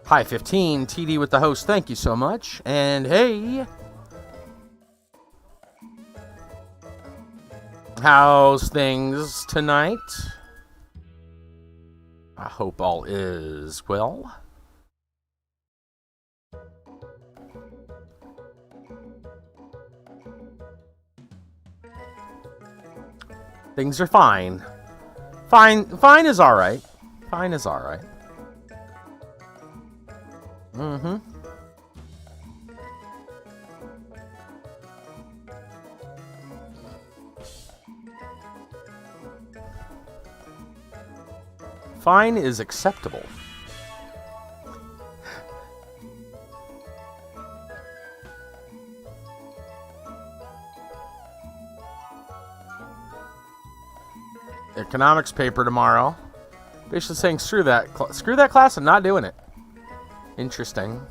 Hi, 15, TD with the host. Thank you so much. And hey, how's things tonight? I hope all is well. Things are fine. Fine is all right. Fine is all right. Mm-hmm. Fine is acceptable. Economics paper tomorrow. Basically saying screw that class and not doing it. Interesting.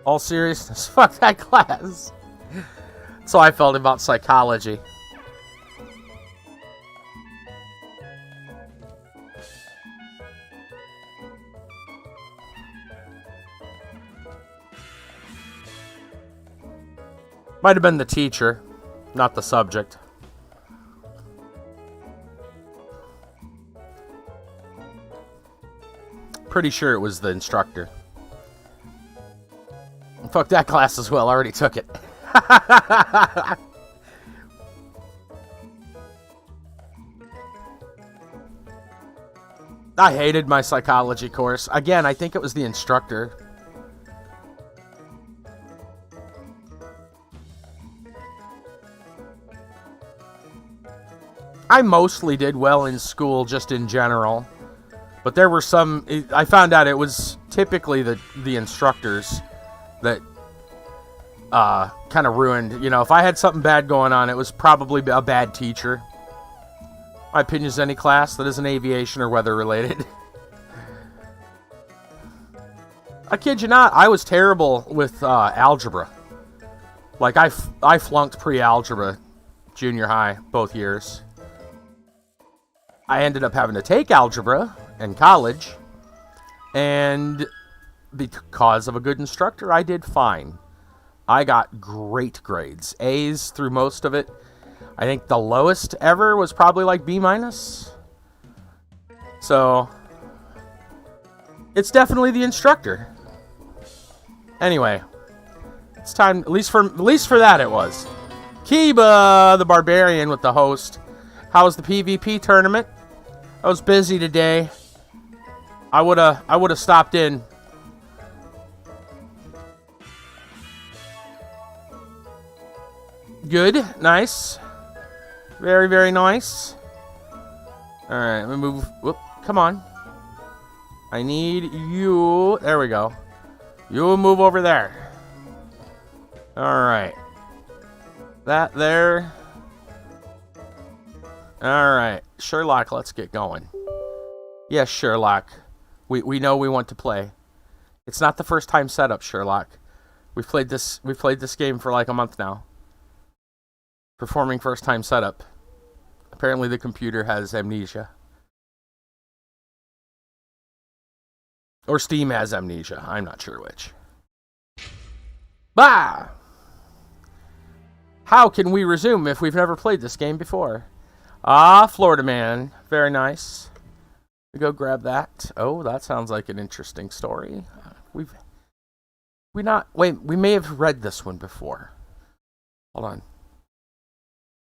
All seriousness, fuck that class. That's how I felt about psychology. Might have been the teacher, not the subject. Pretty sure it was the instructor. Fuck that class as well, I already took it. I hated my psychology course. Again, I think it was the instructor. I mostly did well in school, just in general. But there were some... I found out it was typically the instructors that kind of ruined... You know, if I had something bad going on, it was probably a bad teacher. My opinion is any class that isn't aviation or weather related. I kid you not, I was terrible with algebra. Like, I flunked pre-algebra junior high both years. I ended up having to take algebra in college, and because of a good instructor, I did fine. I got great grades, A's through most of it. I think the lowest ever was probably like B-. So, It's definitely the instructor. Anyway, it's time. At least for that, it was. Kiba, the barbarian, with the host. How was the PvP tournament? I was busy today. I woulda stopped in. Good, nice, very, very nice. All right, let me move. Whoop, come on. I need you. There we go. You move over there. All right. That there. All right, Sherlock. Let's get going. Yes, Sherlock. We know we want to play. It's not the first time setup, Sherlock. We've played this game for like a month now. Performing first time setup. Apparently the computer has amnesia. Or Steam has amnesia. I'm not sure which. Bah! How can we resume if we've never played this game before? Ah, Florida Man. Very nice. We go grab that. Oh, that sounds like an interesting story. We may have read this one before. Hold on.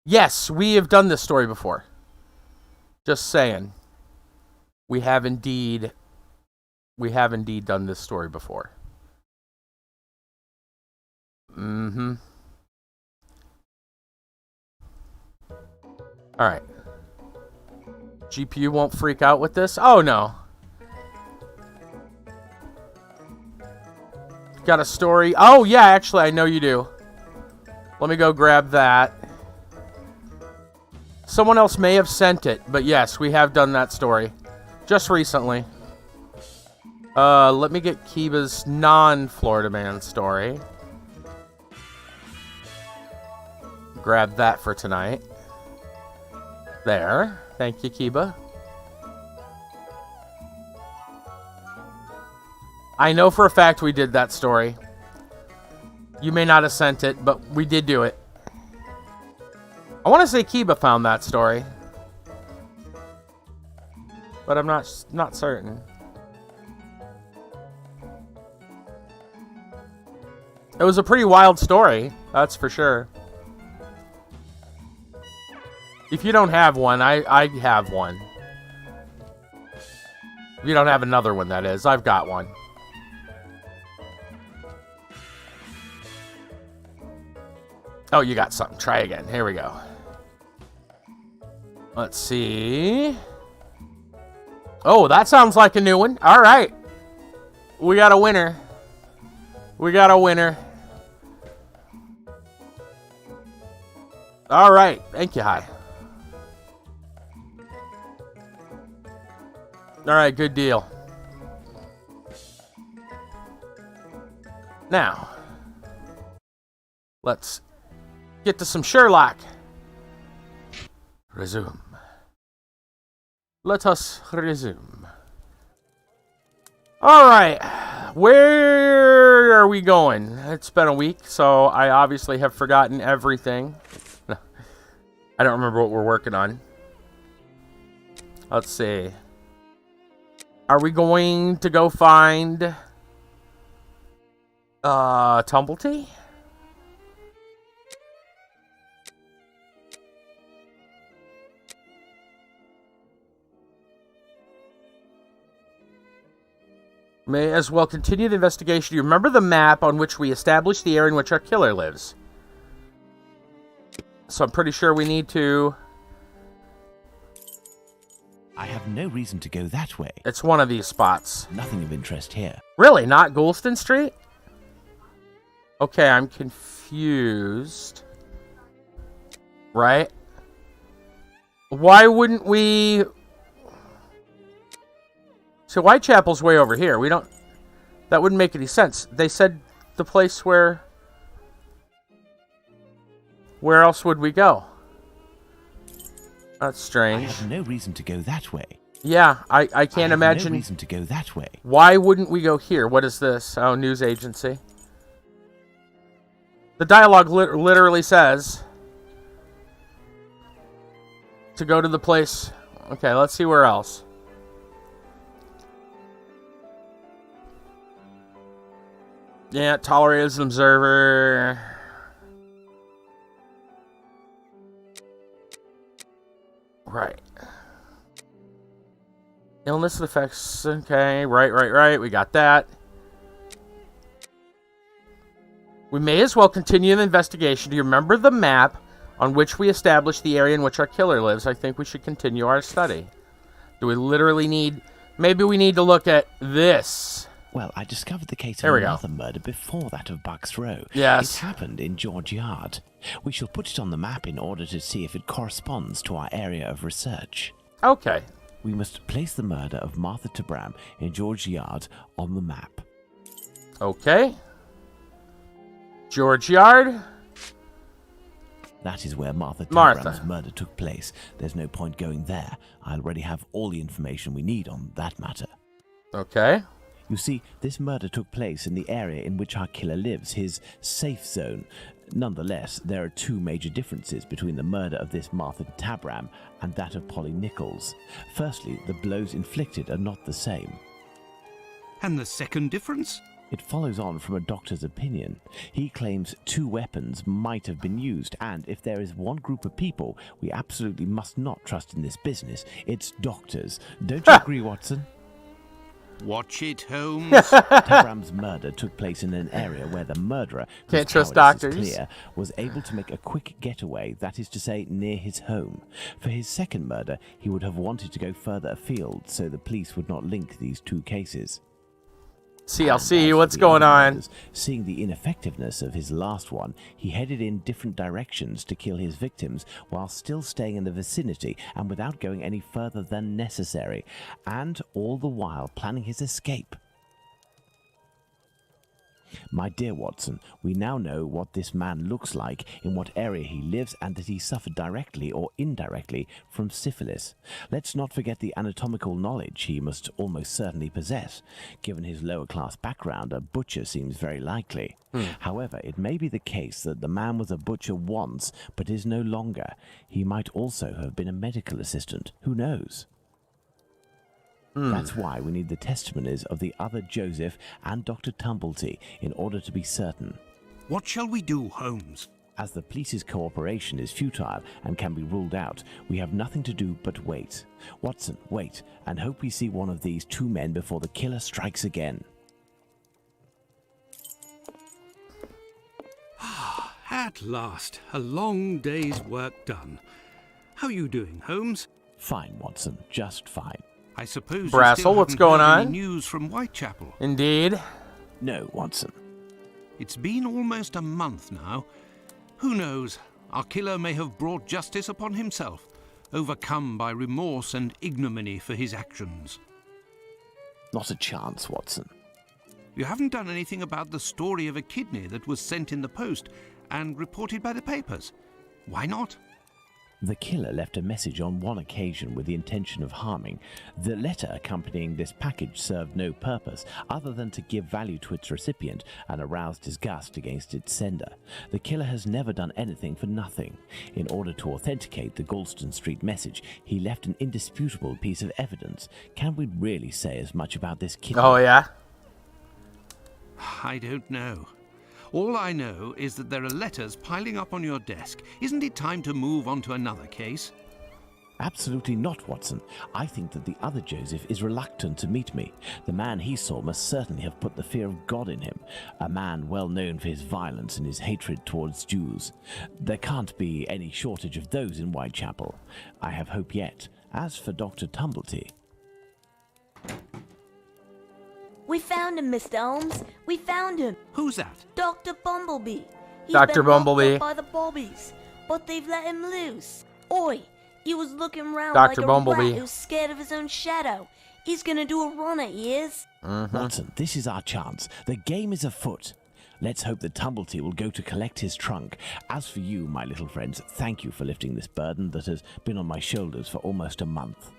Yes, we have done this story before. Just saying. We have indeed done this story before. Mm-hmm. Alright. GPU won't freak out with this? Oh, no. Got a story? Oh, yeah, actually, I know you do. Let me go grab that. Someone else may have sent it, but yes, we have done that story. Just recently. Let me get Kiba's non-Florida Man story. Grab that for tonight. There. Thank you, Kiba. I know for a fact we did that story. You may not have sent it, but we did do it. I want to say Kiba found that story. But I'm not certain. It was a pretty wild story, that's for sure. If you don't have one, I have one. If you don't have another one, that is. I've got one. Oh, you got something. Try again. Here we go. Let's see. Oh, that sounds like a new one. All right. We got a winner. We got a winner. All right. Thank you, Hi. All right, good deal. Now, let's get to some Sherlock. Resume. Let us resume. All right, where are we going? It's been a week, so I obviously have forgotten everything. I don't remember what we're working on. Let's see. Are we going to go find Tumblety? May as well continue the investigation. You remember the map on which we established the area in which our killer lives. So I'm pretty sure we need to... I have no reason to go that way. It's one of these spots. Nothing of interest here. Really? Not Goulston Street? Okay, I'm confused. Right? Why wouldn't we... So Whitechapel's way over here. We don't... That wouldn't make any sense. They said the place where... Where else would we go? That's strange. I have no reason to go that way. Yeah, I can't imagine... No reason to go that way. Why wouldn't we go here? What is this? Oh, news agency. The dialogue literally says... to go to the place... Okay, let's see where else. Yeah, tolerated as an observer. Right. Illness effects. Okay, right. We got that. We may as well continue the investigation. Do you remember the map on which we established the area in which our killer lives? I think we should continue our study. Do we literally need... Maybe we need to look at this. Well, I discovered the case There of we go. another murder before that of Bucks Row. Yes. It happened in George Yard. We shall put it on the map in order to see if it corresponds to our area of research. Okay. We must place the murder of Martha Tabram in George Yard on the map. Okay. George Yard. That is where Martha Martha. Tabram's murder took place. There's no point going there. I already have all the information we need on that matter. Okay. You see, this murder took place in the area in which our killer lives, his safe zone. Nonetheless, there are two major differences between the murder of this Martha Tabram and that of Polly Nichols. Firstly, the blows inflicted are not the same. And the second difference? It follows on from a doctor's opinion. He claims two weapons might have been used, and if there is one group of people we absolutely must not trust in this business, it's doctors. Don't you agree, Watson? Watch it, Holmes. Tabram's murder took place in an area where the murderer, whose Can't trust cowardice is doctors. clear, was able to make a quick getaway, that is to say, near his home. For his second murder, he would have wanted to go further afield, so the police would not link these two cases. CLC, And what's as for the going other on? murders, seeing the ineffectiveness of his last one, he headed in different directions to kill his victims while still staying in the vicinity and without going any further than necessary, and all the while planning his escape. My dear Watson, we now know what this man looks like, in what area he lives, and that he suffered directly or indirectly from syphilis. Let's not forget the anatomical knowledge he must almost certainly possess. Given his lower-class background, a butcher seems very likely. However, it may be the case that the man was a butcher once, but is no longer. He might also have been a medical assistant. Who knows? That's why we need the testimonies of the other Joseph and Dr. Tumblety in order to be certain. What shall we do, Holmes? As the police's cooperation is futile and can be ruled out, we have nothing to do but wait. Watson, wait, and hope we see one of these two men before the killer strikes again. At last, a long day's work done. How are you doing, Holmes? Fine, Watson, just fine. I suppose Brassel, you still what's haven't going heard any on? news from Whitechapel. Indeed. No, Watson. It's been almost a month now. Who knows? Our killer may have brought justice upon himself, overcome by remorse and ignominy for his actions. Not a chance, Watson. You haven't done anything about the story of a kidney that was sent in the post and reported by the papers. Why not? The killer left a message on one occasion with the intention of harming. The letter accompanying this package served no purpose other than to give value to its recipient and arouse disgust against its sender. The killer has never done anything for nothing. In order to authenticate the Galston Street message, he left an indisputable piece of evidence. Can we really say as much about this kidney? Oh, yeah? I don't know. All I know is that there are letters piling up on your desk. Isn't it time to move on to another case? Absolutely not, Watson. I think that the other Joseph is reluctant to meet me. The man he saw must certainly have put the fear of God in him, a man well known for his violence and his hatred towards Jews. There can't be any shortage of those in Whitechapel. I have hope yet. As for Dr. Tumblety... We found him, Mr. Holmes. We found him. Who's that? Dr. Bumblebee. He's Dr. been locked Bumblebee. up by the bobbies, but they've let him loose. Oi, he was looking round Dr. like a Bumblebee. rat who's scared of his own shadow. He's gonna do a run at years. Watson, this is our chance. The game is afoot. Let's hope that Tumblety will go to collect his trunk. As for you, my little friends, thank you for lifting this burden that has been on my shoulders for almost a month.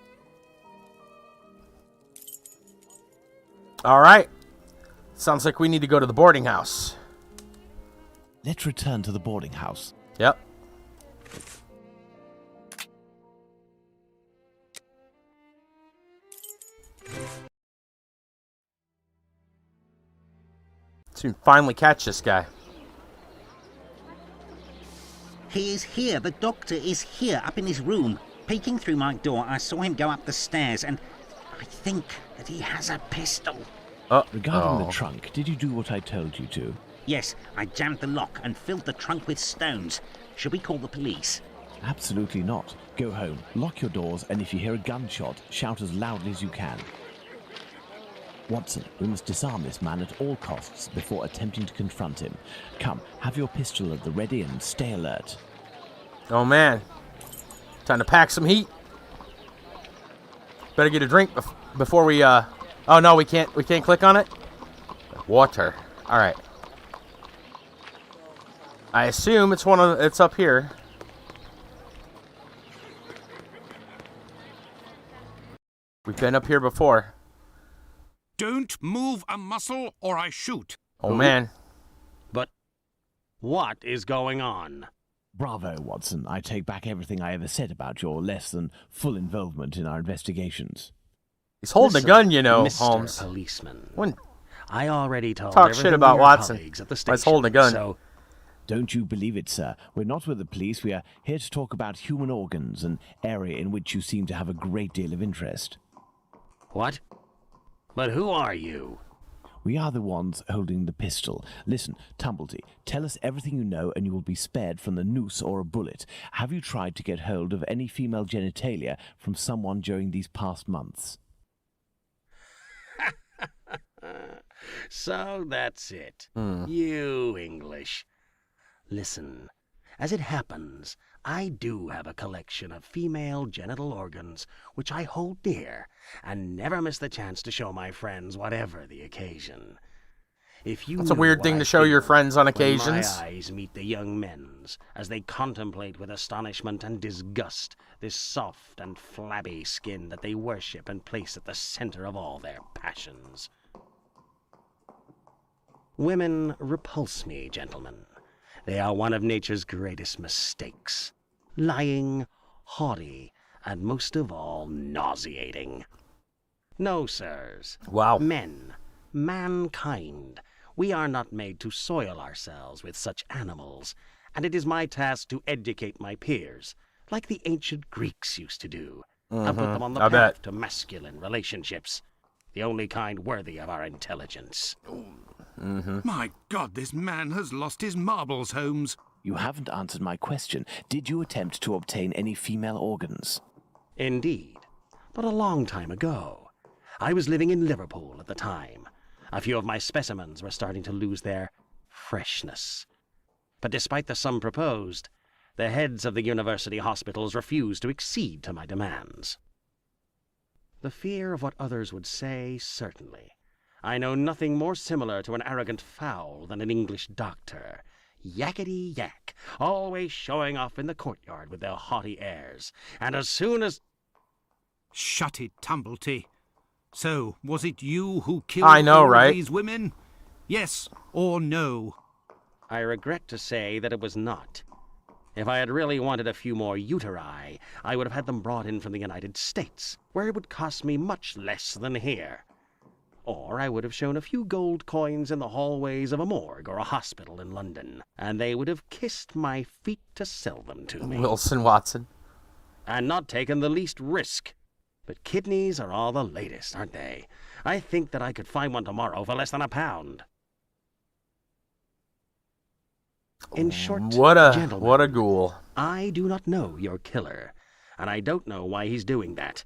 All right. Sounds like we need to go to the boarding house. Let's return to the boarding house. Yep. To finally catch this guy. He is here. The doctor is here, up in his room. Peeking through my door, I saw him go up the stairs, and I think that he has a pistol. Regarding the trunk, did you do what I told you to? Yes, I jammed the lock and filled the trunk with stones. Should we call the police? Absolutely not. Go home, lock your doors, and if you hear a gunshot, shout as loudly as you can. Watson, we must disarm this man at all costs before attempting to confront him. Come, have your pistol at the ready and stay alert. Oh man. Time to pack some heat. Better get a drink before we, Oh no, we can't click on it? Water. Alright. I assume it's it's up here. We've been up here before. Don't move a muscle or I shoot. Oh man. But what is going on? Bravo, Watson. I take back everything I ever said about your less than full involvement in our investigations. He's holding a gun, you know, Mr. Holmes. Policeman. When I already told talk everything shit about to your Watson, colleagues at the he's station, holding a gun. So Don't you believe it, sir. We're not with the police. We are here to talk about human organs, an area in which you seem to have a great deal of interest. what? But who are you? We are the ones holding the pistol. Listen, Tumblety, tell us everything you know and you will be spared from the noose or a bullet. Have you tried to get hold of any female genitalia from someone during these past months? So that's it. You English. Listen, as it happens, I do have a collection of female genital organs which I hold dear and never miss the chance to show my friends whatever the occasion. If you That's a knew weird what thing I to show your feel friends on when occasions. my eyes meet the young men's as they contemplate with astonishment and disgust this soft and flabby skin that they worship and place at the center of all their passions. Women repulse me, gentlemen. They are one of nature's greatest mistakes. Lying, haughty, and most of all, nauseating. No, sirs. Wow. Men, mankind, we are not made to soil ourselves with such animals, and it is my task to educate my peers, like the ancient Greeks used to do, and put them on the I path bet. to masculine relationships, the only kind worthy of our intelligence. My God, this man has lost his marbles, Holmes. You haven't answered my question. Did you attempt to obtain any female organs? Indeed, but a long time ago. I was living in Liverpool at the time. A few of my specimens were starting to lose their freshness. But despite the sum proposed, the heads of the university hospitals refused to accede to my demands. The fear of what others would say, certainly. I know nothing more similar to an arrogant fowl than an English doctor. Yakety-yak, always showing off in the courtyard with their haughty airs. And as soon as... Shut it, Tumblety. So, was it you who killed I know, all right? these women? Yes or no? I regret to say that it was not. If I had really wanted a few more uteri, I would have had them brought in from the United States, where it would cost me much less than here. Or I would have shown a few gold coins in the hallways of a morgue or a hospital in London, and they would have kissed my feet to sell them to me. Wilson Watson. And not taken the least risk. But kidneys are all the latest, aren't they? I think that I could find one tomorrow for less than £1. In short, What a gentlemen, ghoul. I do not know your killer, and I don't know why he's doing that.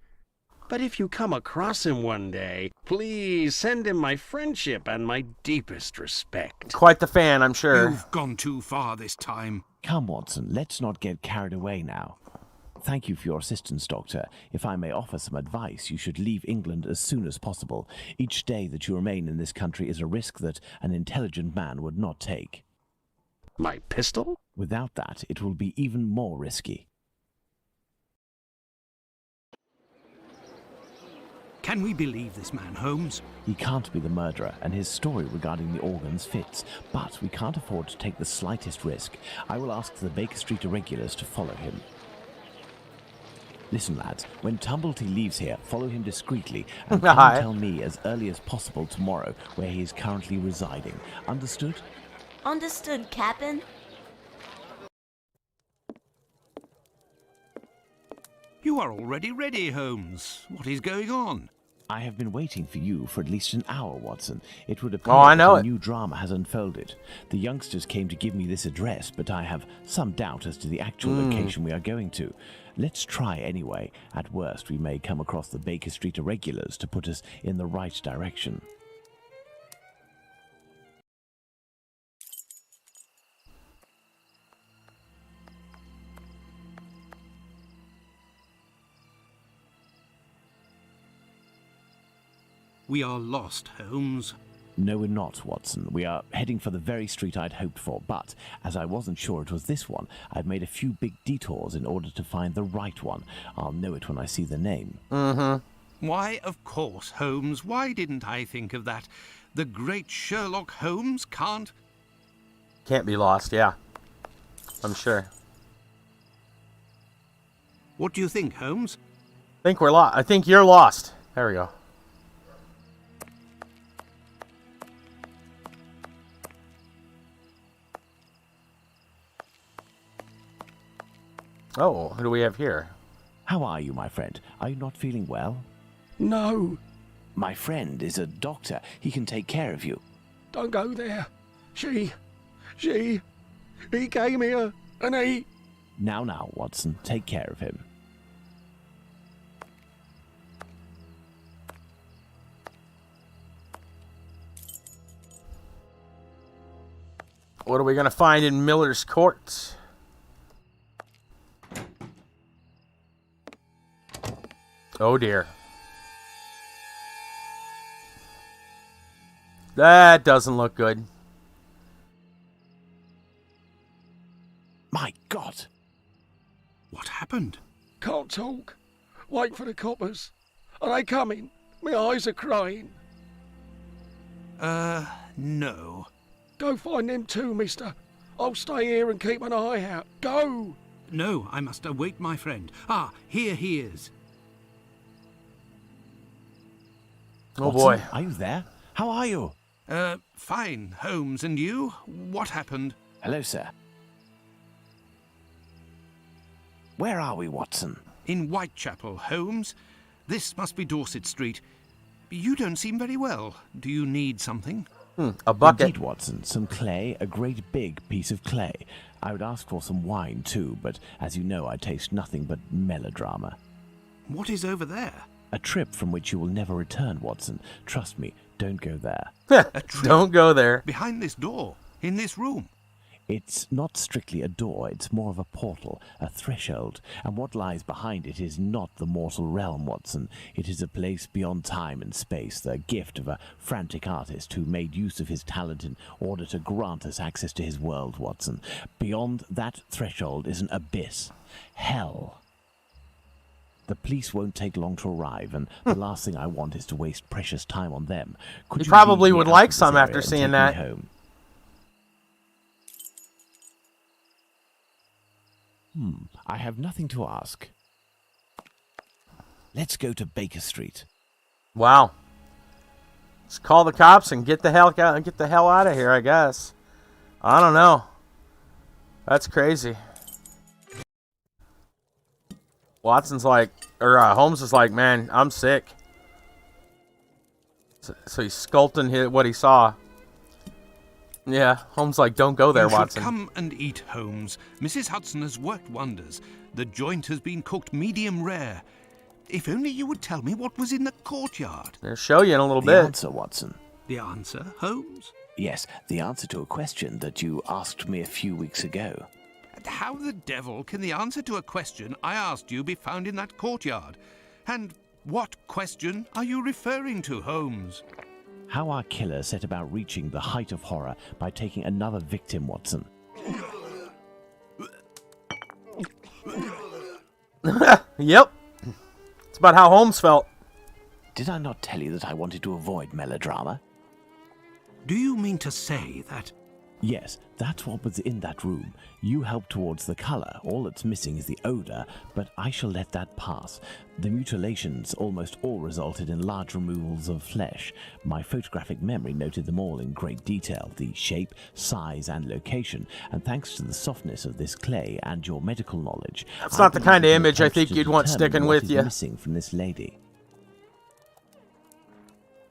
But if you come across him one day, please send him my friendship and my deepest respect. Quite the fan, I'm sure. You've gone too far this time. Come, Watson, let's not get carried away now. Thank you for your assistance, Doctor. If I may offer some advice, you should leave England as soon as possible. Each day that you remain in this country is a risk that an intelligent man would not take. My pistol? Without that, it will be even more risky. Can we believe this man, Holmes? He can't be the murderer, and his story regarding the organs fits. But we can't afford to take the slightest risk. I will ask the Baker Street irregulars to follow him. Listen, lads, when Tumblety leaves here, follow him discreetly and come and tell me as early as possible tomorrow where he is currently residing. Understood? Understood, Captain. You are already ready, Holmes. What is going on? I have been waiting for you for at least an hour, Watson. It would appear I know that a it. new drama has unfolded. The youngsters came to give me this address, but I have some doubt as to the actual location we are going to. Let's try anyway. At worst, we may come across the Baker Street irregulars to put us in the right direction. We are lost, Holmes. No, we're not, Watson. We are heading for the very street I'd hoped for, but as I wasn't sure it was this one, I've made a few big detours in order to find the right one. I'll know it when I see the name. Why, of course, Holmes. Why didn't I think of that? The great Sherlock Holmes can't... Can't be lost, yeah. I'm sure. What do you think, Holmes? I think we're lost. I think you're lost. There we go. Oh, who do we have here? How are you, my friend? Are you not feeling well? No, My friend is a doctor. He can take care of you. don't go there. He came here, and he... Now, Watson, take care of him. What are we going to find in Miller's Court? Oh dear. That doesn't look good. My God! What happened? Can't talk. Wait for the coppers. Are they coming? My eyes are crying. No. Go find them too, mister. I'll stay here and keep an eye out. Go! No, I must await my friend. Ah, here he is. Oh Watson, boy. are you there? How are you? Fine, Holmes, and you? What happened? Hello, sir. Where are we, Watson? In Whitechapel, Holmes. This must be Dorset Street. You don't seem very well. Do you need something? A bucket. Indeed, Watson. Some clay, a great big piece of clay. I would ask for some wine, too, but as you know, I taste nothing but melodrama. What is over there? A trip from which you will never return, Watson. Trust me, don't go there. A trip Don't go there. behind this door, in this room. It's not strictly a door, it's more of a portal, a threshold, and what lies behind it is not the mortal realm, Watson. It is a place beyond time and space, the gift of a frantic artist who made use of his talent in order to grant us access to his world, Watson. Beyond that threshold is an abyss. Hell. The police won't take long to arrive, and the last thing I want is to waste precious time on them. Could You you probably lead me would out like of this some area after and seeing take me that. home? I have nothing to ask. Let's go to Baker Street. Wow. Let's call the cops and get the hell out of here, I guess. I don't know. That's crazy. Watson's like, or Holmes is like, man, I'm sick. So he's sculpting what he saw. Yeah, Holmes like, don't go there, You should Watson. come and eat, Holmes. Mrs. Hudson has worked wonders. The joint has been cooked medium rare. If only you would tell me what was in the courtyard. I'll show you in a little The bit. answer, Watson. The answer, Holmes? Yes, the answer to a question that you asked me a few weeks ago. And how the devil can the answer to a question I asked you be found in that courtyard? And what question are you referring to, Holmes? How our killer set about reaching the height of horror by taking another victim, Watson. Yep. It's about how Holmes felt. Did I not tell you that I wanted to avoid melodrama? Do you mean to say that Yes, that's what was in that room. You helped towards the color. All that's missing is the odor, but I shall let that pass. The mutilations almost all resulted in large removals of flesh. My photographic memory noted them all in great detail, the shape, size, and location, and thanks to the softness of this clay and your medical knowledge... That's not the kind of image I think you'd want sticking with you. Missing from this lady.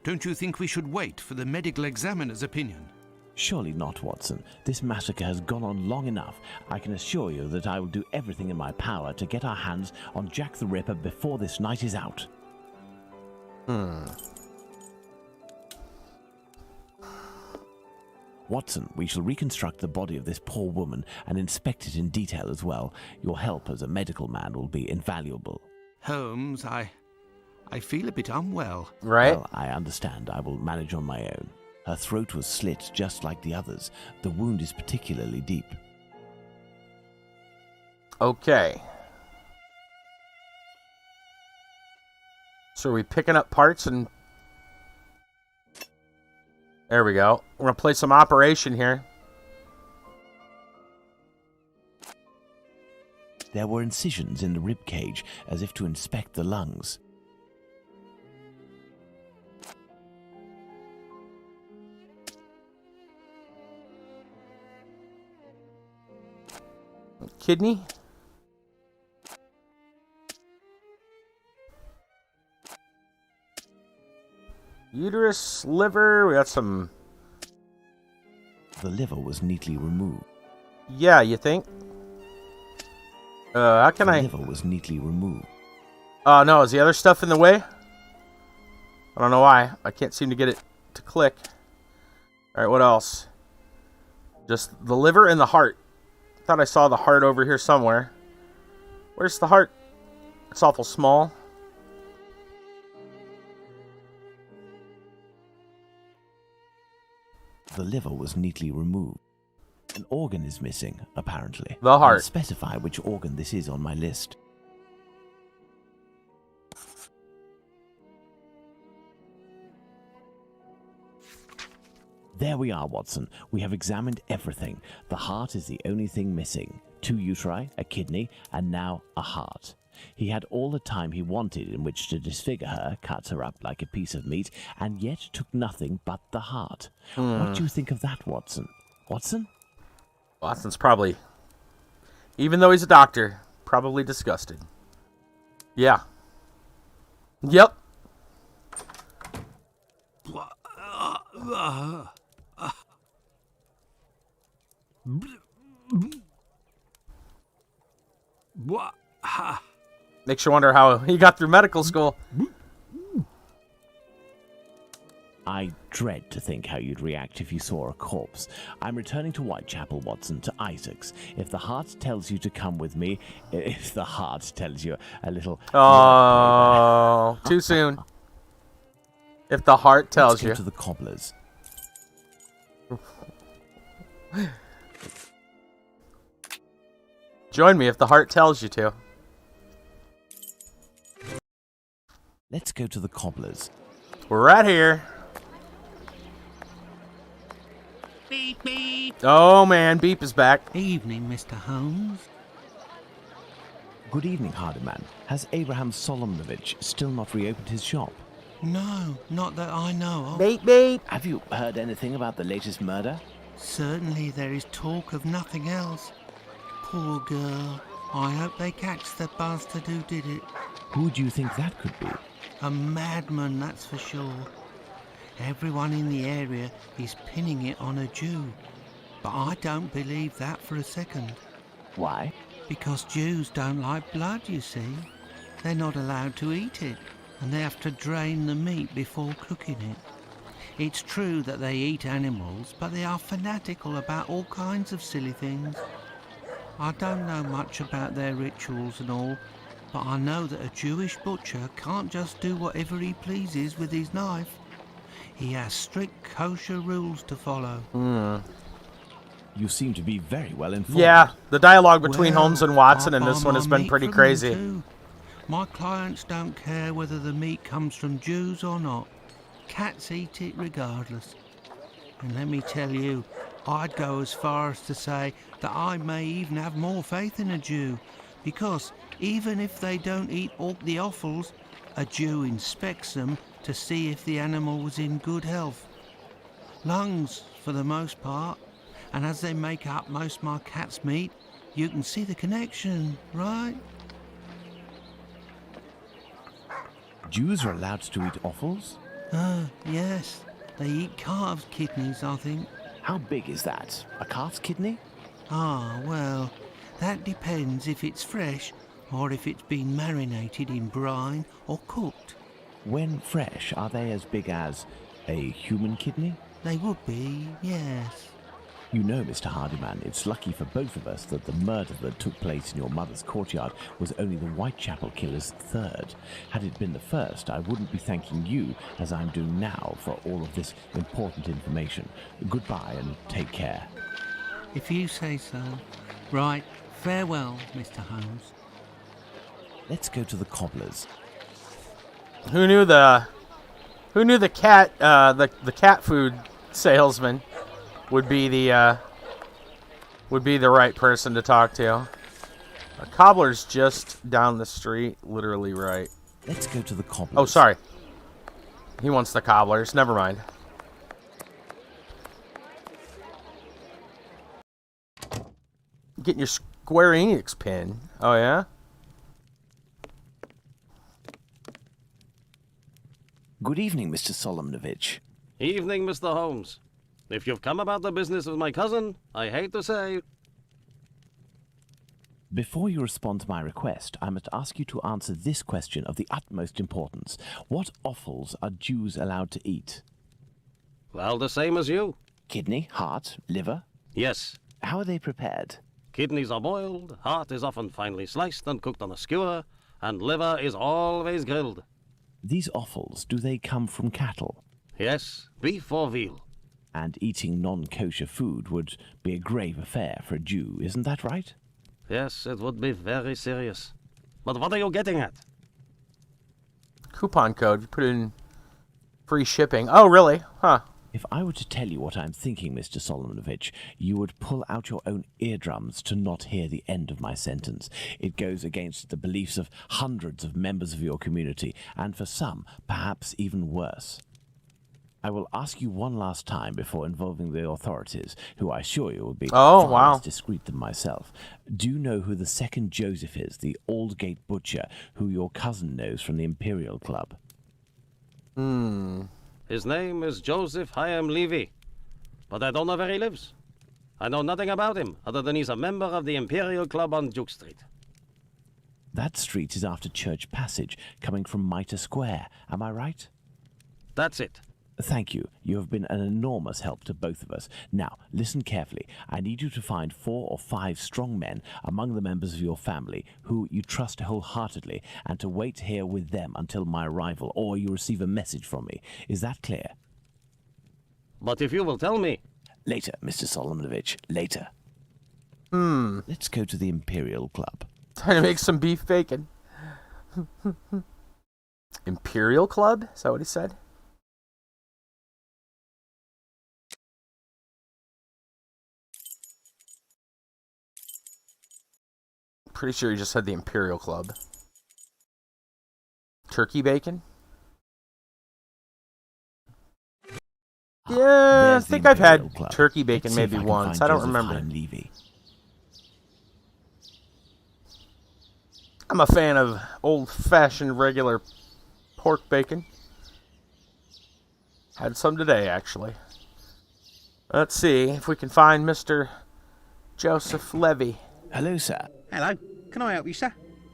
Don't you think we should wait for the medical examiner's opinion? Surely not, Watson. This massacre has gone on long enough. I can assure you that I will do everything in my power to get our hands on Jack the Ripper before this night is out. Watson, we shall reconstruct the body of this poor woman and inspect it in detail as well. Your help as a medical man will be invaluable. Holmes, I feel a bit unwell. Right? Well, I understand. I will manage on my own. Her throat was slit just like the others. The wound is particularly deep. Okay. So are we picking up parts and... There we go. We're going to play some Operation here. There were incisions in the rib cage, as if to inspect the lungs. Kidney. Uterus, liver, we got some... The liver was neatly removed. Yeah, you think? How can The I... liver was neatly removed. Oh, no, is the other stuff in the way? I don't know why. I can't seem to get it to click. Alright, what else? Just the liver and the heart. Thought I saw the heart over here somewhere. Where's the heart? It's awful small. The liver was neatly removed. An organ is missing, apparently. The heart. I'll specify which organ this is on my list. There we are, Watson. We have examined everything. The heart is the only thing missing. 2 uteri, a kidney, and now a heart. He had all the time he wanted in which to disfigure her, cut her up like a piece of meat, and yet took nothing but the heart. What do you think of that, Watson? Watson? Watson's probably, even though he's a doctor, probably disgusted. Yeah. Yep. Makes you wonder how he got through medical school. I dread to think how you'd react if you saw a corpse. I'm returning to Whitechapel, Watson, to Isaac's. If the heart tells you to come with me, if the heart tells you a little... Oh, too soon. If the heart tells Let's go you. to the cobbler's. Join me if the heart tells you to. Let's go to the cobbler's. We're right here. Beep, beep. Oh man, Beep is back. Evening, Mr. Holmes. Good evening, Hardyman. Has Abraham Solomonovich still not reopened his shop? No, not that I know of. Beep, beep. Have you heard anything about the latest murder? Certainly there is talk of nothing else. Poor girl. I hope they catch the bastard who did it. Who do you think that could be? A madman, that's for sure. Everyone in the area is pinning it on a Jew. But I don't believe that for a second. Why? Because Jews don't like blood, you see. They're not allowed to eat it, and they have to drain the meat before cooking it. It's true that they eat animals, but they are fanatical about all kinds of silly things. I don't know much about their rituals and all, but I know that a Jewish butcher can't just do whatever he pleases with his knife. He has strict kosher rules to follow. You seem to be very well informed. Yeah, the dialogue between Well, Holmes and Watson I in this buy one my has been meat pretty from them crazy. too. My clients don't care whether the meat comes from Jews or not. Cats eat it regardless. And let me tell you, I'd go as far as to say that I may even have more faith in a Jew, because even if they don't eat all the offals, a Jew inspects them to see if the animal was in good health. Lungs, for the most part, and as they make up most of my cat's meat, you can see the connection, right? Jews are allowed to eat offals? Yes. They eat calves' kidneys, I think. How big is that? A calf's kidney? Ah, well, that depends if it's fresh or if it's been marinated in brine or cooked. When fresh, are they as big as a human kidney? They would be, yes. You know, Mr. Hardyman, it's lucky for both of us that the murder that took place in your mother's courtyard was only the Whitechapel killer's third. Had it been the first, I wouldn't be thanking you, as I'm doing now, for all of this important information. Goodbye and take care. If you say so. Right, farewell, Mr. Holmes. Let's go to the cobbler's. Who knew the cat the cat food salesman would be the right person to talk to. A cobbler's just down the street, literally right. Let's go to the cobbler's. Oh, sorry. He wants the cobblers. Never mind. Getting your Square Enix pin. Oh, yeah? Good evening, Mr. Solomnovich. Evening, Mr. Holmes. If you've come about the business with my cousin, I hate to say... Before you respond to my request, I must ask you to answer this question of the utmost importance. What offals are Jews allowed to eat? Well, the same as you. Kidney, heart, liver? Yes. How are they prepared? Kidneys are boiled, heart is often finely sliced and cooked on a skewer, and liver is always grilled. These offals, do they come from cattle? Yes, beef or veal. And eating non-kosher food would be a grave affair for a Jew, isn't that right? Yes, it would be very serious. But what are you getting at? Coupon code. You put in free shipping. Oh, really? Huh. If I were to tell you what I'm thinking, Mr. Solomnovich, you would pull out your own eardrums to not hear the end of my sentence. It goes against the beliefs of hundreds of members of your community, and for some, perhaps even worse. I will ask you one last time before involving the authorities, who I assure you will be far less discreet than myself. Do you know who the second Joseph is, the Aldgate butcher, who your cousin knows from the Imperial Club? His name is Joseph Chaim Levy, but I don't know where he lives. I know nothing about him, other than he's a member of the Imperial Club on Duke Street. That street is after Church Passage, coming from Mitre Square. Am I right? That's it. Thank you. You have been an enormous help to both of us. Now, listen carefully. I need you to find 4 or 5 strong men among the members of your family who you trust wholeheartedly, and to wait here with them until my arrival, or you receive a message from me. Is that clear? But if you will tell me... Later, Mr. Solomnovich. Later. Let's go to the Imperial Club. Trying to make some beef bacon. Imperial Club? Is that what he said? Pretty sure he just said the Imperial Club. Turkey bacon? Yeah, I think I've had turkey bacon maybe once. I don't remember. I'm a fan of old-fashioned regular pork bacon. Had some today, actually. Let's see if we can find Mr. Joseph Levy. Hello, sir. Hello. Can I help you, sir?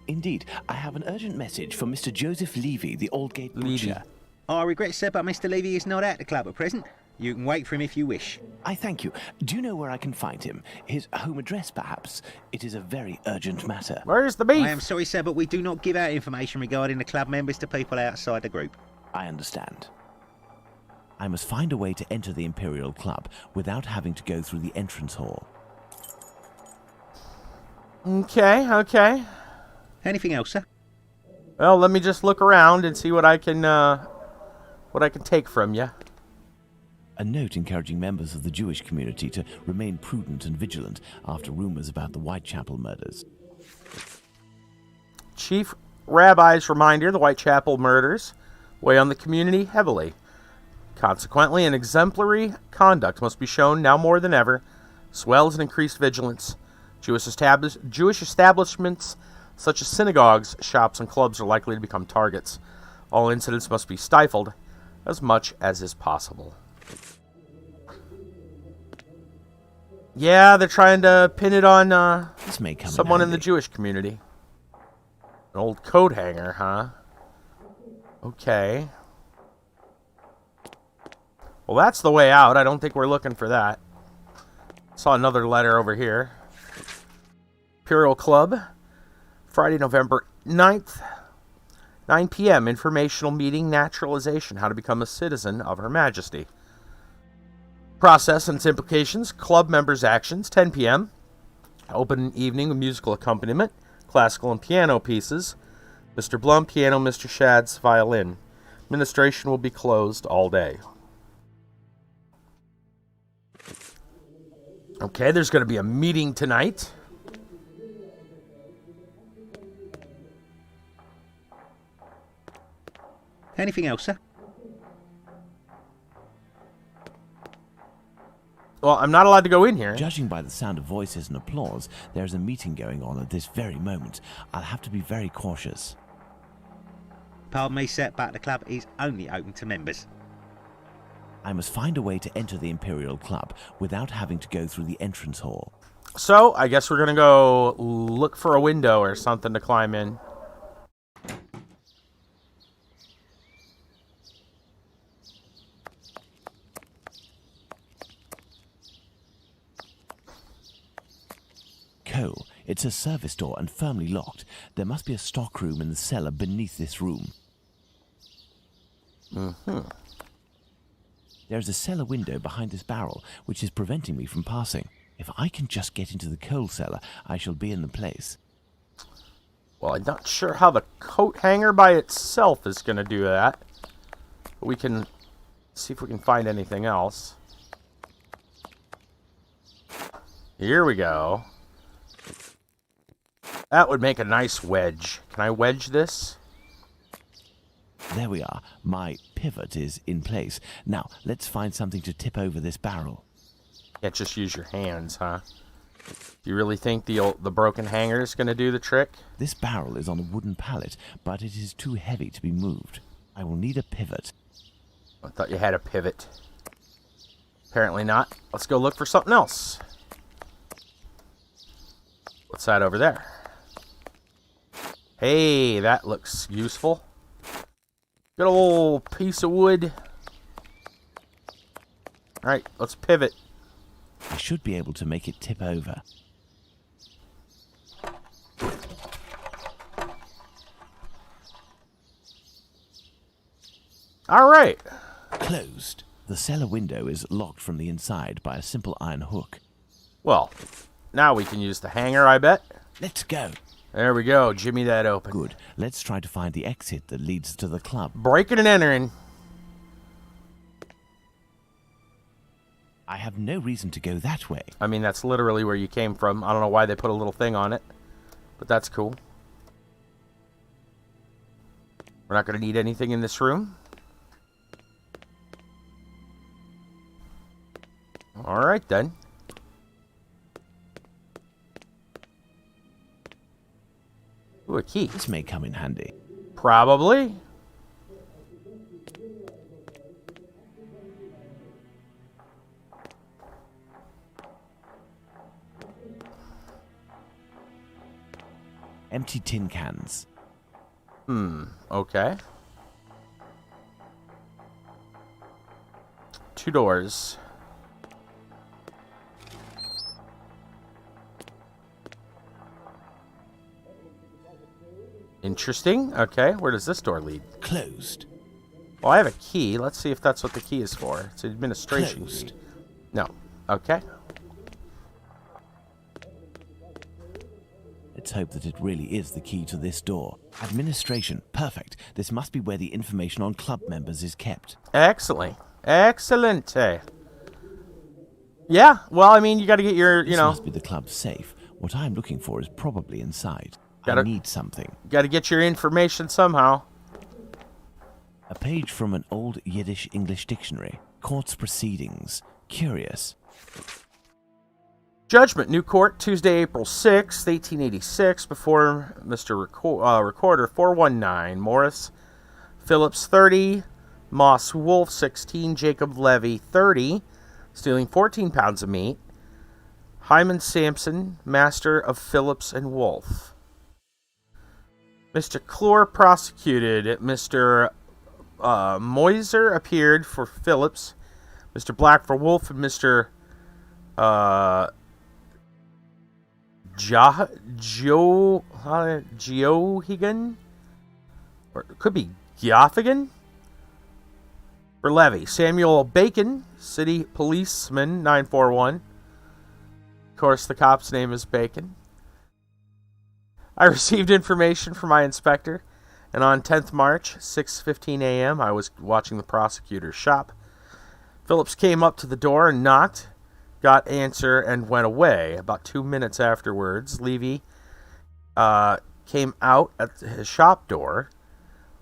Indeed. I have an urgent message for Mr. Joseph Levy, the Aldgate butcher. I regret, sir, but Mr. Levy is not at the club at present. You can wait for him if you wish. I thank you. Do you know where I can find him? His home address, perhaps? It is a very urgent matter. Where's the beef? I am sorry, sir, but we do not give out information regarding the club members to people outside the group. I understand. I must find a way to enter the Imperial Club without having to go through the entrance hall. Okay. Anything else, sir? Well, let me just look around and see what I can take from you. A note encouraging members of the Jewish community to remain prudent and vigilant after rumors about the Whitechapel murders. Chief Rabbi's reminder, the Whitechapel murders weigh on the community heavily. Consequently, an exemplary conduct must be shown now more than ever, as well as an increased vigilance. Jewish establishments such as synagogues, shops, and clubs are likely to become targets. All incidents must be stifled as much as is possible. Yeah, they're trying to pin it on someone in the Jewish community. An old coat hanger, huh? Okay. Well, that's the way out. I don't think we're looking for that. Saw another letter over here. Imperial Club, Friday, November 9th, 9 p.m. Informational meeting, naturalization, how to become a citizen of Her Majesty. Process and its implications, club members' actions, 10 p.m. Open evening with musical accompaniment, classical and piano pieces. Mr. Blum, piano, Mr. Shadd's violin. Administration will be closed all day. Okay, there's going to be a meeting tonight. Anything else, sir? Well, I'm not allowed to go in here. Judging by the sound of voices and applause, there's a meeting going on at this very moment. I'll have to be very cautious. Pardon me, sir, but the club is only open to members. I must find a way to enter the Imperial Club without having to go through the entrance hall. So, I guess we're going to go look for a window or something to climb in. Cole, it's a service door and firmly locked. There must be a stockroom in the cellar beneath this room. There's a cellar window behind this barrel, which is preventing me from passing. If I can just get into the coal cellar, I shall be in the place. Well, I'm not sure how the coat hanger by itself is going to do that. But we can see if we can find anything else. Here we go. That would make a nice wedge. Can I wedge this? There we are. My pivot is in place. Now, let's find something to tip over this barrel. Can't just use your hands, huh? You really think the broken hanger is going to do the trick? This barrel is on a wooden pallet, but it is too heavy to be moved. I will need a pivot. I thought you had a pivot. Apparently not. Let's go look for something else. What's that over there? Hey, that looks useful. Good old piece of wood. Alright, let's pivot. I should be able to make it tip over. Alright. Closed. The cellar window is locked from the inside by a simple iron hook. Well, now we can use the hanger, I bet. Let's go. There we go. Jimmy that open. Good. Let's try to find the exit that leads to the club. Breaking and entering. I have no reason to go that way. I mean, that's literally where you came from. I don't know why they put a little thing on it, but that's cool. We're not going to need anything in this room. All right, then. Ooh, a key. This may come in handy. Probably. Empty tin cans. Okay. 2 doors. Interesting. Okay, where does this door lead? Closed. Well, I have a key. Let's see if that's what the key is for. It's an administration Closed. key. No. Okay. Let's hope that it really is the key to this door. Administration. Perfect. This must be where the information on club members is kept. Excellent. Excelente. Yeah, well, I mean, you got to get your, This must be the club's safe. What I'm looking for is probably inside. I need something. Got to get your information somehow. A page from an old Yiddish English dictionary. Court's proceedings. Curious. Judgment, New Court, Tuesday, April 6th, 1886, before Mr. Recorder 419, Morris Phillips 30, Moss Wolf 16, Jacob Levy 30, stealing 14 pounds of meat, Hyman Sampson, master of Phillips and Wolf. Mr. Clore prosecuted. Mr. Moiser appeared for Phillips, Mr. Black for Wolf, and Mr. Geohigan, or it could be Geoffigan, for Levy. Samuel Bacon, city policeman 941. Of course, the cop's name is Bacon. I received information from my inspector, and on 10th March, 6:15 a.m., I was watching the prosecutor's shop. Phillips came up to the door and knocked, got answer, and went away. About 2 minutes afterwards, Levy came out at his shop door,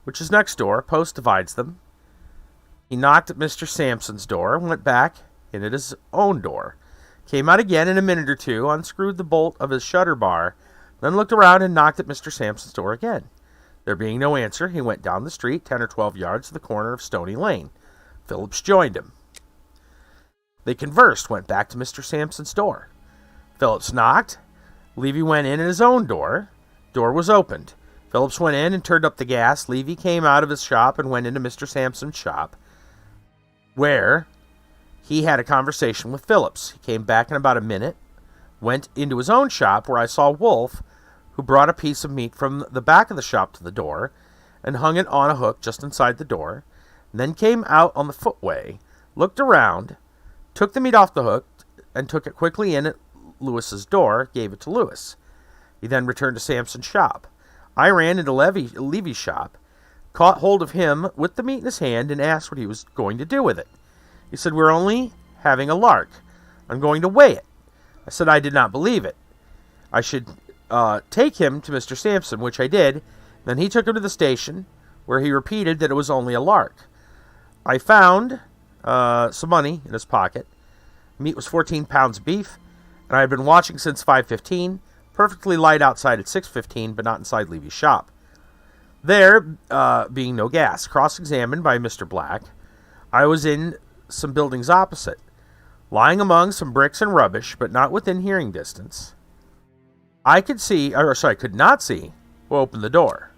which is next door. Post divides them. He knocked at Mr. Sampson's door, went back in at his own door, came out again in a minute or two, unscrewed the bolt of his shutter bar, then looked around and knocked at Mr. Sampson's door again. There being no answer, he went down the street 10 or 12 yards to the corner of Stony Lane. Phillips joined him. They conversed, went back to Mr. Sampson's door. Phillips knocked. Levy went in at his own door. Door was opened. Phillips went in and turned up the gas. Levy came out of his shop and went into Mr. Sampson's shop, where he had a conversation with Phillips. He came back in about a minute, went into his own shop, where I saw Wolf, who brought a piece of meat from the back of the shop to the door and hung it on a hook just inside the door, and then came out on the footway, looked around, took the meat off the hook, and took it quickly in at Lewis's door, gave it to Lewis. He then returned to Sampson's shop. I ran into Levy's shop, caught hold of him with the meat in his hand, and asked what he was going to do with it. He said, "We're only having a lark. I'm going to weigh it." I said I did not believe it. I should take him to Mr. Sampson, which I did. Then he took him to the station, where he repeated that it was only a lark. I found some money in his pocket. Meat was 14 pounds of beef, and I had been watching since 5:15, perfectly light outside at 6:15, but not inside Levy's shop. There being no gas, cross-examined by Mr. Black, I was in some buildings opposite, lying among some bricks and rubbish, but not within hearing distance. I could not see who opened the door,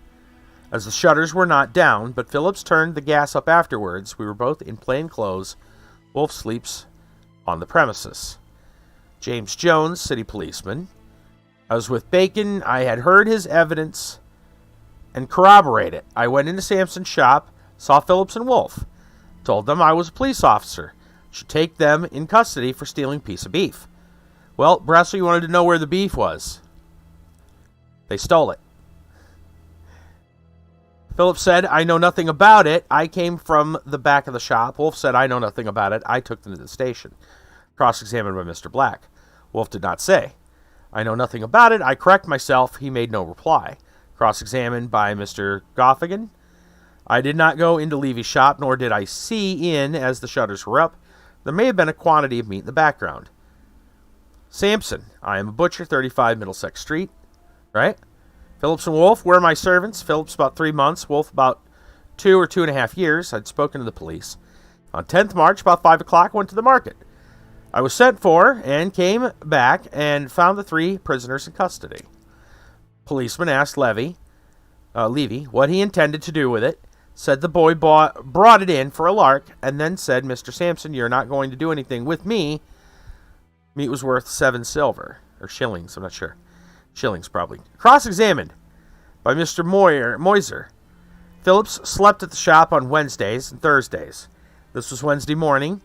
as the shutters were not down, but Phillips turned the gas up afterwards. We were both in plain clothes. Wolf sleeps on the premises. James Jones, city policeman. I was with Bacon. I had heard his evidence and corroborate it. I went into Sampson's shop, saw Phillips and Wolf, told them I was a police officer, should take them in custody for stealing a piece of beef. Well, Bressel, you wanted to know where the beef was. They stole it. Phillips said, "I know nothing about it. I came from the back of the shop." Wolf said, "I know nothing about it. I took them to the station." Cross-examined by Mr. Black. Wolf did not say, "I know nothing about it. I correct myself." He made no reply. Cross-examined by Mr. Goffigan. "I did not go into Levy's shop, nor did I see in as the shutters were up. There may have been a quantity of meat in the background." Sampson, "I am a butcher, 35 Middlesex Street." Right? Phillips and Wolf, "Where are my servants?" Phillips about 3 months, Wolf about 2 or 2.5 years. I'd spoken to the police. On 10th March, about 5 o'clock, went to the market. I was sent for and came back and found the 3 prisoners in custody. Policeman asked Levy what he intended to do with it. Said the boy brought it in for a lark, and then said, "Mr. Sampson, you're not going to do anything with me." Meat was worth 7 silver, or shillings, I'm not sure. Shillings, probably. Cross-examined by Mr. Moiser. Phillips slept at the shop on Wednesdays and Thursdays. This was Wednesday morning.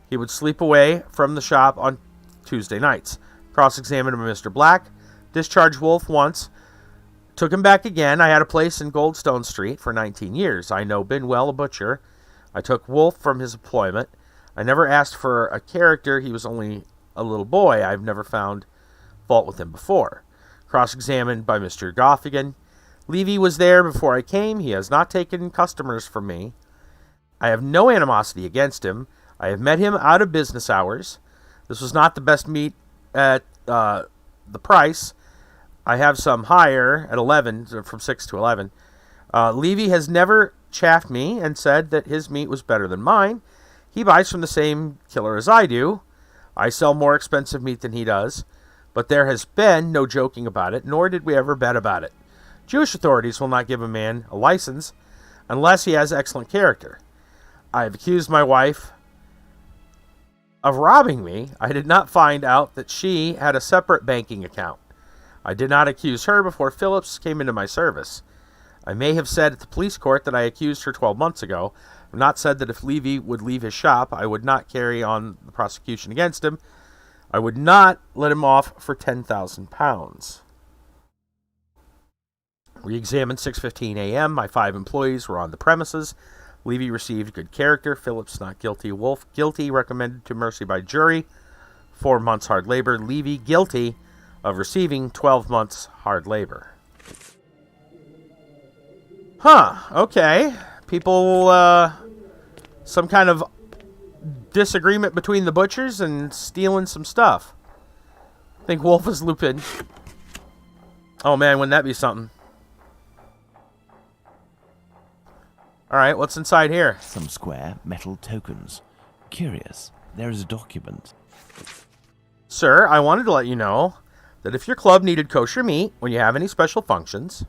He would sleep away from the shop on Tuesday nights. Cross-examined by Mr. Black. Discharged Wolf once. Took him back again. I had a place in Goldstone Street for 19 years. I know Binwell, a butcher. I took Wolf from his employment. I never asked for a character. He was only a little boy. I've never found fault with him before. Cross-examined by Mr. Goffigan. Levy was there before I came. He has not taken customers from me. I have no animosity against him. I have met him out of business hours. This was not the best meat at the price. I have some higher at 11, from 6 to 11. Levy has never chaffed me and said that his meat was better than mine. He buys from the same killer as I do. I sell more expensive meat than he does. But there has been no joking about it, nor did we ever bet about it. Jewish authorities will not give a man a license unless he has excellent character. I have accused my wife of robbing me. I did not find out that she had a separate banking account. I did not accuse her before Phillips came into my service. I may have said at the police court that I accused her 12 months ago. I have not said that if Levy would leave his shop, I would not carry on the prosecution against him. I would not let him off for £10,000. Re-examined 6:15 a.m. My 5 employees were on the premises. Levy received good character. Phillips not guilty. Wolf guilty. Recommended to mercy by jury. 4 months hard labor. Levy guilty of receiving 12 months hard labor. Huh. Okay. People, some kind of disagreement between the butchers and stealing some stuff. I think Wolf is Lupin. Oh man, wouldn't that be something? Alright, what's inside here? Some square metal tokens. Curious. There is a document. Sir, I wanted to let you know that if your club needed kosher meat when you have any special functions,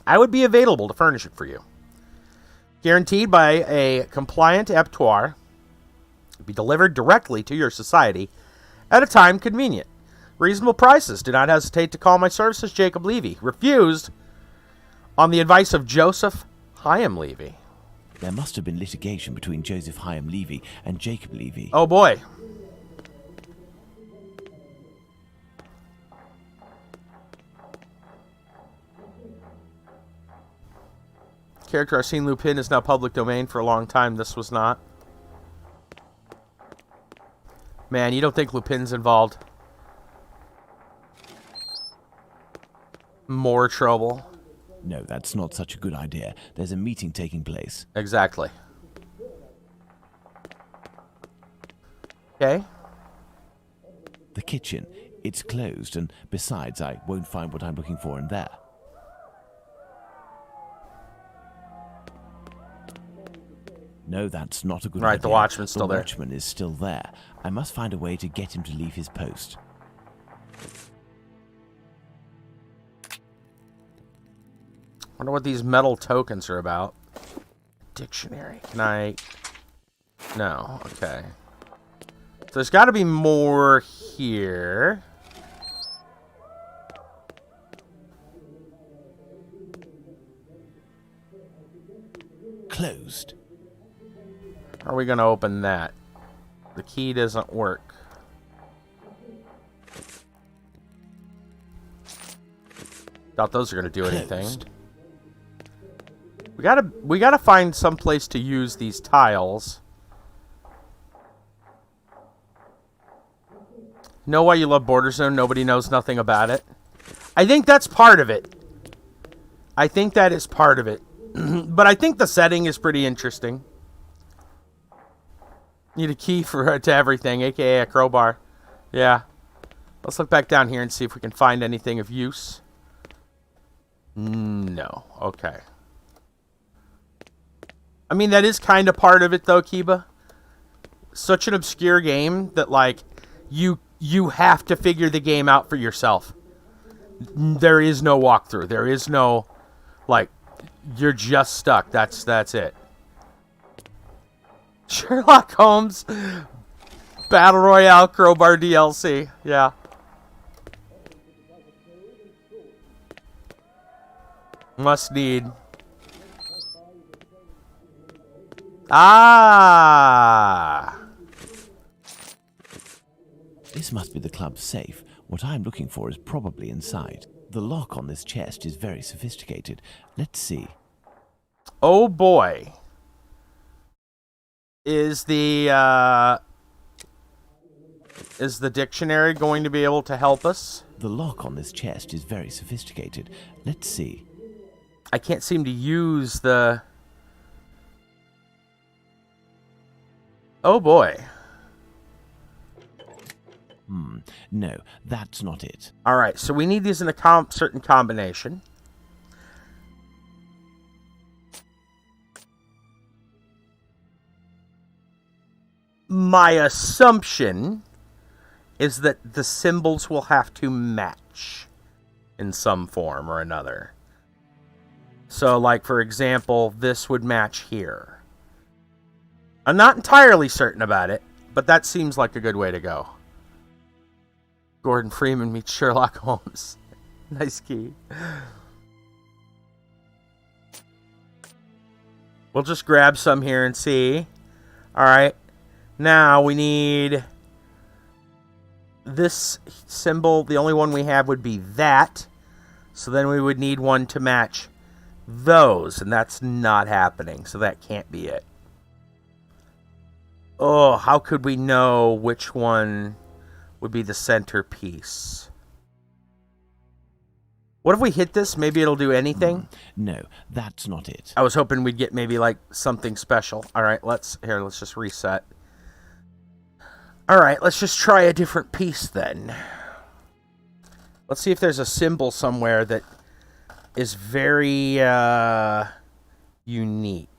I would be available to furnish it for you. Guaranteed by a compliant abattoir, be delivered directly to your society at a time convenient. Reasonable prices. Do not hesitate to call my services, Jacob Levy. Refused on the advice of Joseph Hyam Levy. There must have been litigation between Joseph Hyam Levy and Jacob Levy. Oh boy. Character Arsene Lupin is now public domain. For a long time this was not. Man, you don't think Lupin's involved? More trouble. No, that's not such a good idea. There's a meeting taking place. Exactly. Okay. The kitchen. It's closed, and besides, I won't find what I'm looking for in there. No, that's not a good idea. Right, the watchman's still there. The watchman is still there. I must find a way to get him to leave his post. Wonder what these metal tokens are about. Dictionary. Can I... No. Okay. So there's got to be more here. Closed. How are we going to open that? The key doesn't work. Doubt those are going to do anything. We gotta find some place to use these tiles. Know why you love Border Zone? Nobody knows nothing about it. I think that's part of it. I think that is part of it. But I think the setting is pretty interesting. Need a key to everything, aka a crowbar. Yeah. Let's look back down here and see if we can find anything of use. No. Okay. I mean, that is kind of part of it, though, Kiba. Such an obscure game that, like, you have to figure the game out for yourself. There is no walkthrough. There is no, like, you're just stuck. That's it. Sherlock Holmes Battle Royale Crowbar DLC. Yeah. Must need. Ah! This must be the club's safe. What I'm looking for is probably inside. The lock on this chest is very sophisticated. Let's see. Oh boy. Is the dictionary going to be able to help us? The lock on this chest is very sophisticated. Let's see. I can't seem to use the... Oh boy. No, that's not it. Alright, so we need these in a certain combination. My assumption is that the symbols will have to match in some form or another. So, like, for example, this would match here. I'm not entirely certain about it, but that seems like a good way to go. Gordon Freeman meets Sherlock Holmes. Nice key. We'll just grab some here and see. Alright. Now we need this symbol. The only one we have would be that. So then we would need one to match those. And that's not happening. So that can't be it. Oh, how could we know which one would be the centerpiece? What if we hit this? Maybe it'll do anything? No, that's not it. I was hoping we'd get maybe like something special. Alright, let's just reset. Alright, let's just try a different piece then. Let's see if there's a symbol somewhere that is very unique.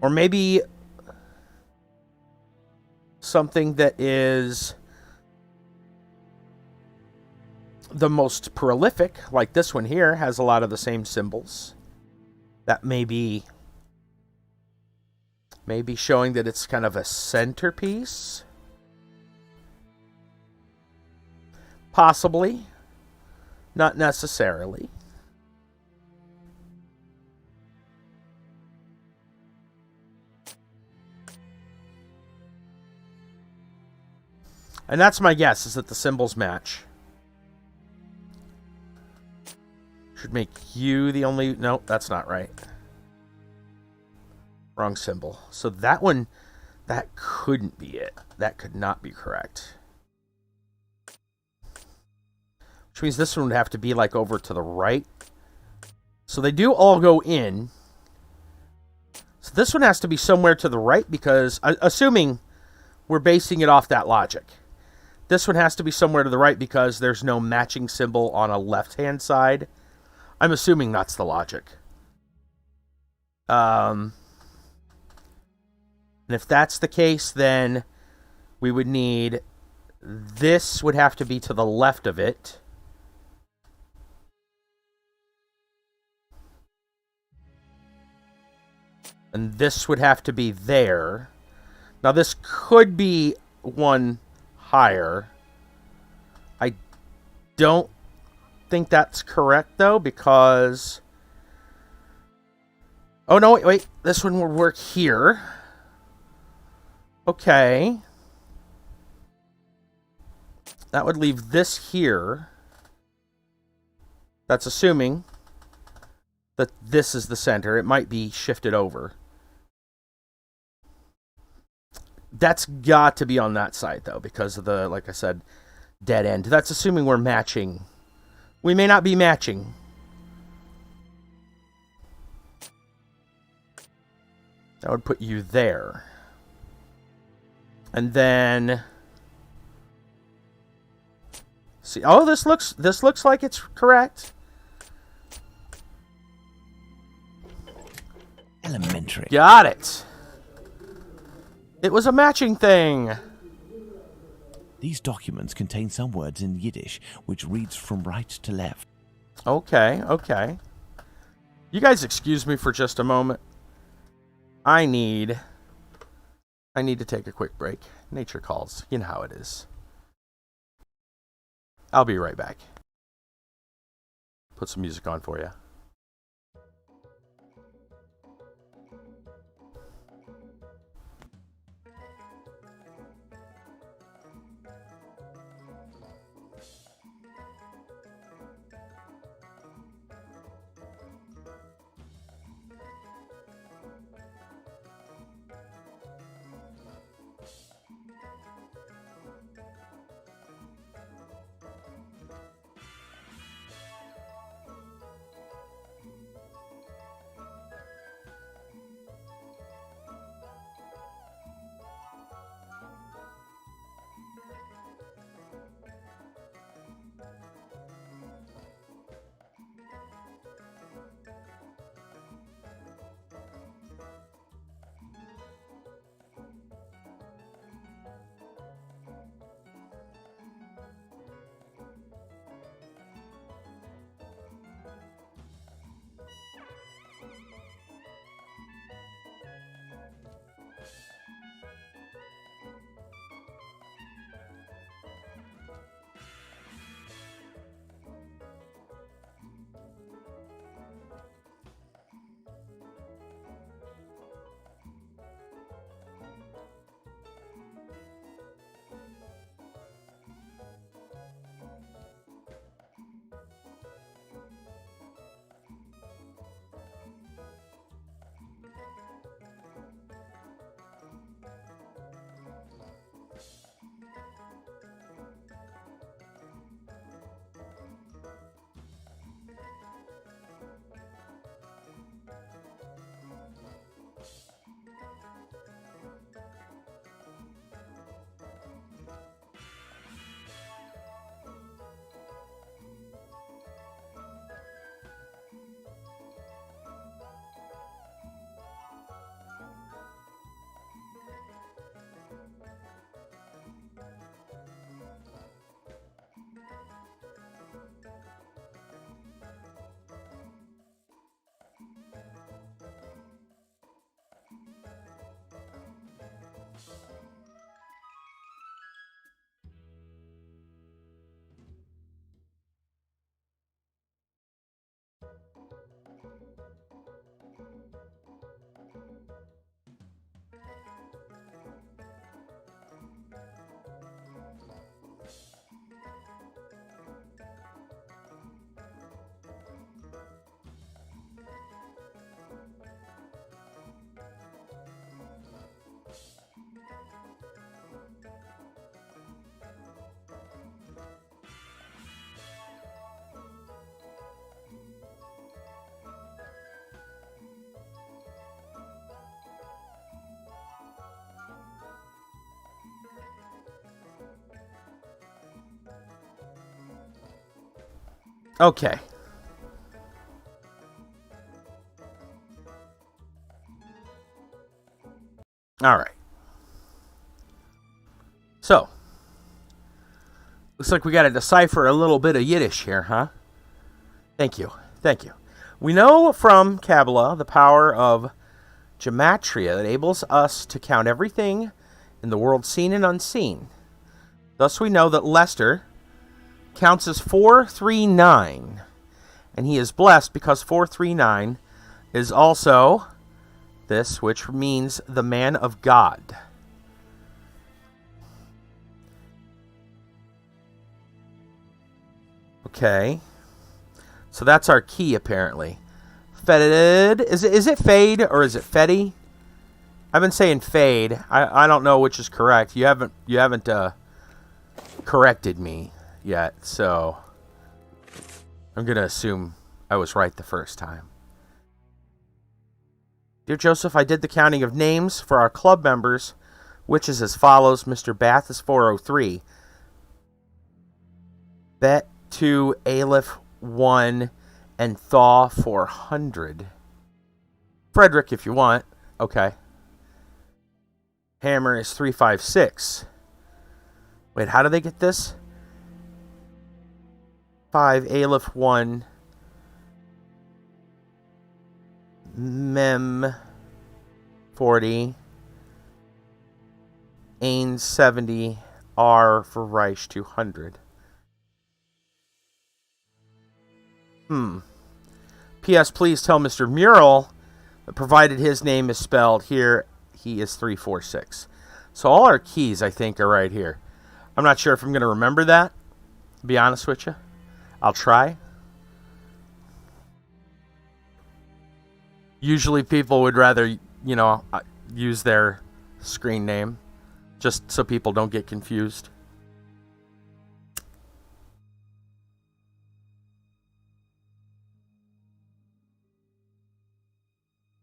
Or maybe something that is the most prolific, like this one here, has a lot of the same symbols. That may be showing that it's kind of a centerpiece. Possibly. Not necessarily. And that's my guess, is that the symbols match. Should make you the only... Nope, that's not right. Wrong symbol. So that one, that couldn't be it. That could not be correct. Which means this one would have to be like over to the right. So they do all go in. So this one has to be somewhere to the right because, assuming we're basing it off that logic. This one has to be somewhere to the right because there's no matching symbol on a left-hand side. I'm assuming that's the logic. And if that's the case, then we would need... This would have to be to the left of it. And this would have to be there. Now, this could be one higher. I don't think that's correct, though, because... Oh, no, wait. This one would work here. Okay. That would leave this here. That's assuming that this is the center. It might be shifted over. That's got to be on that side, though, because of the, like I said, dead end. That's assuming we're matching. We may not be matching. That would put you there. And then... See, oh, this looks like it's correct. Elementary. Got it. It was a matching thing. These documents contain some words in Yiddish, which reads from right to left. Okay, okay. You guys excuse me for just a moment. I need to take a quick break. Nature calls. You know how it is. I'll be right back. Put some music on for you. Okay. All right. So, looks like we got to decipher a little bit of Yiddish here, huh? Thank you. Thank you. We know from Kabbalah the power of gematria that enables us to count everything in the world seen and unseen. Thus we know that Lester counts as 439, and he is blessed because 439 is also this, which means the man of God. Okay. So that's our key, apparently. Faded. Is it fade or is it fetty? I've been saying fade. I don't know which is correct. You haven't corrected me yet, so I'm gonna assume I was right the first time. Dear Joseph, I did the counting of names for our club members, which is as follows. Mr. Bath is 403. Bet 2, Aleph 1, and Thaw 400. Frederick, if you want. Okay. Hammer is 356. Wait, how do they get this? 5, Aleph 1, Mem 40, Ain 70, R for Reich 200. P.S. Please tell Mr. Mural that provided his name is spelled here, he is 346. So all our keys, I think, are right here. I'm not sure if I'm going to remember that, to be honest with you. I'll try. Usually people would rather, use their screen name, just so people don't get confused.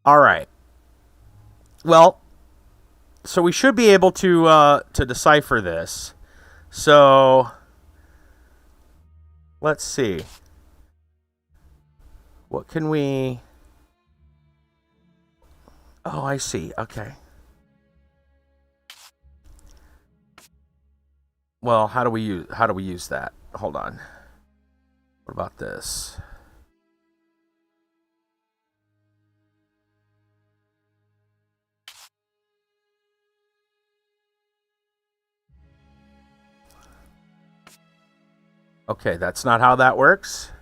All right. Well, so we should be able to decipher this. So let's see. What can we? Oh, I see. Okay. Well, how do we use that? Hold on. What about this? Okay, that's not how that works.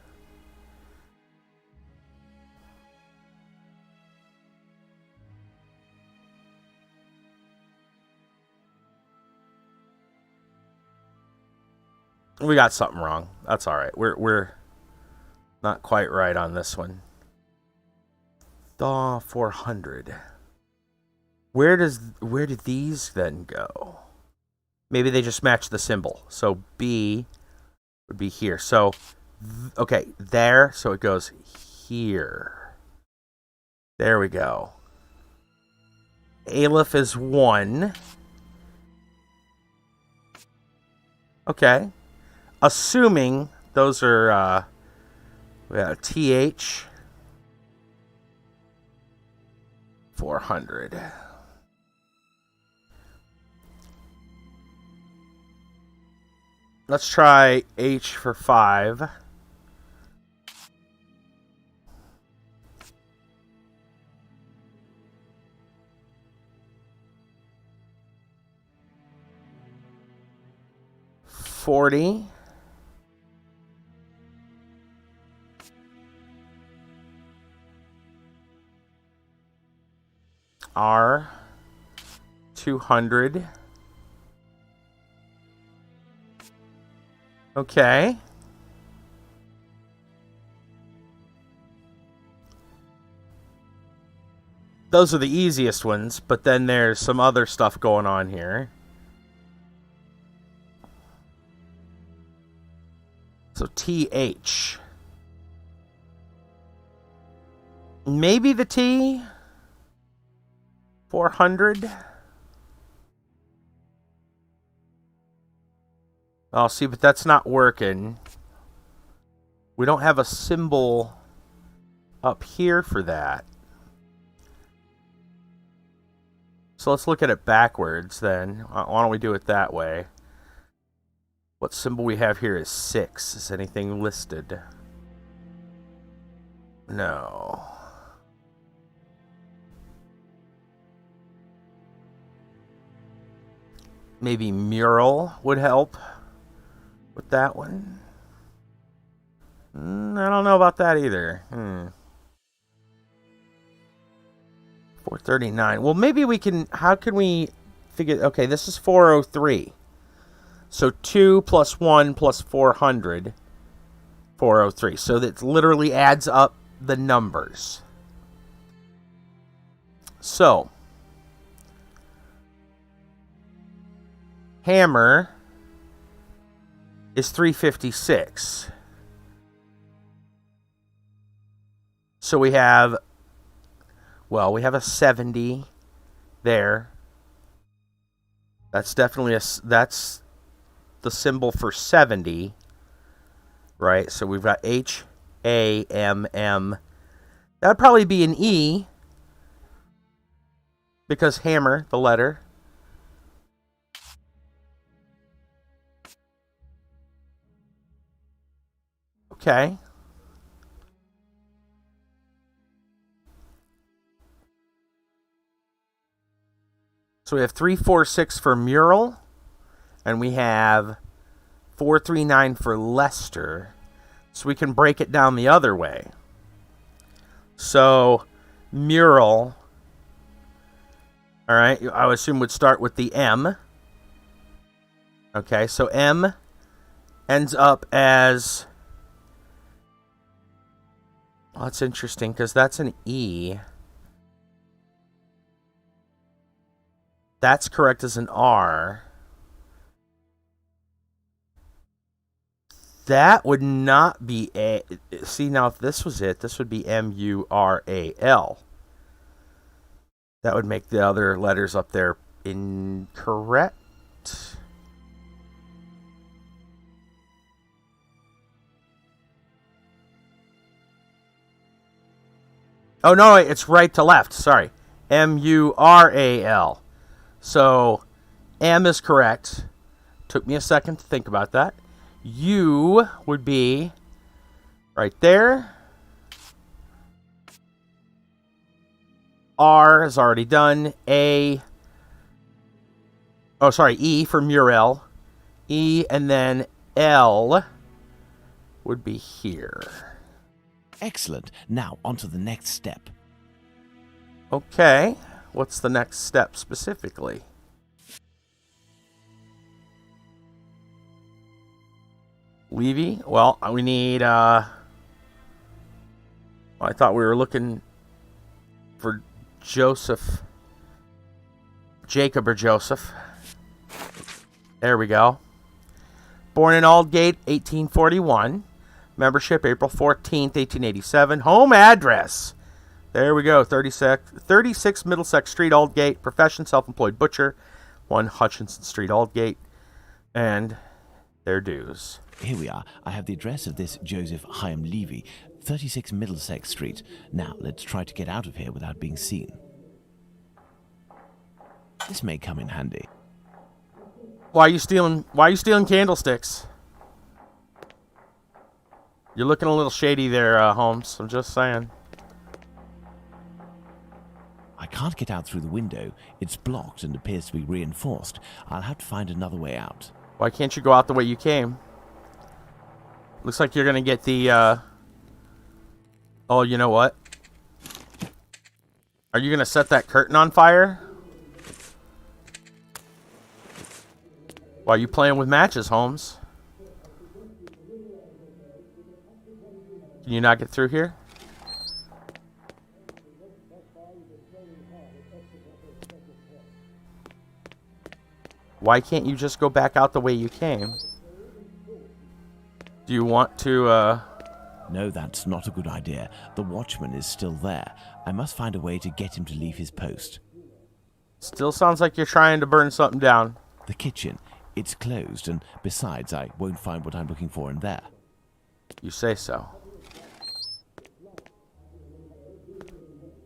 We got something wrong. That's all right. We're not quite right on this one. Thaw 400. Where do these then go? Maybe they just match the symbol. So B would be here. So, okay, there. So it goes here. There we go. Aleph is 1. Okay. Assuming those are we got TH 400. Let's try H for 5. $40. R 200. Okay. Those are the easiest ones, but then there's some other stuff going on here. So TH. Maybe the T 400. I'll see, but that's not working. We don't have a symbol up here for that. So let's look at it backwards then. Why don't we do it that way? What symbol we have here is 6. Is anything listed? No. Maybe mural would help with that one. I don't know about that either. 439. Well, maybe we can... How can we figure... Okay, this is 403. So 2 plus 1 plus 400. 403. So that literally adds up the numbers. So... hammer is 356. So we have... Well, we have a 70 there. That's definitely that's the symbol for 70, right? So we've got H-A-M-M. That'd probably be an E, because hammer, the letter. Okay. So we have 346 for mural, and we have 439 for Lester. So we can break it down the other way. So mural, all right, I would assume would start with the M. Okay, so M ends up as... Well, that's interesting because that's an E. That's correct as an R. That would not be A. See, now if this was it, this would be M-U-R-A-L. That would make the other letters up there incorrect. Oh, no, it's right to left. Sorry. M-U-R-A-L. So, M is correct. Took me a second to think about that. U would be right there. R is already done. E for mural. E, and then L would be here. Excellent. Now, on to the next step. Okay. What's the next step specifically? Levy? Well, we need, I thought we were looking for Joseph. Jacob or Joseph. There we go. Born in Aldgate, 1841. Membership, April 14th, 1887. Home address. There we go. 36 Middlesex Street, Aldgate. Profession, self-employed butcher. 1 Hutchinson Street, Aldgate. And their dues. Here we are. I have the address of this Joseph Hyam Levy, 36 Middlesex Street. Now, let's try to get out of here without being seen. This may come in handy. Why are you stealing candlesticks? You're looking a little shady there, Holmes. I'm just saying. I can't get out through the window. It's blocked and appears to be reinforced. I'll have to find another way out. Why can't you go out the way you came? Looks like you're gonna get the, Oh, you know what? Are you gonna set that curtain on fire? Why are you playing with matches, Holmes? Can you not get through here? Why can't you just go back out the way you came? Do you want to, No, that's not a good idea. The watchman is still there. I must find a way to get him to leave his post. Still sounds like you're trying to burn something down. The kitchen. It's closed, and besides, I won't find what I'm looking for in there. You say so.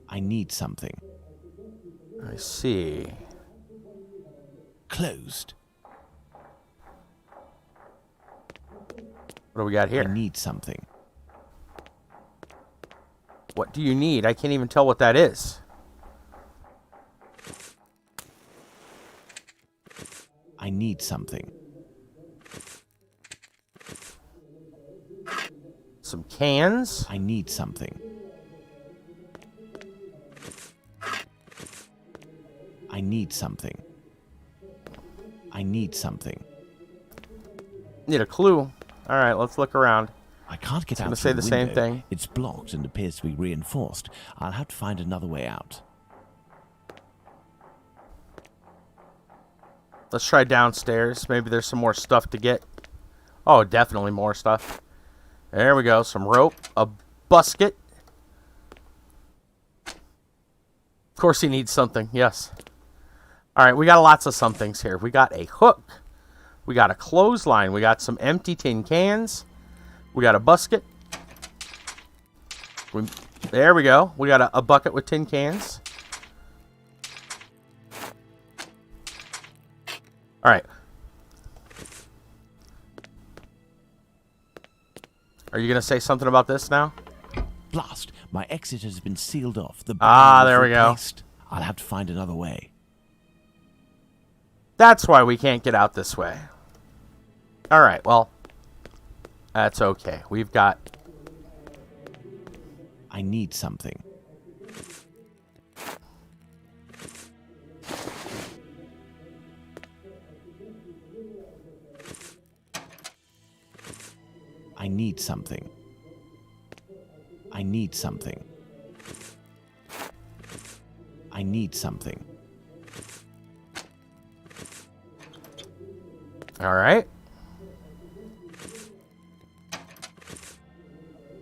I need something. I see. Closed. What do we got here? I need something. What do you need? I can't even tell what that is. I need something. Some cans? I need something. I need something. I need something. Need a clue. Alright, let's look around. I can't get out gonna through say the same window. thing. It's blocked and appears to be reinforced. I'll have to find another way out. Let's try downstairs. Maybe there's some more stuff to get. Oh, definitely more stuff. There we go. Some rope. A busket. Of course he needs something. Yes. Alright, we got lots of somethings here. We got a hook. We got a clothesline. We got some empty tin cans. We got a basket. There we go. We got a bucket with tin cans. Alright. Are you going to say something about this now? Blast! My exit has been sealed off. The There we go. I'll have to find another way. That's why we can't get out this way. Alright, well. That's okay. We've got... I need something. I need something. I need something. I need something. Alright.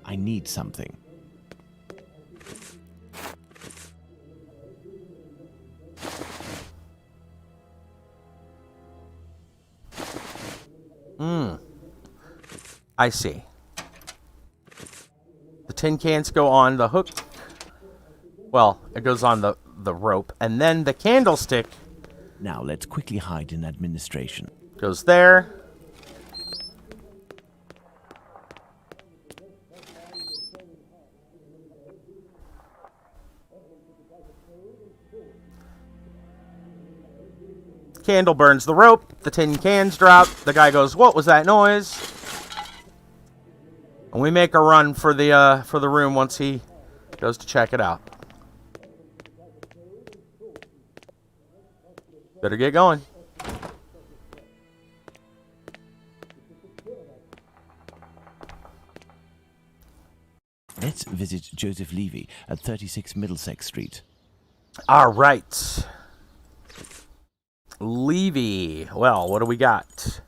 I need something. I see. The tin cans go on the hook. Well, it goes on the rope. And then the candlestick Now let's quickly hide in administration. goes there. Candle burns the rope. The tin cans drop. The guy goes, "What was that noise?" And we make a run for the room once he goes to check it out. Better get going. Let's visit Joseph Levy at 36 Middlesex Street. All right. Levy. Well, what do we got?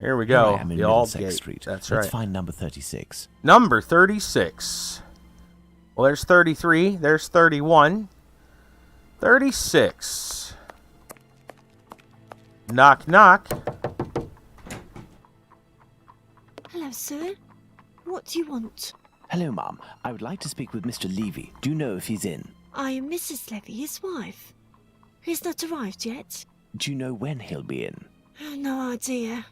Here we go. I am in The Old Middlesex Gate. Street. That's Let's right. find number 36. Number 36. Well, there's 33. There's 31. 36. Knock, knock. Hello, sir. What do you want? Hello, Ma'am. I would like to speak with Mr. Levy. Do you know if he's in? I am Mrs. Levy, his wife. He's not arrived yet. Do you know when he'll be in? No idea.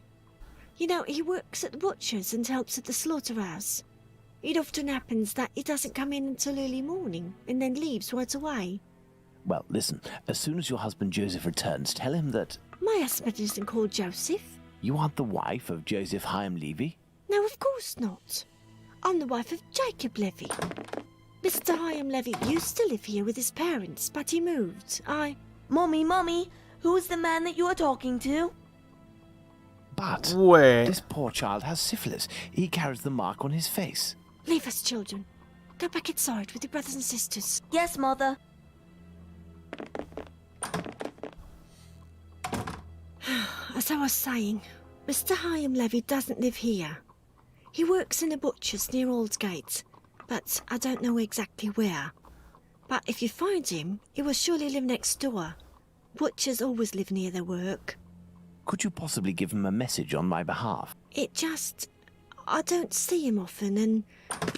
You know, he works at the butcher's and helps at the slaughterhouse. It often happens that he doesn't come in until early morning and then leaves right away. Well, listen. As soon as your husband Joseph returns, tell him that My husband isn't called Joseph. you aren't the wife of Joseph Hyam Levy. No, of course not. I'm the wife of Jacob Levy. Mr. Hyam Levy used to live here with his parents, but he moved. Mommy, who's the man that you are talking to? But Wait. this poor child has syphilis. He carries the mark on his face. Leave us, children. Go back inside with your brothers and sisters. Yes, Mother. As I was saying, Mr. Hyam Levy doesn't live here. He works in a butcher's near Aldgate, but I don't know exactly where. But if you find him, he will surely live next door. Butchers always live near their work. Could you possibly give him a message on my behalf? I don't see him often, and,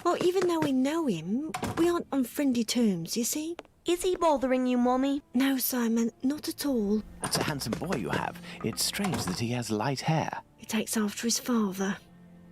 well, even though we know him, we aren't on friendly terms, you see? Is he bothering you, Mummy? No, Simon, not at all. It's a handsome boy you have. It's strange that he has light hair. He takes after his father.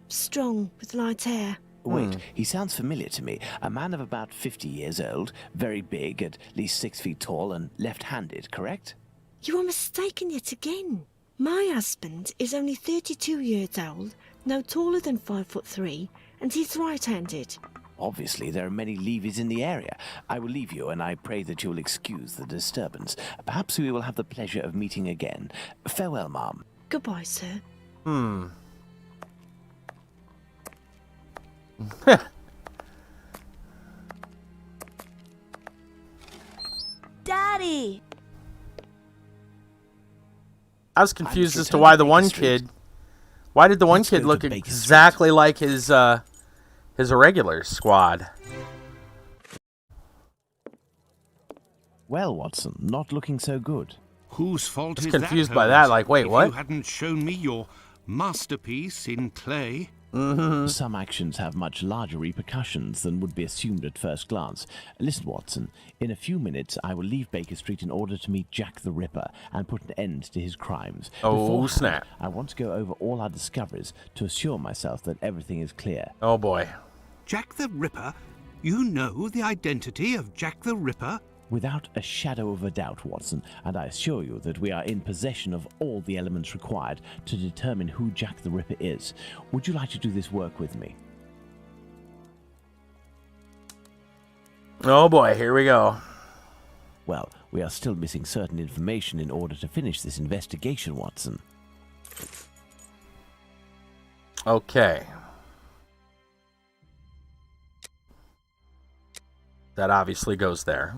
Strong, with light hair. Wait, he sounds familiar to me. A man of about 50 years old, very big, at least 6 feet tall, and left-handed, correct? You are mistaken yet again. My husband is only 32 years old, no taller than 5'3", and he's right-handed. Obviously, there are many levies in the area. I will leave you, and I pray that you will excuse the disturbance. Perhaps we will have the pleasure of meeting again. Farewell, ma'am. Goodbye, sir. Daddy! I was confused as to why the one kid... Why did the one kid look exactly like his irregular squad? Well, Watson, not looking so good. Whose fault is that, Confused by Holmes? that, like, wait, if what? you hadn't shown me your masterpiece in clay. Some actions have much larger repercussions than would be assumed at first glance. Listen, Watson, in a few minutes I will leave Baker Street in order to meet Jack the Ripper and put an end to his crimes. Oh, Beforehand, snap. I want to go over all our discoveries to assure myself that everything is clear. Oh, boy. Jack the Ripper? You know the identity of Jack the Ripper? Without a shadow of a doubt, Watson, and I assure you that we are in possession of all the elements required to determine who Jack the Ripper is. Would you like to do this work with me? Oh, boy. Here we go. Well, we are still missing certain information in order to finish this investigation, Watson. Okay. That obviously goes there.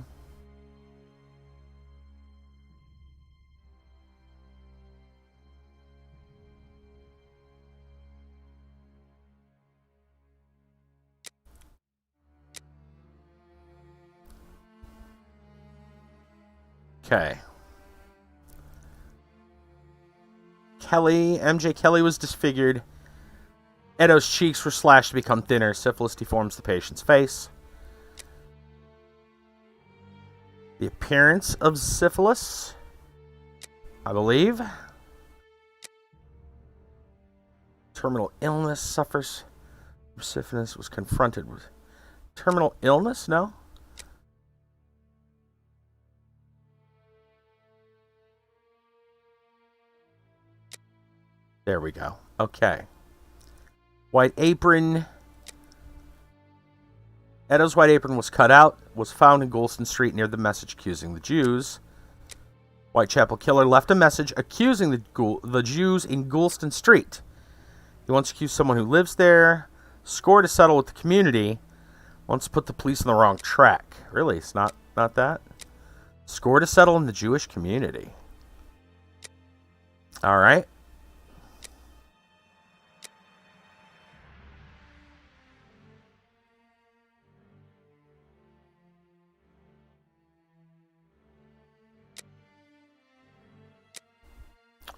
Okay. MJ Kelly was disfigured. Edo's cheeks were slashed to become thinner. Syphilis deforms the patient's face. The appearance of syphilis, I believe. Terminal illness suffers. Syphilis was confronted with terminal illness? No? There we go. Okay. White apron. Edo's white apron was cut out, was found in Goulston Street near the message accusing the Jews. Whitechapel killer left a message accusing the Jews in Goulston Street. He wants to accuse someone who lives there, score to settle with the community, wants to put the police on the wrong track. Really, it's not that? Score to settle in the Jewish community. All right.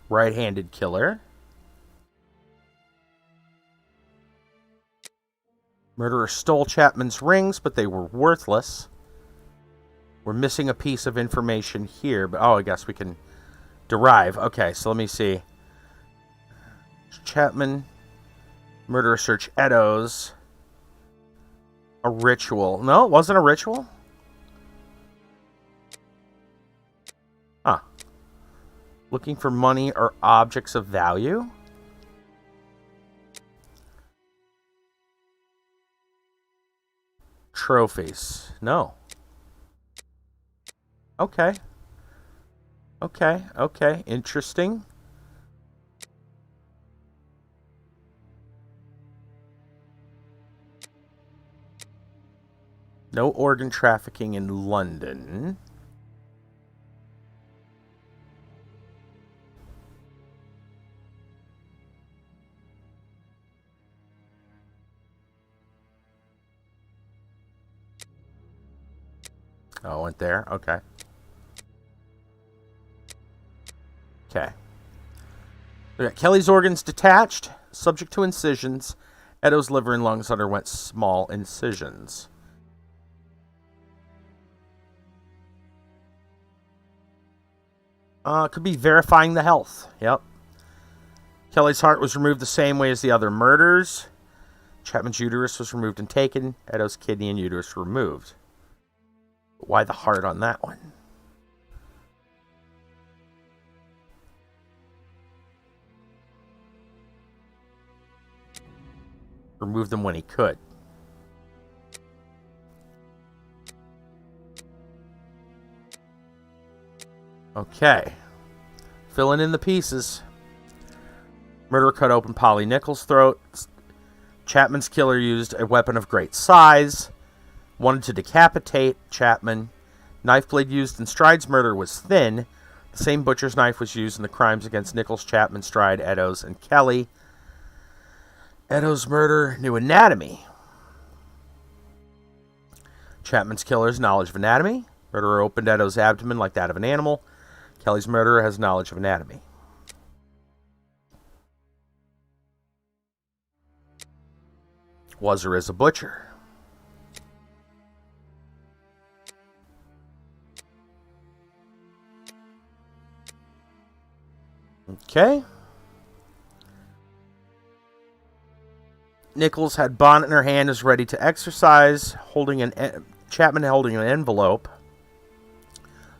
Right-handed killer. Murderer stole Chapman's rings, but they were worthless. We're missing a piece of information here, but I guess we can derive. Okay, so let me see. Chapman, murderer search Edo's. A ritual. No, it wasn't a ritual. Huh. Looking for money or objects of value? Trophies. No. Okay. Okay. Interesting. No organ trafficking in London. Oh, went there? Okay. Okay. We got Kelly's organs detached, subject to incisions. Edo's liver and lungs underwent small incisions. Could be verifying the health. Yep. Kelly's heart was removed the same way as the other murders. Chapman's uterus was removed and taken. Edo's kidney and uterus were removed. Why the heart on that one? Remove them when he could. Okay. Filling in the pieces. Murderer cut open Polly Nichols' throat. Chapman's killer used a weapon of great size. Wanted to decapitate Chapman. Knife blade used in Stride's murder was thin. The same butcher's knife was used in the crimes against Nichols, Chapman, Stride, Eddowes, and Kelly. Eddowes' murder knew anatomy. Chapman's killer's knowledge of anatomy. Murderer opened Eddowes' abdomen like that of an animal. Kelly's murderer has knowledge of anatomy. Was or is a butcher. Okay. Nichols had bonnet in her hand, is ready to exercise, Chapman holding an envelope.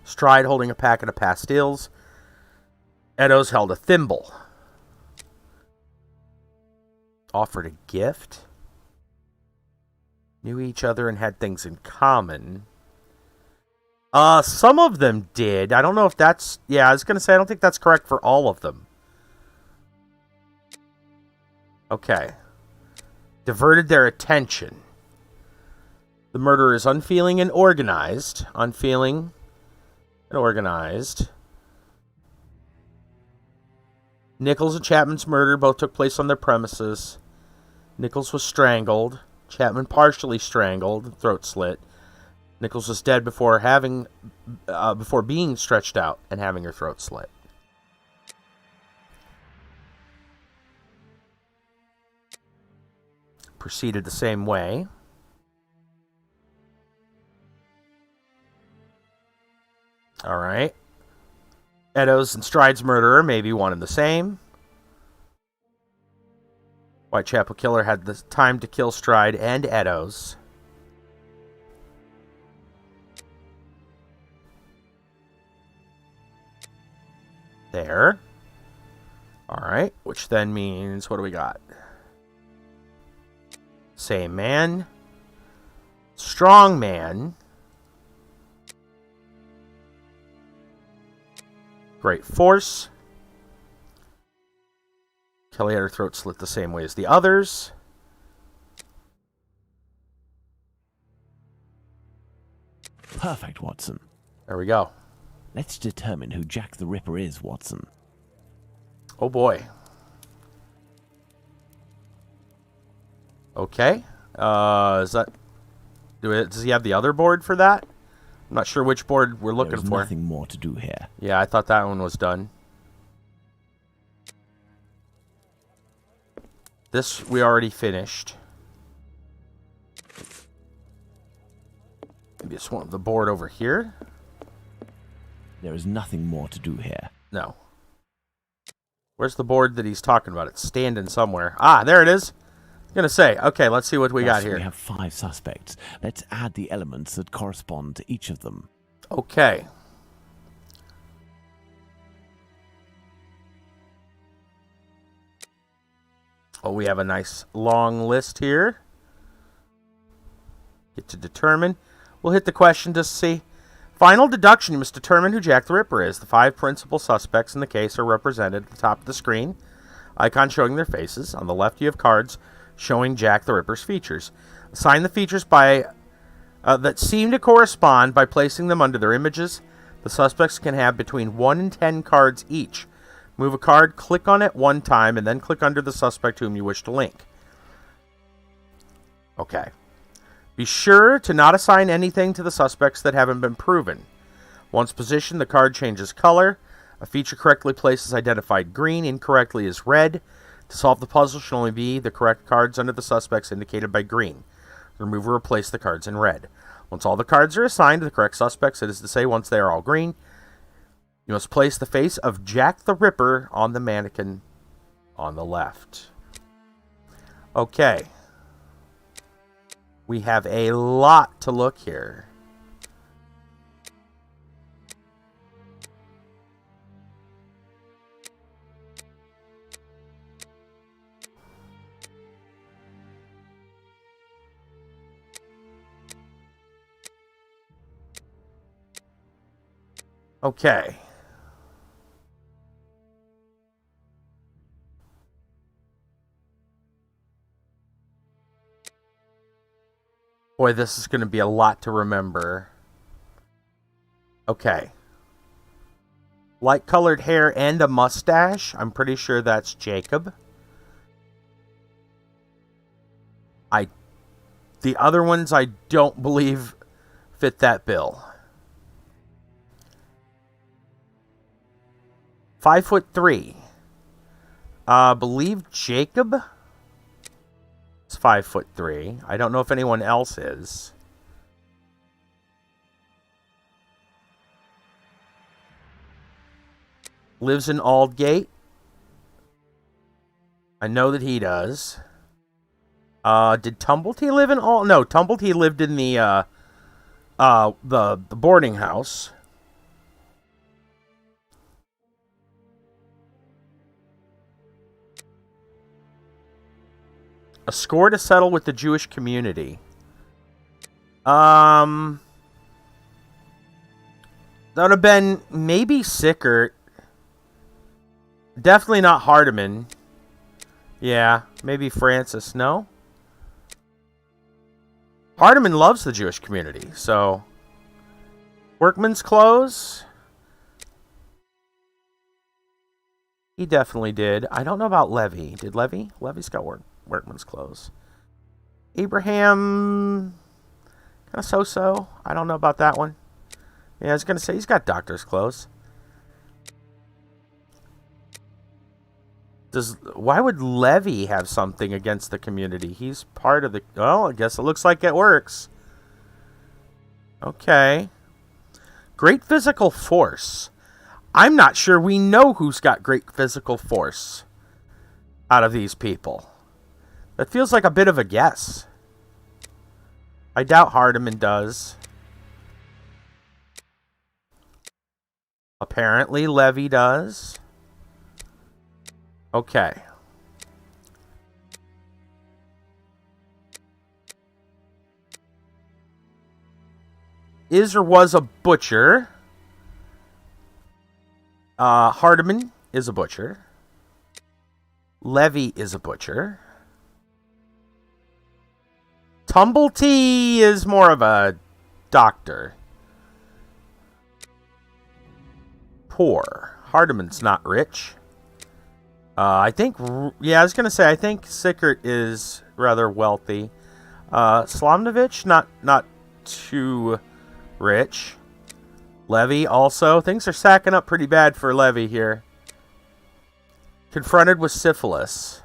Stride holding a packet of pastilles. Eddowes held a thimble. Offered a gift. Knew each other and had things in common. Some of them did. I don't know if that's... Yeah, I was going to say, I don't think that's correct for all of them. Okay. Diverted their attention. The murderer is unfeeling and organized. Unfeeling and organized. Nichols and Chapman's murder both took place on their premises. Nichols was strangled. Chapman partially strangled, throat slit. Nichols was dead before being stretched out and having her throat slit. Proceeded the same way. All right. Eddowes and Stride's murderer may be one and the same. Whitechapel killer had the time to kill Stride and Eddowes. There. Alright, which then means, what do we got? Same man. Strong man. Great force. Kelly had her throat slit the same way as the others. Perfect, Watson. There we go. Let's determine who Jack the Ripper is, Watson. Oh boy. Okay. Does he have the other board for that? I'm not sure which board we're looking There's for. nothing more to do here. Yeah, I thought that one was done. This we already finished. Maybe it's one of the board over here. There is nothing more to do here. No. Where's the board that he's talking about? It's standing somewhere. Ah, there it is. I'm gonna say, okay, let's see what we got here. We have 5 suspects. Let's add the elements that correspond to each of them. Okay. Oh, we have a nice long list here. Get to determine. We'll hit the question to see. Final deduction, you must determine who Jack the Ripper is. The 5 principal suspects in the case are represented at the top of the screen. Icon showing their faces. On the left, you have cards showing Jack the Ripper's features. Assign the features that seem to correspond by placing them under their images. The suspects can have between 1 and 10 cards each. Move a card, click on it one time, and then click under the suspect whom you wish to link. Okay. Be sure to not assign anything to the suspects that haven't been proven. Once positioned, the card changes color. A feature correctly placed is identified green, incorrectly is red. To solve the puzzle should only be the correct cards under the suspects indicated by green. Remove or replace the cards in red. Once all the cards are assigned to the correct suspects, that is to say, once they are all green, you must place the face of Jack the Ripper on the mannequin on the left. Okay. We have a lot to look here. Okay. Boy, this is going to be a lot to remember. Okay. Light-colored hair and a mustache. I'm pretty sure that's Jacob. The other ones I don't believe fit that bill. 5'3". Believe Jacob is 5'3". I don't know if anyone else is. Lives in Aldgate. I know that he does. Did Tumblety live in Ald? No, Tumblety lived in the boarding house. A score to settle with the Jewish community. That would have been maybe Sickert. Definitely not Hardiman. Yeah, maybe Francis. No? Hardiman loves the Jewish community, so... Workman's clothes? He definitely did. I don't know about Levy. Did Levy? Levy's got workman's clothes. Abraham... kind of so-so. I don't know about that one. Yeah, I was going to say, he's got doctor's clothes. Why would Levy have something against the community? He's part of the... Oh, I guess it looks like it works. Okay. Great physical force. I'm not sure we know who's got great physical force out of these people. That feels like a bit of a guess. I doubt Hardiman does. Apparently Levy does. Okay. Is or was a butcher. Hardiman is a butcher. Levy is a butcher. Tumblety is more of a doctor. Poor. Hardiman's not rich. I think, yeah, I was going to say, I think Sickert is rather wealthy. Slomnovich, not too rich. Levy also. Things are stacking up pretty bad for Levy here. Confronted with syphilis.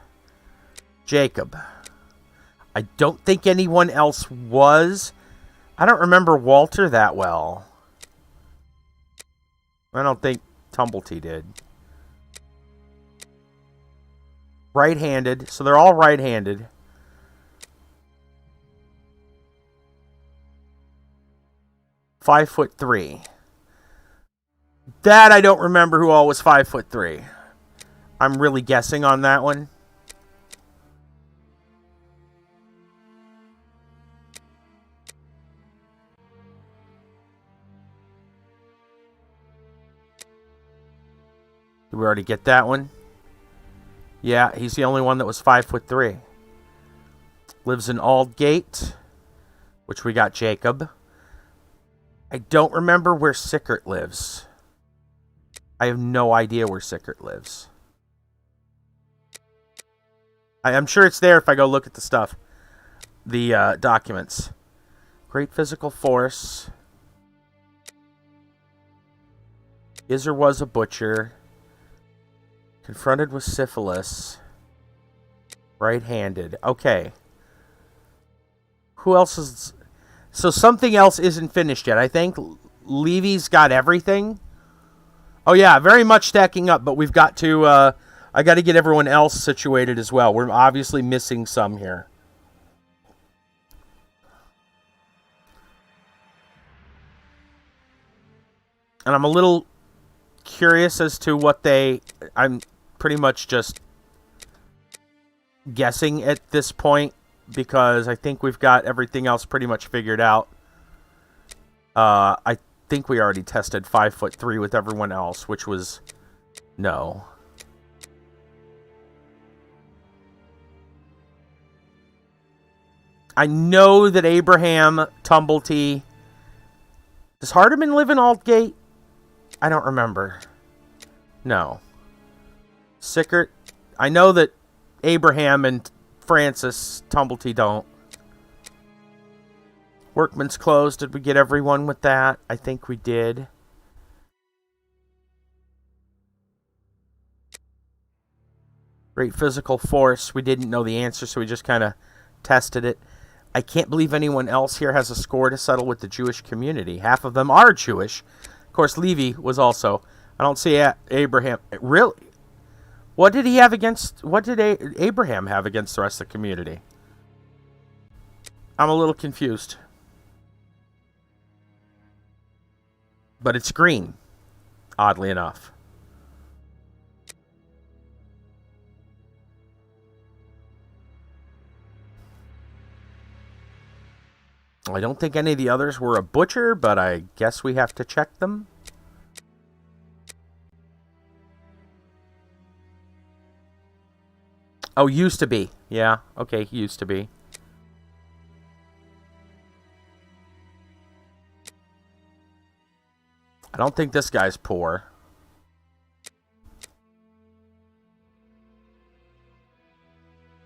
Jacob. I don't think anyone else was. I don't remember Walter that well. I don't think Tumblety did. Right-handed. So they're all right-handed. $5'3". That I don't remember who all was 5'3". I'm really guessing on that one. Did we already get that one? Yeah, he's the only one that was 5'3". Lives in Aldgate, which we got Jacob. I don't remember where Sickert lives. I have no idea where Sickert lives. I'm sure it's there if I go look at the stuff. The documents. Great physical force. Is or was a butcher. Confronted with syphilis. Right-handed. Okay. Who else is... So something else isn't finished yet. I think Levy's got everything. Oh yeah, very much stacking up, but we've got to... I got to get everyone else situated as well. We're obviously missing some here. And I'm a little curious as to what I'm pretty much just guessing at this point, because I think we've got everything else pretty much figured out. I think we already tested 5'3" with everyone else, which was no. I know that Abraham Tumblety... Does Hardiman live in Aldgate? I don't remember. No. Sickert... I know that Abraham and Francis Tumblety don't. Workman's Close, did we get everyone with that? I think we did. Great Physical Force, we didn't know the answer, so we just kind of tested it. I can't believe anyone else here has a score to settle with the Jewish community. Half of them are Jewish. Of course, Levy was also. I don't see Abraham. Really? What did he have against... What did Abraham have against the rest of the community? I'm a little confused. But it's green, oddly enough. I don't think any of the others were a butcher, but I guess we have to check them. Oh, used to be. Yeah, okay, used to be. I don't think this guy's poor.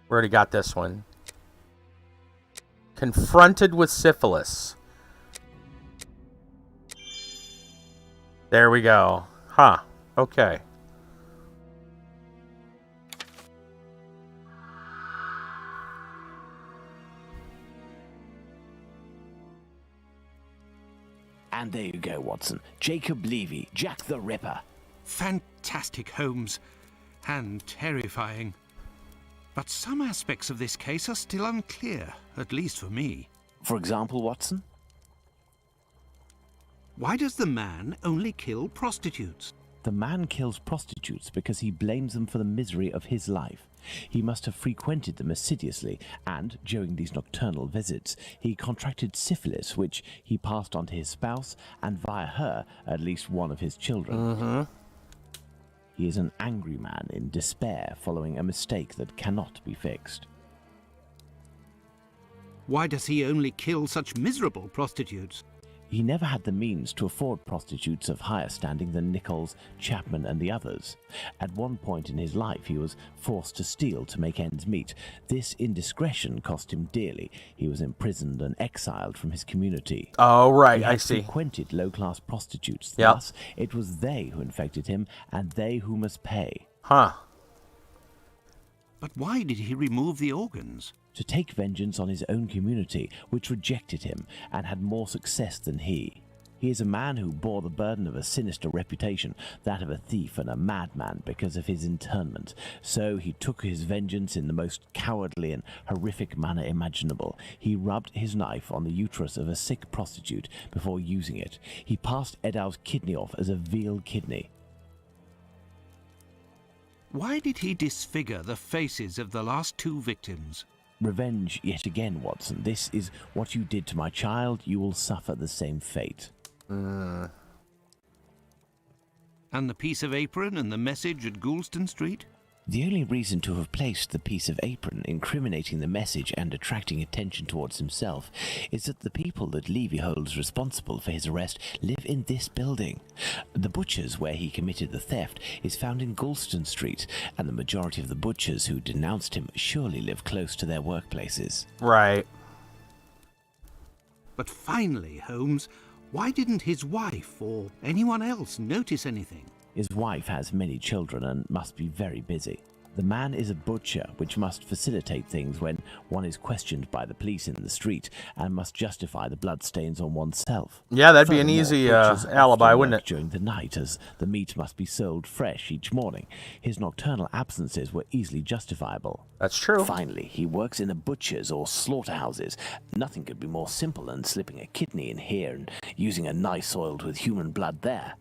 We already got this one. Confronted with syphilis. There we go. Huh. Okay. And there you go, Watson. Jacob Levy, Jack the Ripper. Fantastic, Holmes. And terrifying. But some aspects of this case are still unclear, at least for me. For example, Watson? Why does the man only kill prostitutes? The man kills prostitutes because he blames them for the misery of his life. He must have frequented them assiduously, and during these nocturnal visits, he contracted syphilis, which he passed on to his spouse, and via her, at least one of his children. Mm-hmm. He is an angry man in despair following a mistake that cannot be fixed. Why does he only kill such miserable prostitutes? He never had the means to afford prostitutes of higher standing than Nichols, Chapman, and the others. At one point in his life, he was forced to steal to make ends meet. This indiscretion cost him dearly. He was imprisoned and exiled from his community. Oh, right, I see. He frequented low-class prostitutes. Yep. Thus, it was they who infected him, and they who must pay. Huh. But why did he remove the organs? To take vengeance on his own community, which rejected him and had more success than he. He is a man who bore the burden of a sinister reputation, that of a thief and a madman, because of his internment. So he took his vengeance in the most cowardly and horrific manner imaginable. He rubbed his knife on the uterus of a sick prostitute before using it. He passed Edow's kidney off as a veal kidney. Why did he disfigure the faces of the last two victims? Revenge yet again, Watson. This is what you did to my child. You will suffer the same fate. And the piece of apron and the message at Goulston Street? The only reason to have placed the piece of apron incriminating the message and attracting attention towards himself is that the people that Levy holds responsible for his arrest live in this building. The butcher's where he committed the theft is found in Goulston Street, and the majority of the butchers who denounced him surely live close to their workplaces. Right. But finally, Holmes, Why didn't his wife or anyone else notice anything? His wife has many children and must be very busy. The man is a butcher, which must facilitate things when one is questioned by the police in the street and must justify the bloodstains on oneself. Yeah, that'd be an Furthermore, easy butchers alibi, often wouldn't work it? during the night, as the meat must be sold fresh each morning. His nocturnal absences were easily justifiable. That's true. Finally, he works in a butcher's or slaughterhouses. Nothing could be more simple than slipping a kidney in here and using a knife soiled with human blood there.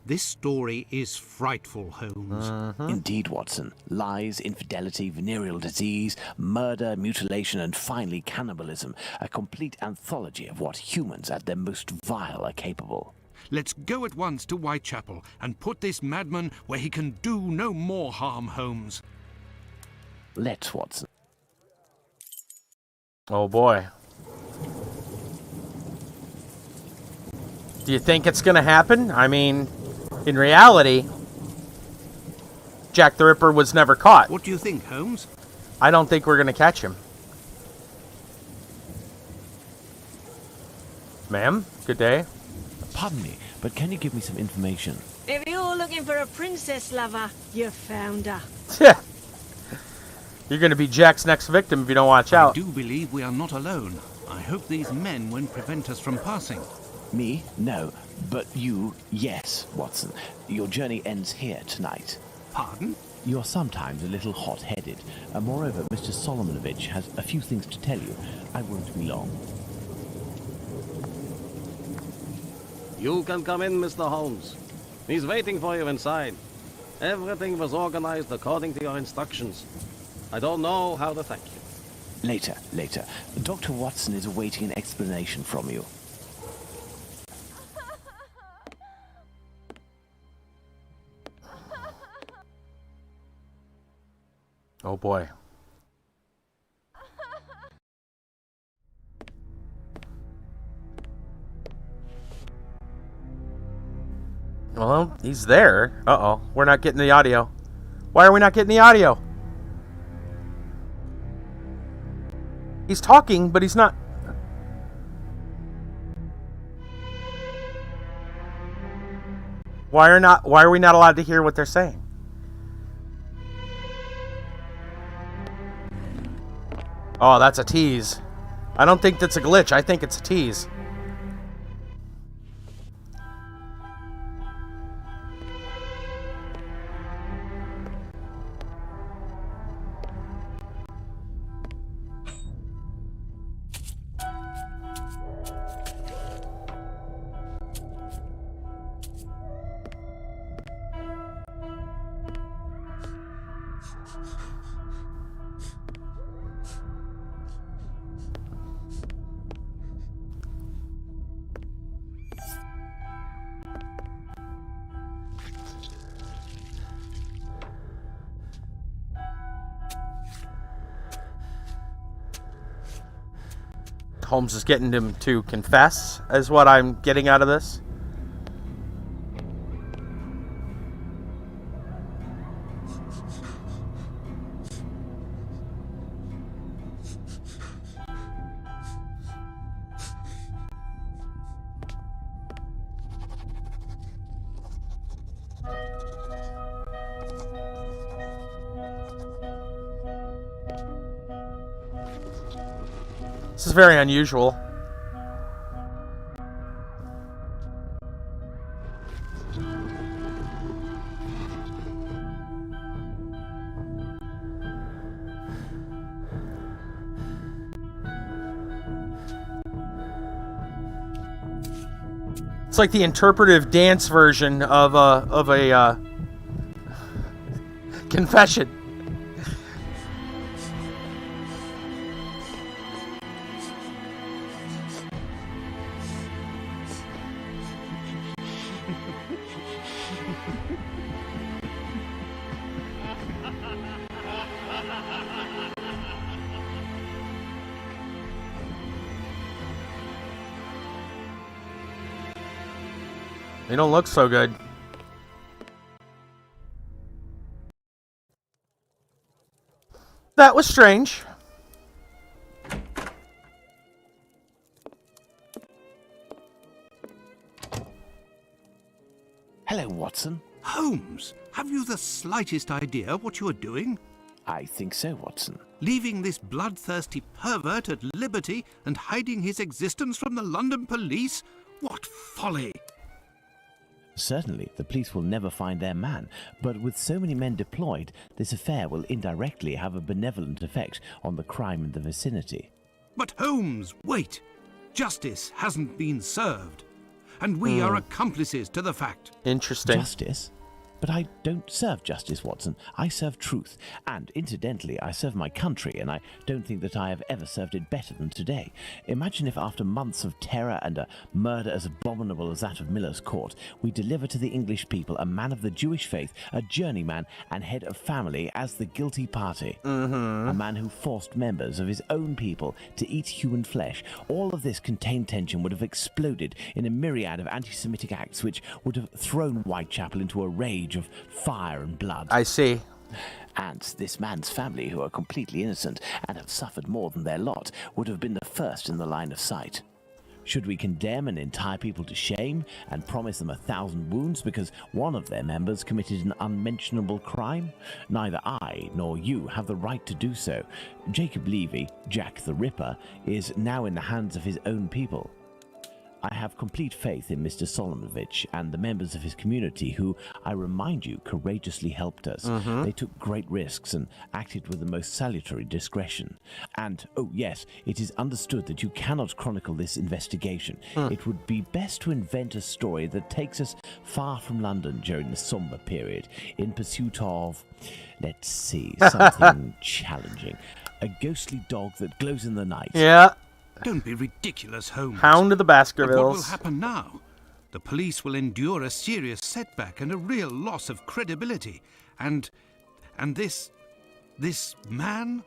This story is frightful, Holmes. Indeed, Watson. Lies, infidelity, venereal disease, murder, mutilation, and finally cannibalism. A complete anthology of what humans at their most vile are capable. Let's go at once to Whitechapel and put this madman where he can do no more harm, Holmes. Let's, Watson. Oh boy. Do you think it's gonna happen? I mean, in reality, Jack the Ripper was never caught. What do you think, Holmes? I don't think we're gonna catch him. Ma'am, good day. Pardon me, but can you give me some information? If you're looking for a princess lover, you found her. You're gonna be Jack's next victim if you don't watch I out. do believe we are not alone. I hope these men won't prevent us from passing. Me? No. But you, yes, Watson. Your journey ends here tonight. Pardon? You're sometimes a little hot-headed. Moreover, Mr. Solomonovich has a few things to tell you. I won't be long. You can come in, Mr. Holmes. He's waiting for you inside. Everything was organized according to your instructions. I don't know how to thank you. Later. Dr. Watson is awaiting an explanation from you. Oh boy. Well, he's there. Uh-oh. We're not getting the audio. Why are we not getting the audio? He's talking, but he's not. Why are we not allowed to hear what they're saying? Oh, that's a tease. I don't think that's a glitch. I think it's a tease. Holmes is getting him to confess, is what I'm getting out of this. This is very unusual. It's like the interpretive dance version of a confession. They don't look so good. That was strange. Hello, Watson. Holmes, have you the slightest idea what you are doing? I think so, Watson. Leaving this bloodthirsty pervert at liberty and hiding his existence from the London police? What folly! Certainly, the police will never find their man, but with so many men deployed, this affair will indirectly have a benevolent effect on the crime in the vicinity. But Holmes, wait! Justice hasn't been served, and we are accomplices to the fact. Interesting. Justice? But I don't serve justice, Watson. I serve truth. And incidentally, I serve my country, and I don't think that I have ever served it better than today. Imagine if after months of terror and a murder as abominable as that of Miller's Court, we deliver to the English people a man of the Jewish faith, a journeyman and head of family as the guilty party. A man who forced members of his own people to eat human flesh. All of this contained tension would have exploded in a myriad of anti-Semitic acts which would have thrown Whitechapel into a rage of fire and blood. I see. And this man's family, who are completely innocent and have suffered more than their lot, would have been the first in the line of sight. Should we condemn an entire people to shame and promise them 1,000 wounds because one of their members committed an unmentionable crime? Neither I nor you have the right to do so. Jacob Levy, Jack the Ripper, is now in the hands of his own people. I have complete faith in Mr. Solomovich and the members of his community who, I remind you, courageously helped us. They took great risks and acted with the most salutary discretion. And, oh yes, it is understood that you cannot chronicle this investigation. It would be best to invent a story that takes us far from London during the somber period, in pursuit of, let's see, something challenging. A ghostly dog that glows in the night. Yeah. Don't be ridiculous, Holmes. Hound of the But what Baskervilles. will happen now? The police will endure a serious setback and a real loss of credibility. And this man?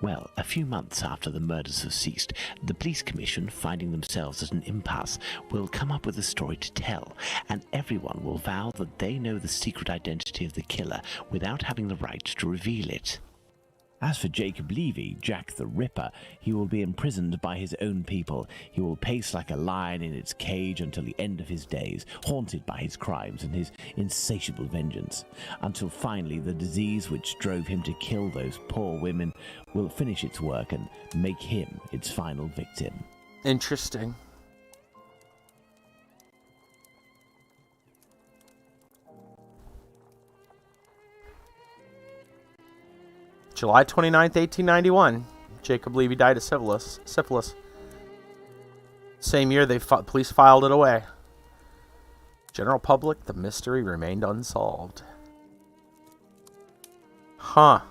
Well, a few months after the murders have ceased, the police commission, finding themselves at an impasse, will come up with a story to tell, and everyone will vow that they know the secret identity of the killer without having the right to reveal it. As for Jacob Levy, Jack the Ripper, he will be imprisoned by his own people. He will pace like a lion in its cage until the end of his days, haunted by his crimes and his insatiable vengeance, until finally the disease which drove him to kill those poor women will finish its work and make him its final victim. Interesting. July 29th, 1891. Jacob Levy died of syphilis. Same year, police filed it away. General public, the mystery remained unsolved. Huh.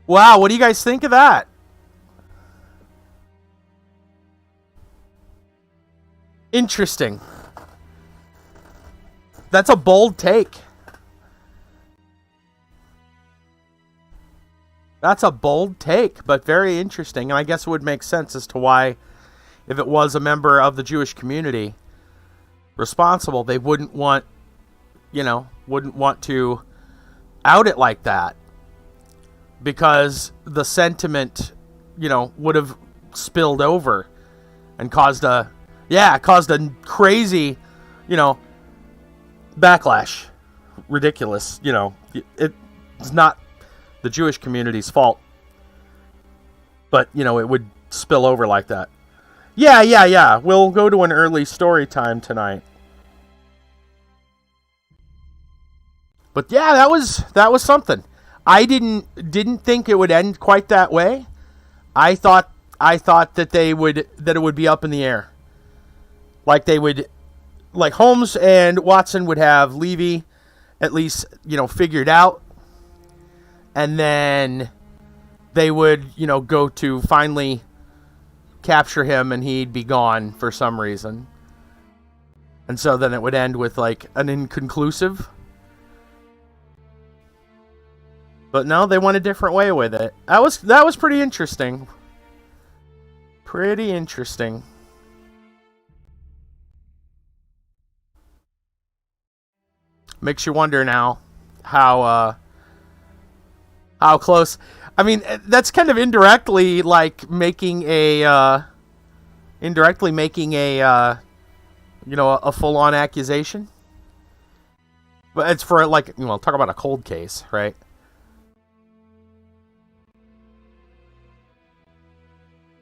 Wow, what do you guys think of that? Interesting. That's a bold take. That's a bold take, but very interesting. And I guess it would make sense as to why, if it was a member of the Jewish community responsible, they wouldn't want to out it like that. Because the sentiment, would have spilled over and caused a crazy, backlash. Ridiculous. It's not the Jewish community's fault. But, it would spill over like that. Yeah. We'll go to an early story time tonight. But yeah, that was something. I didn't think it would end quite that way. I thought that it would be up in the air. Like Holmes and Watson would have Levy at least, figured out. And then they would, go to finally capture him and he'd be gone for some reason. And so then it would end with an inconclusive. But no, they went a different way with it. That was pretty interesting. Pretty interesting. Makes you wonder now how close. I mean, that's kind of indirectly like making a, a full-on accusation. But it's for, like, talk about a cold case, right?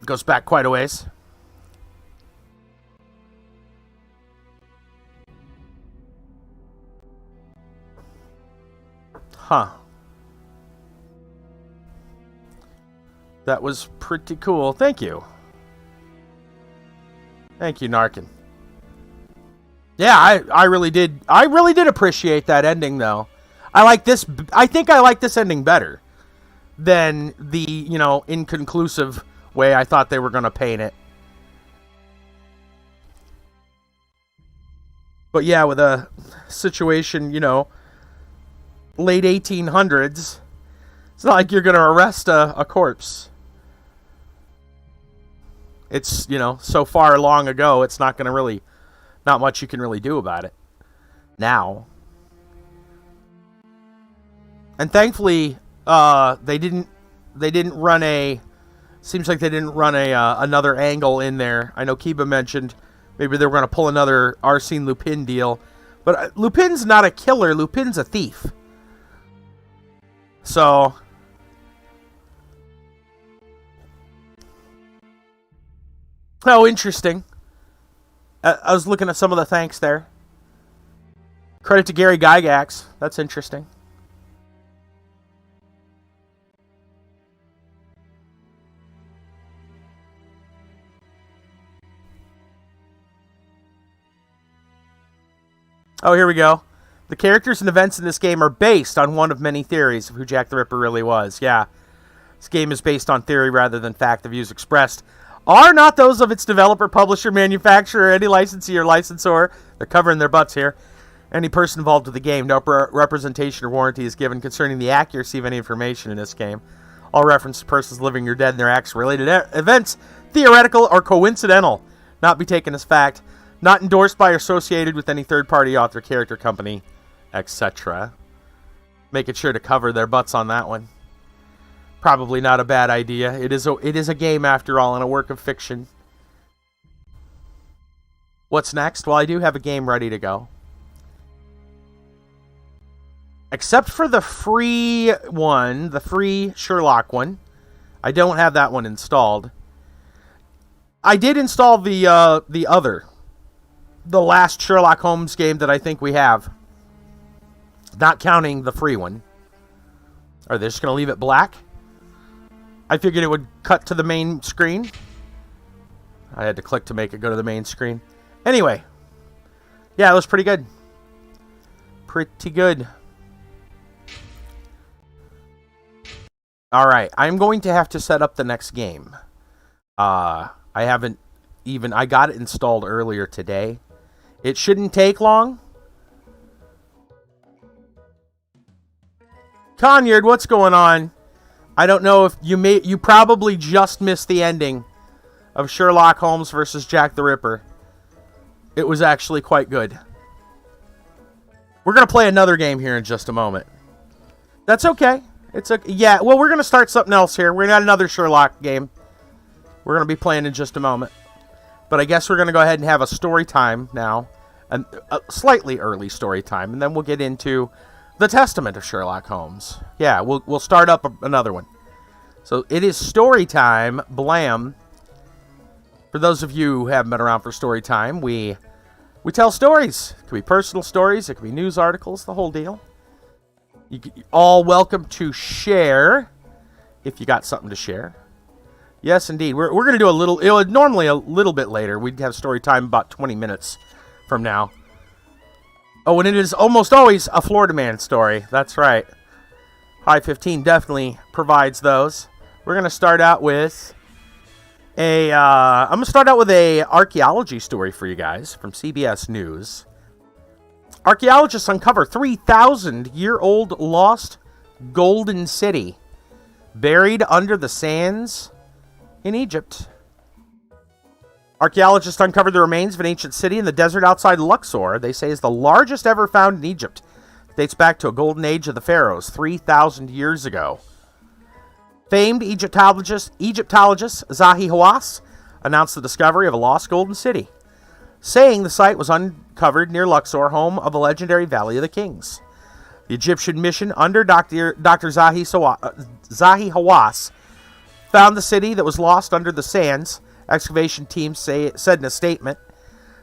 Goes back quite a ways. Huh. That was pretty cool. Thank you. Thank you, Narkin. Yeah, I really did appreciate that ending, though. I think I like this ending better than the, inconclusive way I thought they were going to paint it. But yeah, with a situation, late 1800s, it's not like you're going to arrest a corpse. It's, so far long ago, it's not much you can really do about it now. And thankfully, they didn't run seems like they didn't run another angle in there. I know Kiba mentioned maybe they were going to pull another Arsène Lupin deal. But Lupin's not a killer. Lupin's a thief. So, oh, interesting. I was looking at some of the thanks there. Credit to Gary Gygax. That's interesting. Oh, here we go. The characters and events in this game are based on one of many theories of who Jack the Ripper really was. Yeah. This game is based on theory rather than fact. The views expressed are not those of its developer, publisher, manufacturer, any licensee or licensor. They're covering their butts here. Any person involved with the game. No representation or warranty is given concerning the accuracy of any information in this game. All reference to persons living or dead and their acts related events, theoretical or coincidental, not be taken as fact. Not endorsed by or associated with any third-party author, character, company, etc. Making sure to cover their butts on that one. Probably not a bad idea. It is a game, after all, and a work of fiction. What's next? Well, I do have a game ready to go. Except for the free one, the free Sherlock one. I don't have that one installed. I did install the last Sherlock Holmes game that I think we have. Not counting the free one. Are they just going to leave it black? I figured it would cut to the main screen. I had to click to make it go to the main screen. Anyway. Yeah, it was pretty good. Pretty good. Alright, I'm going to have to set up the next game. I got it installed earlier today. It shouldn't take long. Conyard, what's going on? I don't know if you probably just missed the ending of Sherlock Holmes versus Jack the Ripper. It was actually quite good. We're going to play another game here in just a moment. That's okay. Yeah, well, we're going to start something else here. We're going to have another Sherlock game. We're going to be playing in just a moment. But I guess we're going to go ahead and have a story time now. A slightly early story time. And then we'll get into the Testament of Sherlock Holmes. Yeah, we'll start up another one. So it is story time. Blam. For those of you who haven't been around for story time, we tell stories. It could be personal stories. It could be news articles. The whole deal. You're all welcome to share if you got something to share. Yes, indeed. We're going to do normally a little bit later. We'd have story time about 20 minutes from now. Oh, and it is almost always a Florida man story. That's right. High 15 definitely provides those. We're going to start out with I'm going to start out with a archaeology story for you guys from CBS News. Archaeologists uncover 3,000-year-old lost golden city buried under the sands in Egypt. Archaeologists uncovered the remains of an ancient city in the desert outside Luxor. They say is the largest ever found in Egypt. It dates back to a golden age of the pharaohs 3,000 years ago. Famed Egyptologist Zahi Hawass announced the discovery of a lost golden city, saying the site was uncovered near Luxor, home of the legendary Valley of the Kings. The Egyptian mission under Dr. Zahi Hawass found the city that was lost under the sands. Excavation teams said in a statement,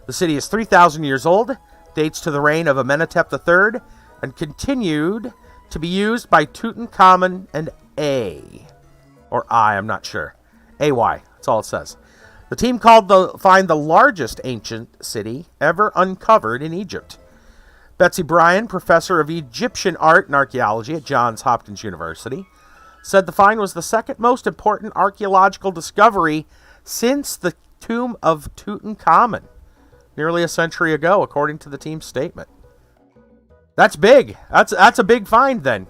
the city is 3,000 years old, dates to the reign of Amenhotep III, and continued to be used by Tutankhamun and I'm not sure. AY, that's all it says. The team called the find the largest ancient city ever uncovered in Egypt. Betsy Bryan, professor of Egyptian art and archaeology at Johns Hopkins University, said the find was the second most important archaeological discovery since the tomb of Tutankhamun, nearly a century ago, according to the team's statement. That's big. That's a big find then.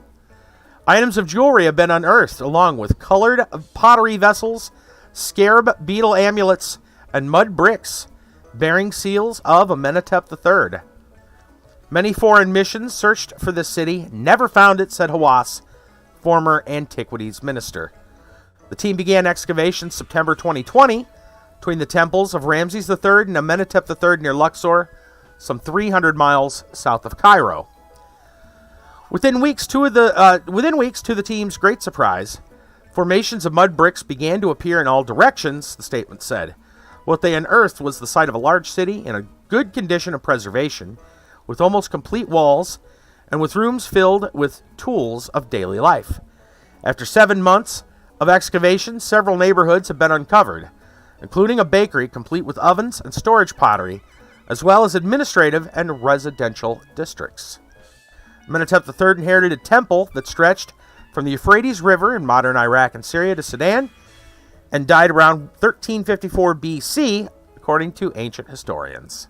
Items of jewelry have been unearthed, along with colored pottery vessels, scarab beetle amulets, and mud bricks bearing seals of Amenhotep III. Many foreign missions searched for this city, never found it, said Hawass, former antiquities minister. The team began excavations September 2020 between the temples of Ramses III and Amenhotep III near Luxor, some 300 miles south of Cairo. Within weeks, to the team's great surprise, formations of mud bricks began to appear in all directions, the statement said. What they unearthed was the site of a large city in a good condition of preservation, with almost complete walls, and with rooms filled with tools of daily life. After 7 months of excavation, several neighborhoods have been uncovered, including a bakery complete with ovens and storage pottery, as well as administrative and residential districts. Amenhotep III inherited a temple that stretched from the Euphrates River in modern Iraq and Syria to Sudan, and died around 1354 BC, according to ancient historians.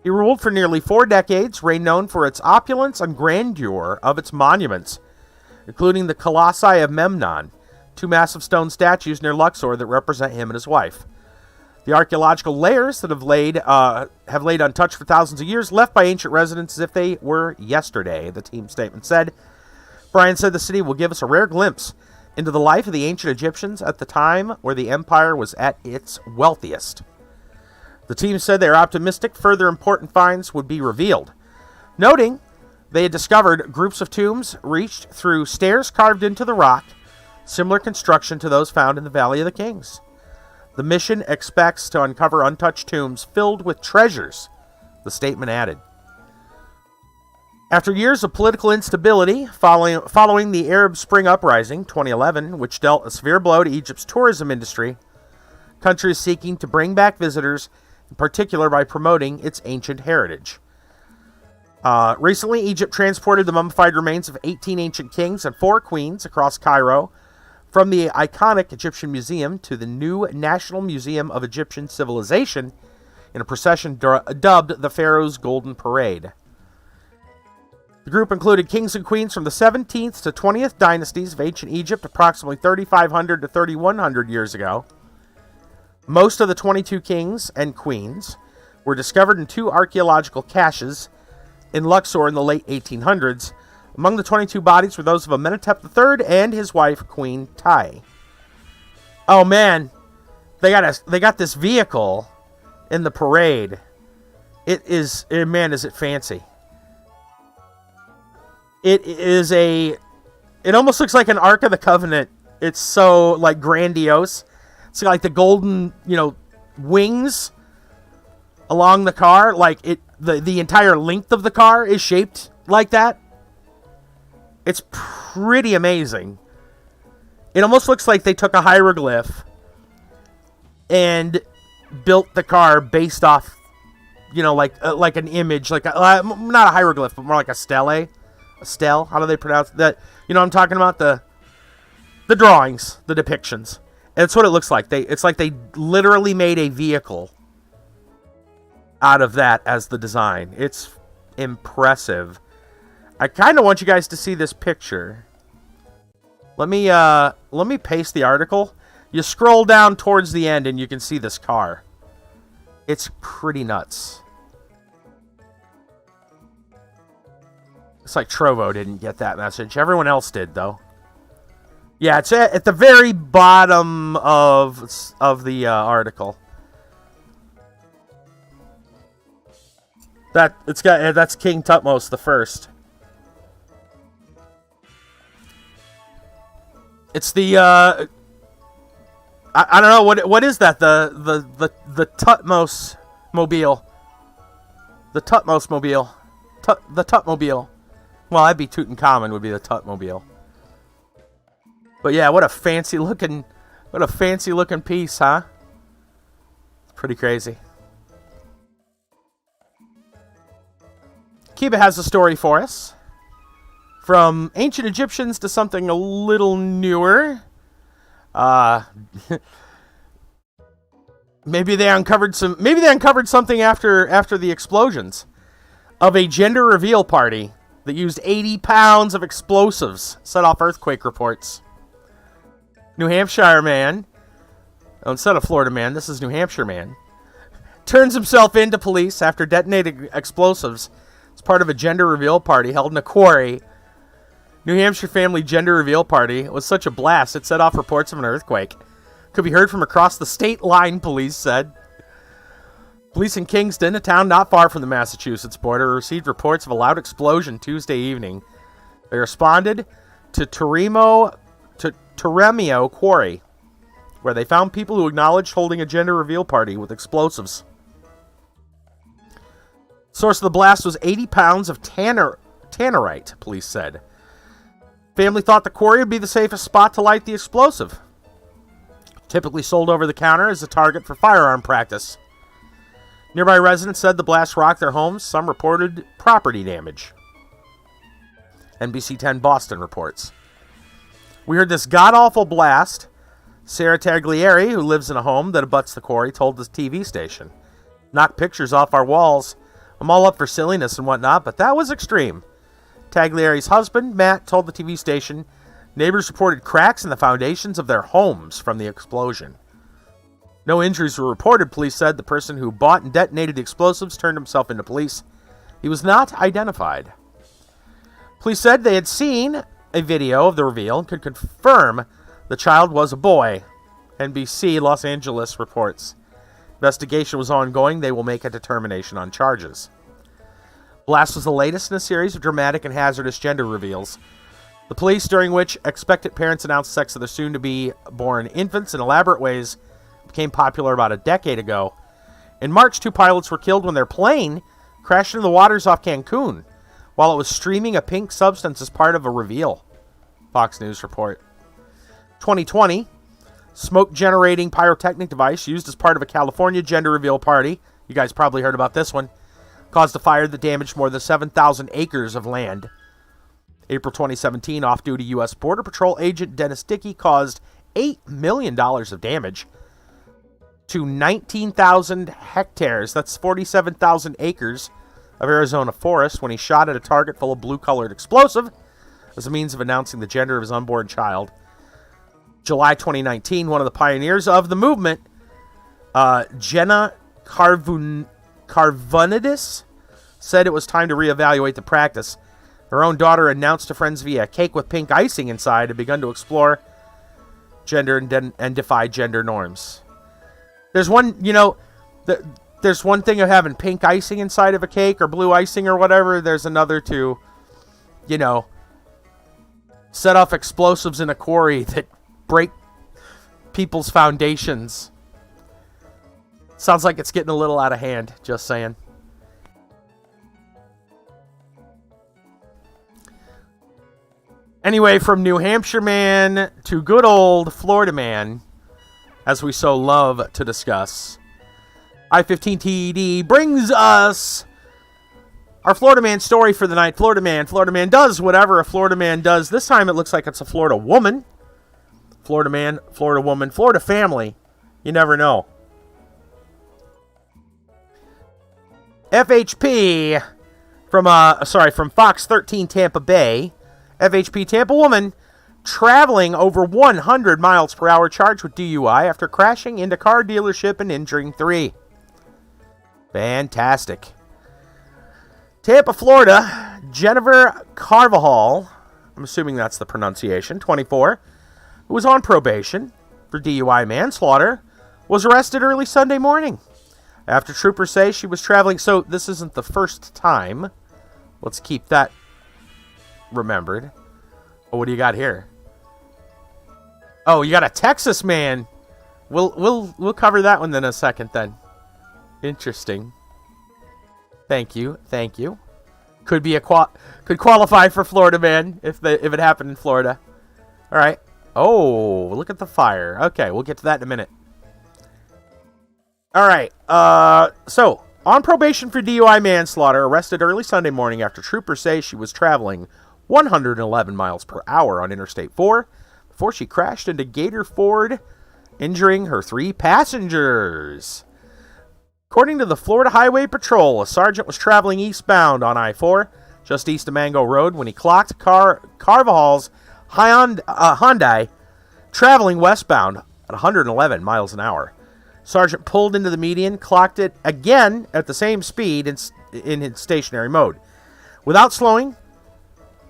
He ruled for nearly 4 decades, reigned known for its opulence and grandeur of its monuments, including the Colossi of Memnon, 2 massive stone statues near Luxor that represent him and his wife. The archaeological layers that have laid untouched for thousands of years, left by ancient residents as if they were yesterday, the team statement said. Bryan said the city will give us a rare glimpse into the life of the ancient Egyptians at the time where the empire was at its wealthiest. The team said they are optimistic further important finds would be revealed, noting they had discovered groups of tombs reached through stairs carved into the rock, similar construction to those found in the Valley of the Kings. The mission expects to uncover untouched tombs filled with treasures, the statement added. After years of political instability following the Arab Spring Uprising 2011, which dealt a severe blow to Egypt's tourism industry, country is seeking to bring back visitors, in particular by promoting its ancient heritage. Recently, Egypt transported the mummified remains of 18 ancient kings and 4 queens across Cairo from the iconic Egyptian Museum to the new National Museum of Egyptian Civilization in a procession dubbed the Pharaoh's Golden Parade. The group included kings and queens from the 17th to 20th dynasties of ancient Egypt, approximately 3,500 to 3,100 years ago. Most of the 22 kings and queens were discovered in 2 archaeological caches in Luxor in the late 1800s. Among the 22 bodies were those of Amenhotep III and his wife, Queen Tai. Oh man, they got this vehicle in the parade. Is it fancy. It almost looks like an Ark of the Covenant. It's so like grandiose. It's like the golden, wings along the car. Like the entire length of the car is shaped like that. It's pretty amazing. It almost looks like they took a hieroglyph and built the car based off, like an image, like not a hieroglyph, but more like a stele. A stele. How do they pronounce that? I'm talking about the drawings, the depictions. And it's what it looks like. It's like they literally made a vehicle out of that as the design. It's impressive. I kind of want you guys to see this picture. Let me paste the article. You scroll down towards the end and you can see this car. It's pretty nuts. It's like Trovo didn't get that message. Everyone else did, though. Yeah, it's at the very bottom of the article. That's King Tutmos the First. It's the I don't know what is that, the Tutmos mobile. The Tutmos mobile. The Tutmobile. Well, that'd be Tutankhamun would be the Tutmobile. But yeah, what a fancy looking piece, huh? It's pretty crazy. Kiba has a story for us. From ancient Egyptians to something a little newer. Maybe they uncovered something after the explosions of a gender reveal party that used 80 pounds of explosives, set off earthquake reports. New Hampshire man, instead of Florida man, this is New Hampshire man, turns himself into police after detonating explosives as part of a gender reveal party held in a quarry. New Hampshire family gender reveal party was such a blast it set off reports of an earthquake. Could be heard from across the state line, police said. Police in Kingston, a town not far from the Massachusetts border, received reports of a loud explosion Tuesday evening. They responded to Teremio Quarry, where they found people who acknowledged holding a gender reveal party with explosives. Source of the blast was 80 pounds of tannerite, police said. Family thought the quarry would be the safest spot to light the explosive. Typically sold over the counter as a target for firearm practice. Nearby residents said the blast rocked their homes. Some reported property damage. NBC 10 Boston reports. We heard this god-awful blast. Sarah Taglieri, who lives in a home that abuts the quarry, told the TV station. Knocked pictures off our walls. I'm all up for silliness and whatnot, but that was extreme. Taglieri's husband, Matt, told the TV station neighbors reported cracks in the foundations of their homes from the explosion. No injuries were reported, police said. The person who bought and detonated the explosives turned himself into police. He was not identified. Police said they had seen a video of the reveal and could confirm the child was a boy. NBC Los Angeles reports. Investigation was ongoing. They will make a determination on charges. Blast was the latest in a series of dramatic and hazardous gender reveals. The police, during which expectant parents announced sex of their soon-to-be-born infants in elaborate ways, became popular about a decade ago. In March, 2 pilots were killed when their plane crashed into the waters off Cancun while it was streaming a pink substance as part of a reveal. Fox News report. 2020, smoke-generating pyrotechnic device used as part of a California gender reveal party, you guys probably heard about this one, caused a fire that damaged more than 7,000 acres of land. April 2017, off-duty U.S. Border Patrol agent Dennis Dickey caused $8 million of damage to 19,000 hectares, that's 47,000 acres, of Arizona forest when he shot at a target full of blue-colored explosive as a means of announcing the gender of his unborn child. July 2019, one of the pioneers of the movement, Jenna Carvunidis, said it was time to reevaluate the practice. Her own daughter announced to friends via a cake with pink icing inside and begun to explore gender and defy gender norms. There's one, there's one thing of having pink icing inside of a cake or blue icing or whatever. There's another to, set off explosives in a quarry that break people's foundations. Sounds like it's getting a little out of hand, just saying. Anyway, from New Hampshire man to good old Florida man, as we so love to discuss, I-15 TED brings us our Florida man story for the night. Florida man does whatever a Florida man does. This time it looks like it's a Florida woman. Florida man, Florida woman, Florida family. You never know. FHP from Fox 13 Tampa Bay. FHP Tampa woman traveling over 100 miles per hour charged with DUI after crashing into car dealership and injuring 3. Fantastic. Tampa, Florida, Jennifer Carvajal, I'm assuming that's the pronunciation, 24, who was on probation for DUI manslaughter, was arrested early Sunday morning. After troopers say she was traveling... So this isn't the first time. Let's keep that remembered. Oh, what do you got here? Oh, you got a Texas man. We'll cover that one in a second then. Interesting. Thank you. Could be could qualify for Florida man if it happened in Florida. All right. Oh, look at the fire. Okay, we'll get to that in a minute. All right. So, on probation for DUI manslaughter, arrested early Sunday morning after troopers say she was traveling 111 miles per hour on Interstate 4 before she crashed into Gator Ford, injuring her 3 passengers. According to the Florida Highway Patrol, a sergeant was traveling eastbound on I-4, just east of Mango Road, when he clocked Carvajal's Hyundai traveling westbound at 111 miles an hour. Sergeant pulled into the median, clocked it again at the same speed in stationary mode. Without slowing,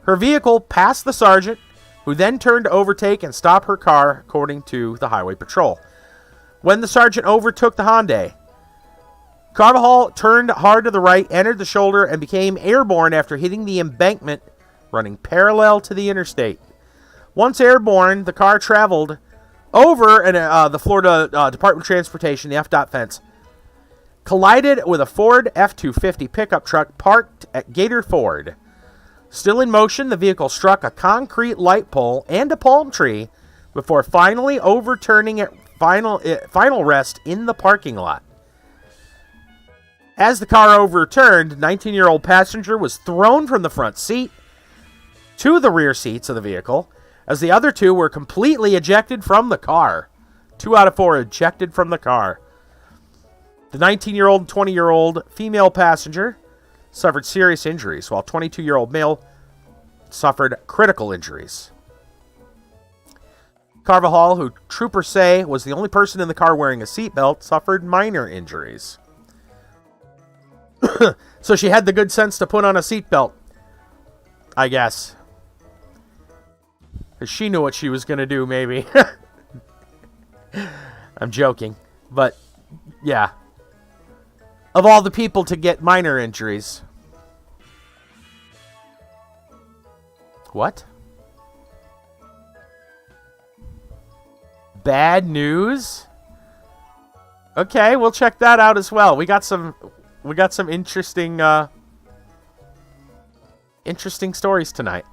her vehicle passed the sergeant, who then turned to overtake and stop her car, according to the Highway Patrol. When the sergeant overtook the Hyundai, Carvajal turned hard to the right, entered the shoulder, and became airborne after hitting the embankment running parallel to the interstate. Once airborne, the car traveled over the Florida Department of Transportation, the FDOT fence, collided with a Ford F-250 pickup truck parked at Gator Ford. Still in motion, the vehicle struck a concrete light pole and a palm tree before finally overturning at final rest in the parking lot. As the car overturned, 19-year-old passenger was thrown from the front seat to the rear seats of the vehicle, as the other 2 were completely ejected from the car. 2 out of 4 ejected from the car. The 19-year-old and 20-year-old female passenger suffered serious injuries, while 22-year-old male suffered critical injuries. Carvajal, who troopers say was the only person in the car wearing a seatbelt, suffered minor injuries. So she had the good sense to put on a seatbelt, I guess. Because she knew what she was going to do, maybe. I'm joking. But, yeah. Of all the people to get minor injuries. What? Bad news? Okay, we'll check that out as well. We got some interesting interesting stories tonight.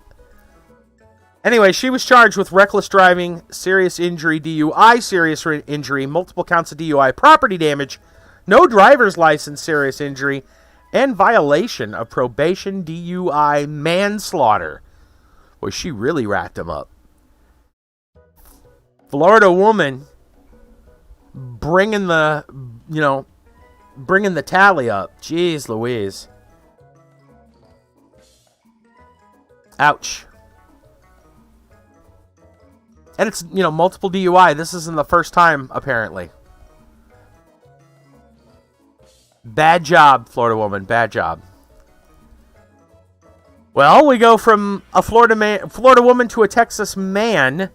Anyway, she was charged with reckless driving, serious injury, DUI, serious injury, multiple counts of DUI, property damage, no driver's license, serious injury, and violation of probation, DUI, manslaughter. Boy, she really racked him up. Florida woman bringing the tally up. Jeez Louise. Ouch. And it's, multiple DUI. This isn't the first time, apparently. Bad job, Florida woman. Bad job. Well, we go from a Florida woman to a Texas man.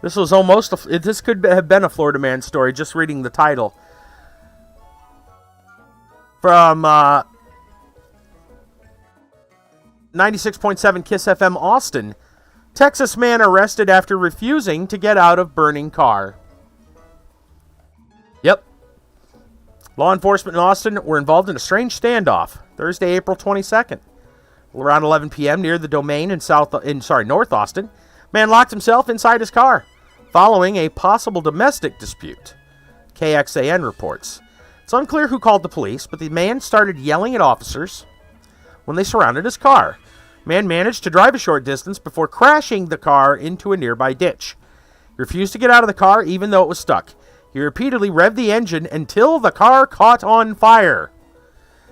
This was this could have been a Florida man story, just reading the title. From 96.7 KISS FM Austin. Texas man arrested after refusing to get out of burning car. Yep. Law enforcement in Austin were involved in a strange standoff Thursday, April 22nd. Around 11 p.m. near the Domain in North Austin, man locked himself inside his car following a possible domestic dispute. KXAN reports. It's unclear who called the police, but the man started yelling at officers when they surrounded his car. Man managed to drive a short distance before crashing the car into a nearby ditch. He refused to get out of the car even though it was stuck. He repeatedly revved the engine until the car caught on fire.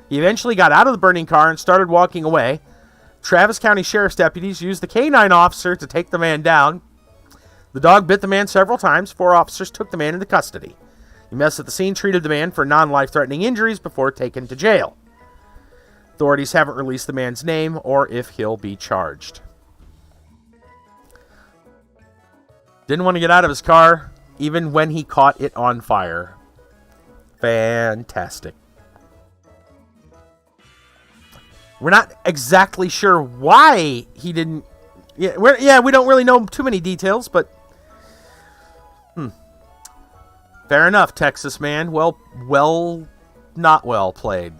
He eventually got out of the burning car and started walking away. Travis County Sheriff's deputies used the canine officer to take the man down. The dog bit the man several times. 4 officers took the man into custody. EMS at the scene treated the man for non-life-threatening injuries before taken to jail. Authorities haven't released the man's name or if he'll be charged. Didn't want to get out of his car, even when he caught it on fire. Fantastic. We're not exactly sure why he didn't... Yeah, we don't really know too many details, but... Fair enough, Texas man. Well, not well played.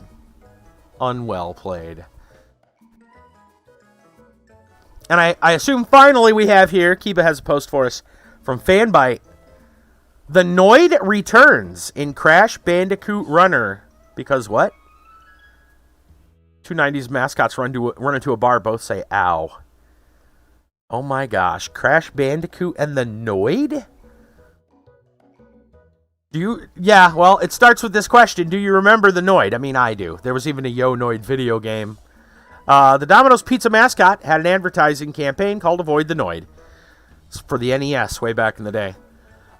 Unwell played. And I assume finally we have here, Kiba has a post for us from Fanbyte. The Noid returns in Crash Bandicoot Runner. Because what? Two 90s mascots run into a bar, both say ow. Oh my gosh. Crash Bandicoot and the Noid? Yeah, well, it starts with this question. Do you remember the Noid? I mean, I do. There was even a Yo Noid video game. The Domino's Pizza mascot had an advertising campaign called Avoid the Noid. It's for the NES way back in the day.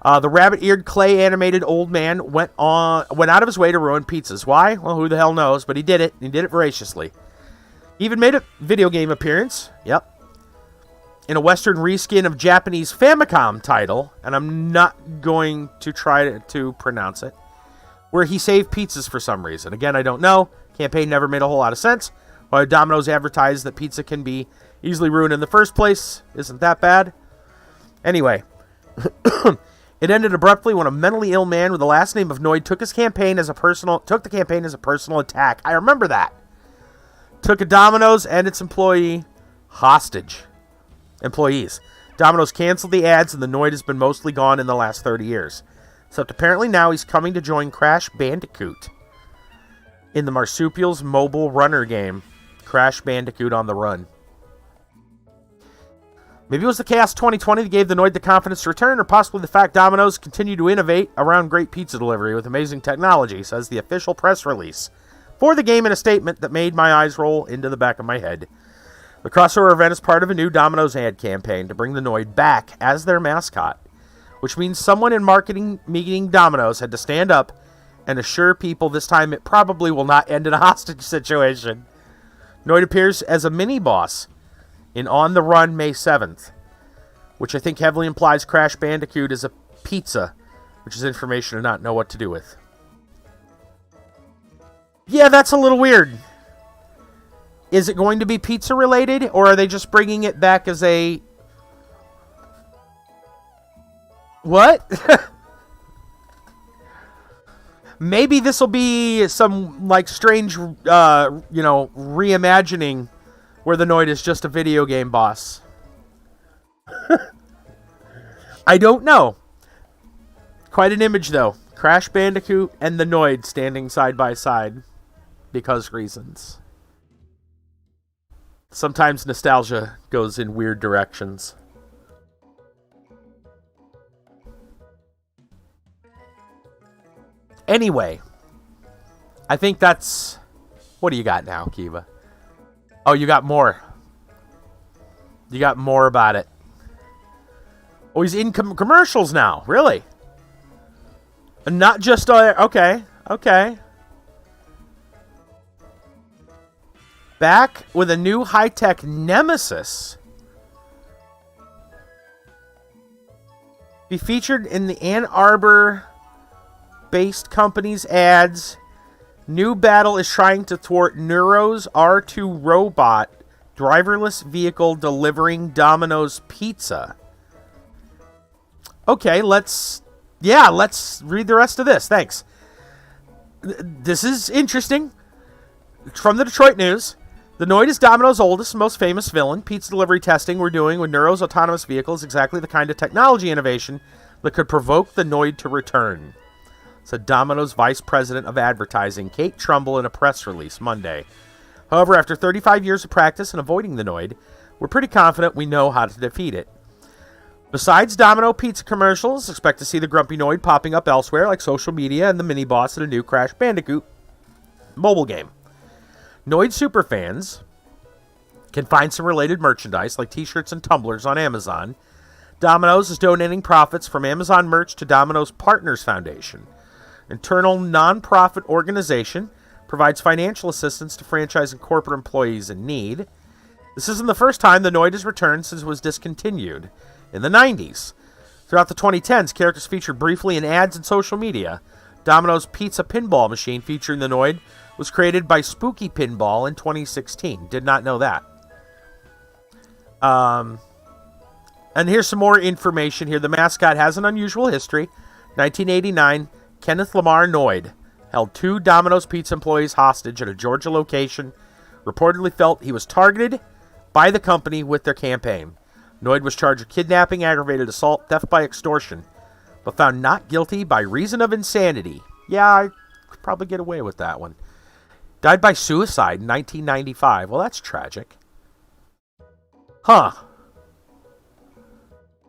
The rabbit-eared clay animated old man went out of his way to ruin pizzas. Why? Well, who the hell knows, but he did it. He did it voraciously. He even made a video game appearance. Yep. In a Western reskin of Japanese Famicom title, and I'm not going to try to pronounce it, where he saved pizzas for some reason. Again, I don't know. Campaign never made a whole lot of sense. Why Domino's advertised that pizza can be easily ruined in the first place isn't that bad. Anyway, it ended abruptly when a mentally ill man with the last name of Noid took the campaign as a personal attack. I remember that. Took a Domino's and its employees. Domino's canceled the ads, and the Noid has been mostly gone in the last 30 years. Except apparently now he's coming to join Crash Bandicoot in the Marsupials mobile runner game. Crash Bandicoot on the Run. Maybe it was the Chaos 2020 that gave the Noid the confidence to return, or possibly the fact Domino's continue to innovate around great pizza delivery with amazing technology, says the official press release for the game in a statement that made my eyes roll into the back of my head. The crossover event is part of a new Domino's ad campaign to bring the Noid back as their mascot, which means someone in marketing meeting Domino's had to stand up and assure people this time it probably will not end in a hostage situation. Noid appears as a mini-boss in On the Run May 7th, which I think heavily implies Crash Bandicoot is a pizza, which is information to not know what to do with. Yeah, that's a little weird. Is it going to be pizza related, or are they just bringing it back as a... What? Maybe this will be some, like, strange, reimagining where the Noid is just a video game boss. I don't know. Quite an image, though. Crash Bandicoot and the Noid standing side by side. Because reasons. Sometimes nostalgia goes in weird directions. Anyway, I think that's... What do you got now, Kiva? Oh, you got more. You got more about it. Oh, he's in commercials now. Really? And not just... okay. Back with a new high-tech nemesis. Be featured in the Ann Arbor-based company's ads. New battle is trying to thwart Neuro's R2 robot driverless vehicle delivering Domino's pizza. Okay, let's read the rest of this. Thanks. This is interesting. From the Detroit News. The Noid is Domino's oldest and most famous villain. Pizza delivery testing we're doing with Neuro's autonomous vehicle is exactly the kind of technology innovation that could provoke the Noid to return, said Domino's Vice President of Advertising, Kate Trumbull, in a press release Monday. However, after 35 years of practice in avoiding the Noid, we're pretty confident we know how to defeat it. Besides Domino pizza commercials, expect to see the Grumpy Noid popping up elsewhere, like social media and the mini-boss in a new Crash Bandicoot mobile game. Noid superfans can find some related merchandise, like t-shirts and tumblers, on Amazon. Domino's is donating profits from Amazon merch to Domino's Partners Foundation. Internal non-profit organization provides financial assistance to franchise and corporate employees in need. This isn't the first time the Noid has returned since it was discontinued in the 90s. Throughout the 2010s, characters featured briefly in ads and social media. Domino's Pizza Pinball Machine featuring the Noid was created by Spooky Pinball in 2016. Did not know that. And here's some more information here. The mascot has an unusual history. 1989, Kenneth Lamar Noid held 2 Domino's Pizza employees hostage at a Georgia location. Reportedly felt he was targeted by the company with their campaign. Noid was charged with kidnapping, aggravated assault, theft by extortion, but found not guilty by reason of insanity. Yeah, I could probably get away with that one. Died by suicide in 1995. Well, that's tragic. Huh.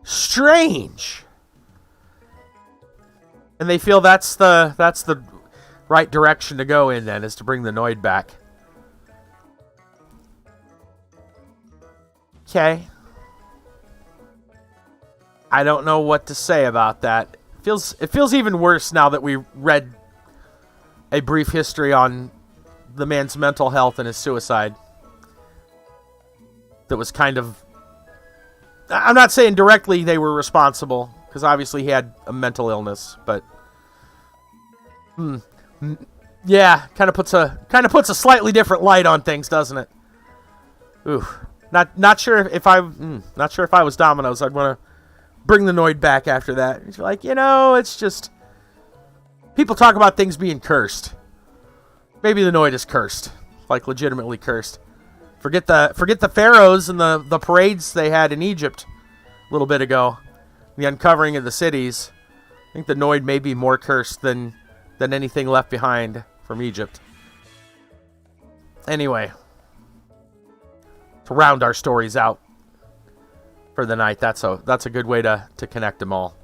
Strange. And they feel that's the right direction to go in then, is to bring the Noid back. Okay. I don't know what to say about that. It feels even worse now that we read a brief history on the man's mental health and his suicide. That was kind of... I'm not saying directly they were responsible, because obviously he had a mental illness, but... yeah, kind of puts a slightly different light on things, doesn't it? Ooh. Not sure if I was Domino's, I'd want to bring the Noid back after that. It's like, it's just... People talk about things being cursed. Maybe the Noid is cursed. Like, legitimately cursed. Forget the pharaohs and the parades they had in Egypt a little bit ago. The uncovering of the cities. I think the Noid may be more cursed than anything left behind from Egypt. Anyway. To round our stories out for the night. That's a good way to connect them all.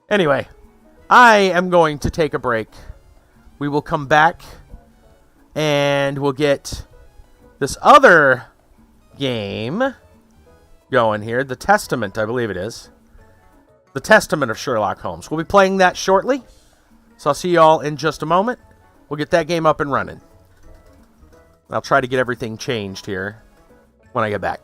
Anyway, I am going to take a break. We will come back and we'll get this other game going here. The Testament, I believe it is. The Testament of Sherlock Holmes. We'll be playing that shortly. So I'll see you all in just a moment. We'll get that game up and running. I'll try to get everything changed here when I get back.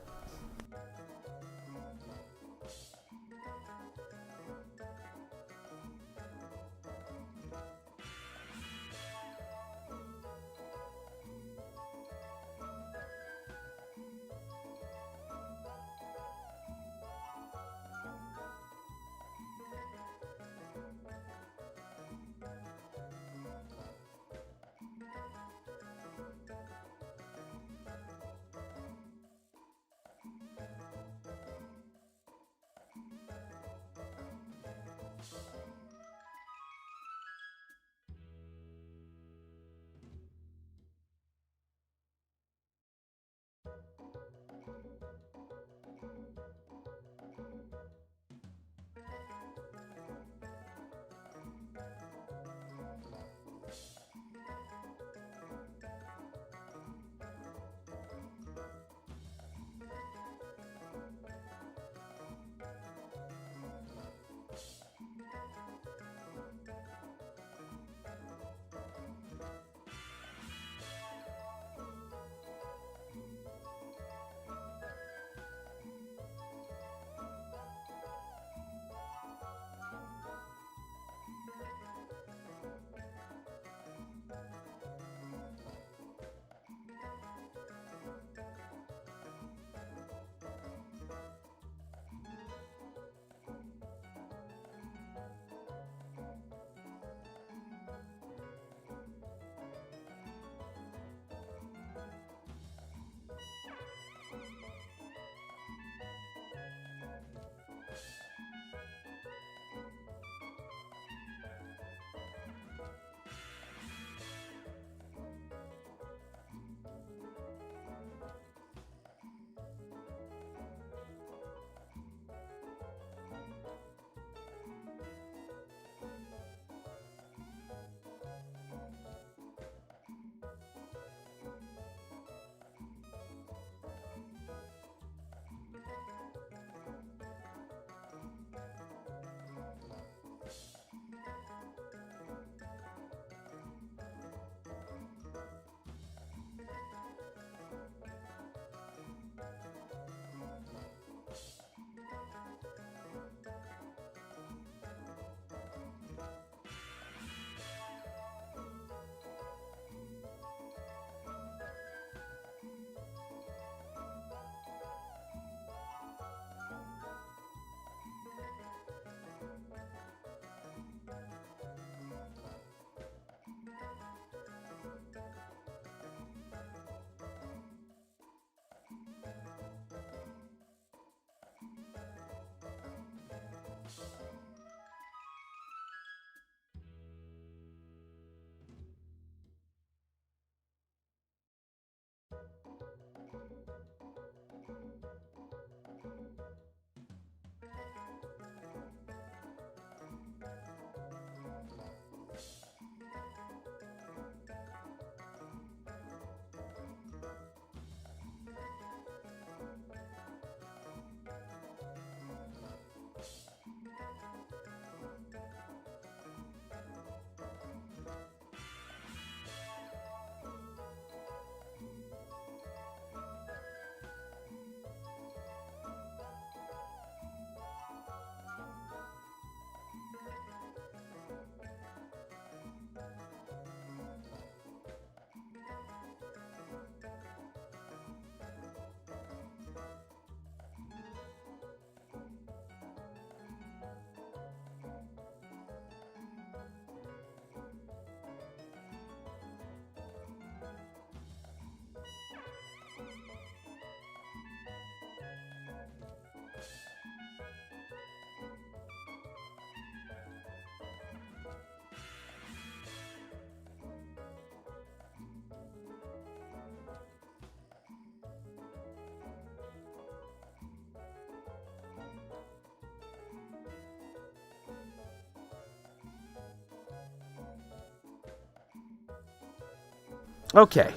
Okay.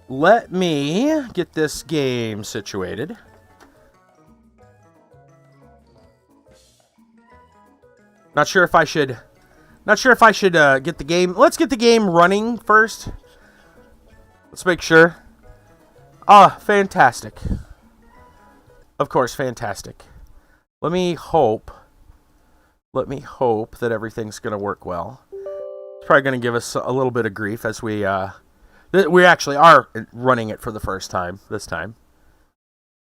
Let me get this game situated. Not sure if I should get the game. Let's get the game running first. Let's make sure. Ah, fantastic. Of course, fantastic. Let me hope that everything's going to work well. It's probably going to give us a little bit of grief as we actually are running it for the first time this time.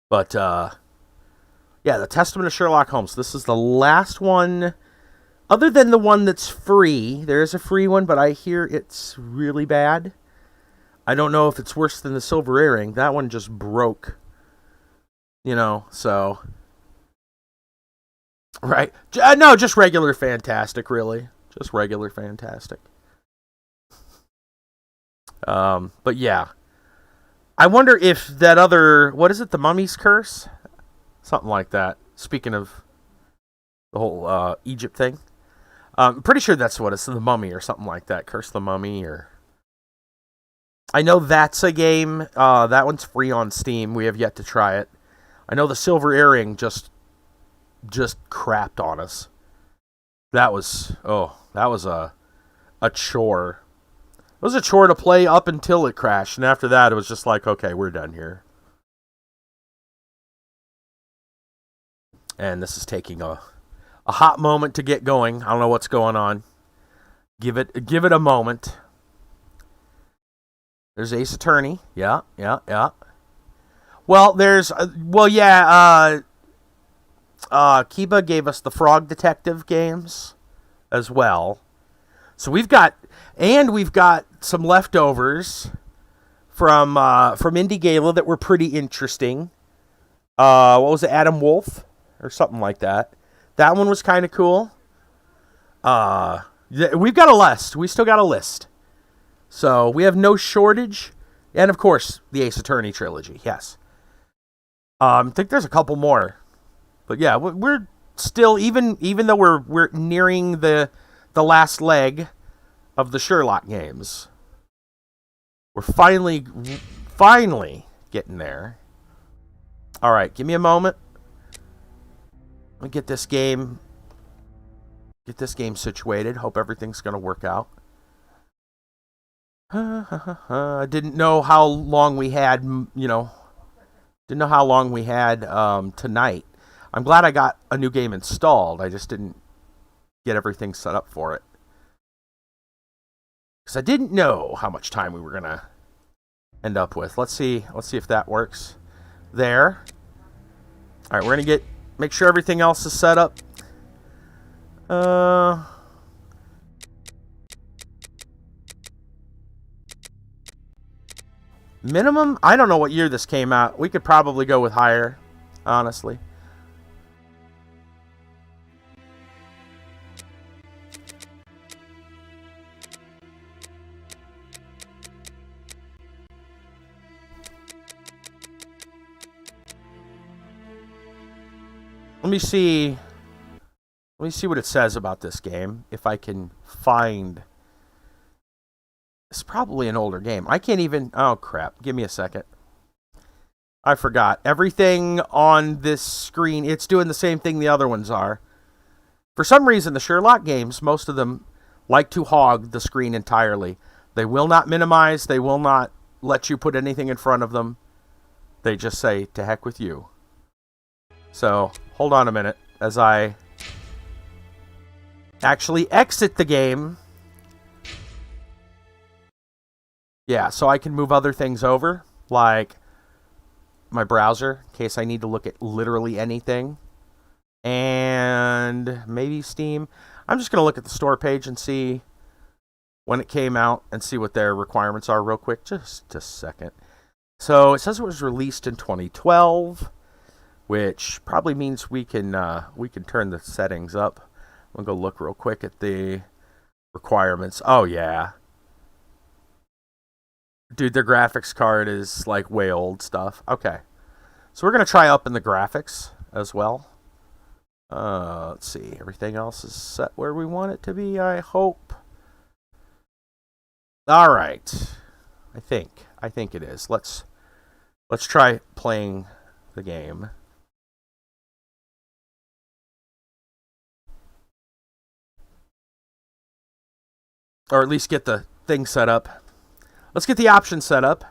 But yeah, the Testament of Sherlock Holmes. This is the last one. Other than the one that's free, there is a free one, but I hear it's really bad. I don't know if it's worse than the Silver Earring. That one just broke. You know, so... Right. No, just regular Fantastic, really. Just regular Fantastic. But yeah. I wonder if that other... What is it? The Mummy's Curse? Something like that. Speaking of the whole Egypt thing. I'm pretty sure that's what it's, the Mummy or something like that. Curse the Mummy or... I know that's a game. That one's free on Steam. We have yet to try it. I know the Silver Earring just crapped on us. That was a chore. It was a chore to play up until it crashed. And after that, it was just like, okay, we're done here. And this is taking a hot moment to get going. I don't know what's going on. Give it a moment. There's Ace Attorney. Yeah. Well, Kiba gave us the Frog Detective games as well. So we've got some leftovers from Indie Gala that were pretty interesting. What was it, Adam Wolf or something like that? That one was kind of cool. We've got a list. We still got a list. So we have no shortage. And of course, the Ace Attorney trilogy. Yes. I think there's a couple more. But yeah, we're still, even though we're nearing the last leg of the Sherlock games, we're finally getting there. All right, give me a moment. Let me get this game situated. Hope everything's going to work out. I didn't know how long we had, tonight. I'm glad I got a new game installed. I just didn't get everything set up for it. Because I didn't know how much time we were going to end up with. Let's see if that works. There. All right, we're going to make sure everything else is set up. Minimum? I don't know what year this came out. We could probably go with higher, honestly. Let me see what it says about this game, if I can find... It's probably an older game. I can't even... Oh, crap. Give me a second. I forgot. Everything on this screen, it's doing the same thing the other ones are. For some reason, the Sherlock games, most of them like to hog the screen entirely. They will not minimize. They will not let you put anything in front of them. They just say, to heck with you. So, hold on a minute as I actually exit the game. Yeah, so I can move other things over, like my browser, in case I need to look at literally anything. And maybe Steam. I'm just going to look at the store page and see when it came out and see what their requirements are real quick. Just a second. So it says it was released in 2012, which probably means we can turn the settings up. I'm going to go look real quick at the requirements. Oh, yeah. Dude, their graphics card is like way old stuff. Okay. So we're going to try up in the graphics as well. Let's see. Everything else is set where we want it to be, I hope. All right. I think it is. Let's try playing the game. Or at least get the thing set up. Let's get the options set up.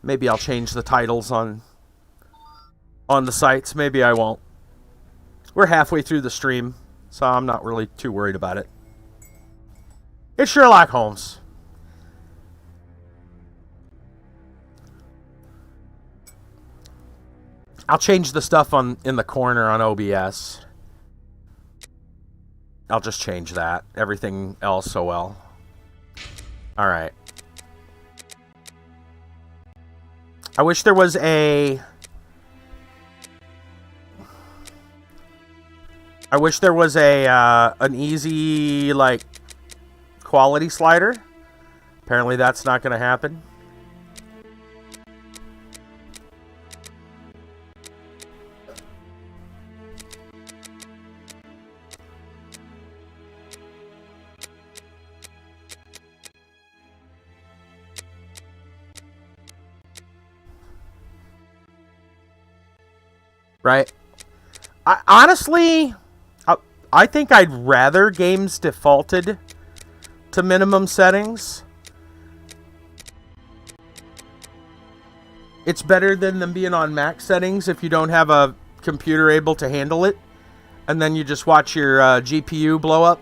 Maybe I'll change the titles on the sites. Maybe I won't. We're halfway through the stream, so I'm not really too worried about it. It's Sherlock Holmes. I'll change the stuff in the corner on OBS. I'll just change that. Everything else, so well. Alright. I wish there was an easy, like, quality slider. Apparently that's not going to happen. Right? Honestly, I think I'd rather games defaulted to minimum settings. It's better than them being on max settings if you don't have a computer able to handle it. And then you just watch your GPU blow up.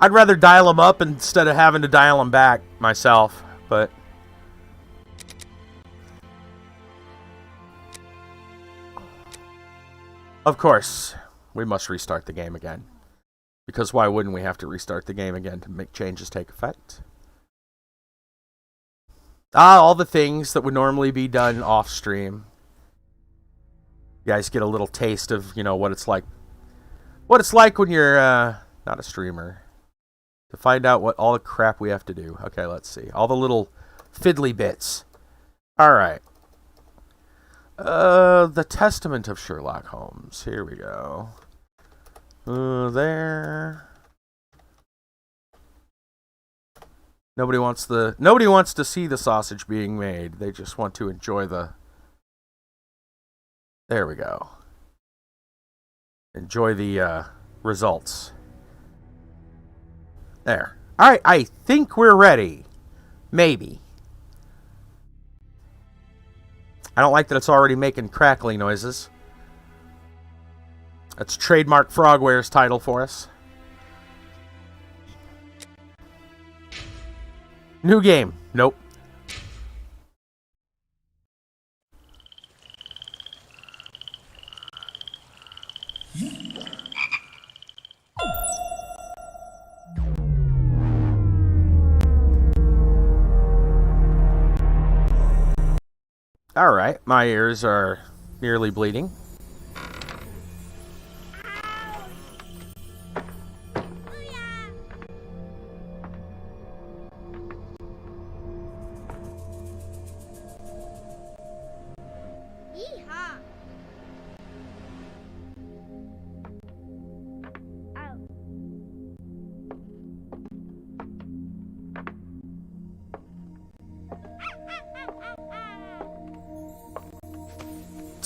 I'd rather dial them up instead of having to dial them back myself. But of course, we must restart the game again. Because why wouldn't we have to restart the game again to make changes take effect? All the things that would normally be done off stream. You guys get a little taste of, what it's like. What it's like when you're not a streamer. To find out what all the crap we have to do. Okay, let's see. All the little fiddly bits. Alright. The Testament of Sherlock Holmes. Here we go. There. Nobody wants to see the sausage being made. They just want to enjoy the... There we go. Enjoy the results. There. Alright, I think we're ready. Maybe. I don't like that it's already making crackly noises. That's trademark Frogware's title for us. New game. Nope. Alright, my ears are nearly bleeding.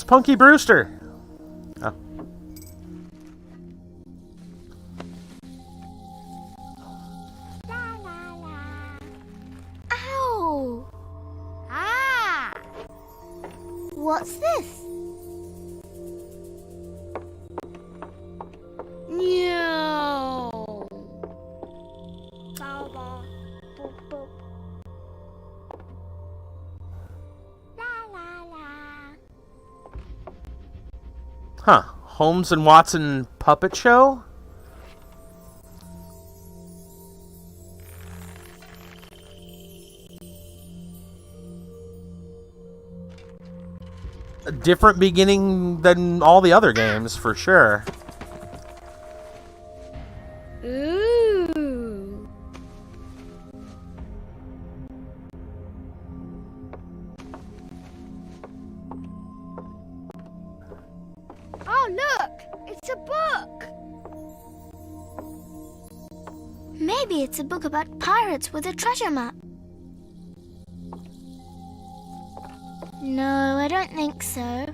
Punky Brewster. Oh. Ow! Ah! What's this? No. Bow, boop, boop. La la la. Huh. Holmes and Watson puppet show? A different beginning than all the other games, for sure. Ooh. Oh, look! It's a book! Maybe it's a book about pirates with a treasure map. No, I don't think so.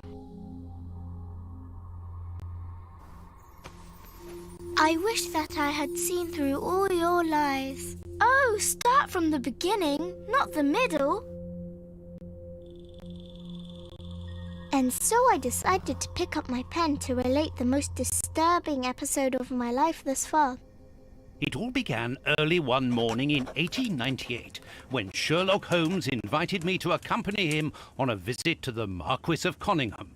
I wish that I had seen through all your lies. Oh, start from the beginning, not the middle. And so I decided to pick up my pen to relate the most disturbing episode of my life thus far. It all began early one morning in 1898, when Sherlock Holmes invited me to accompany him on a visit to the Marquis of Conyngham.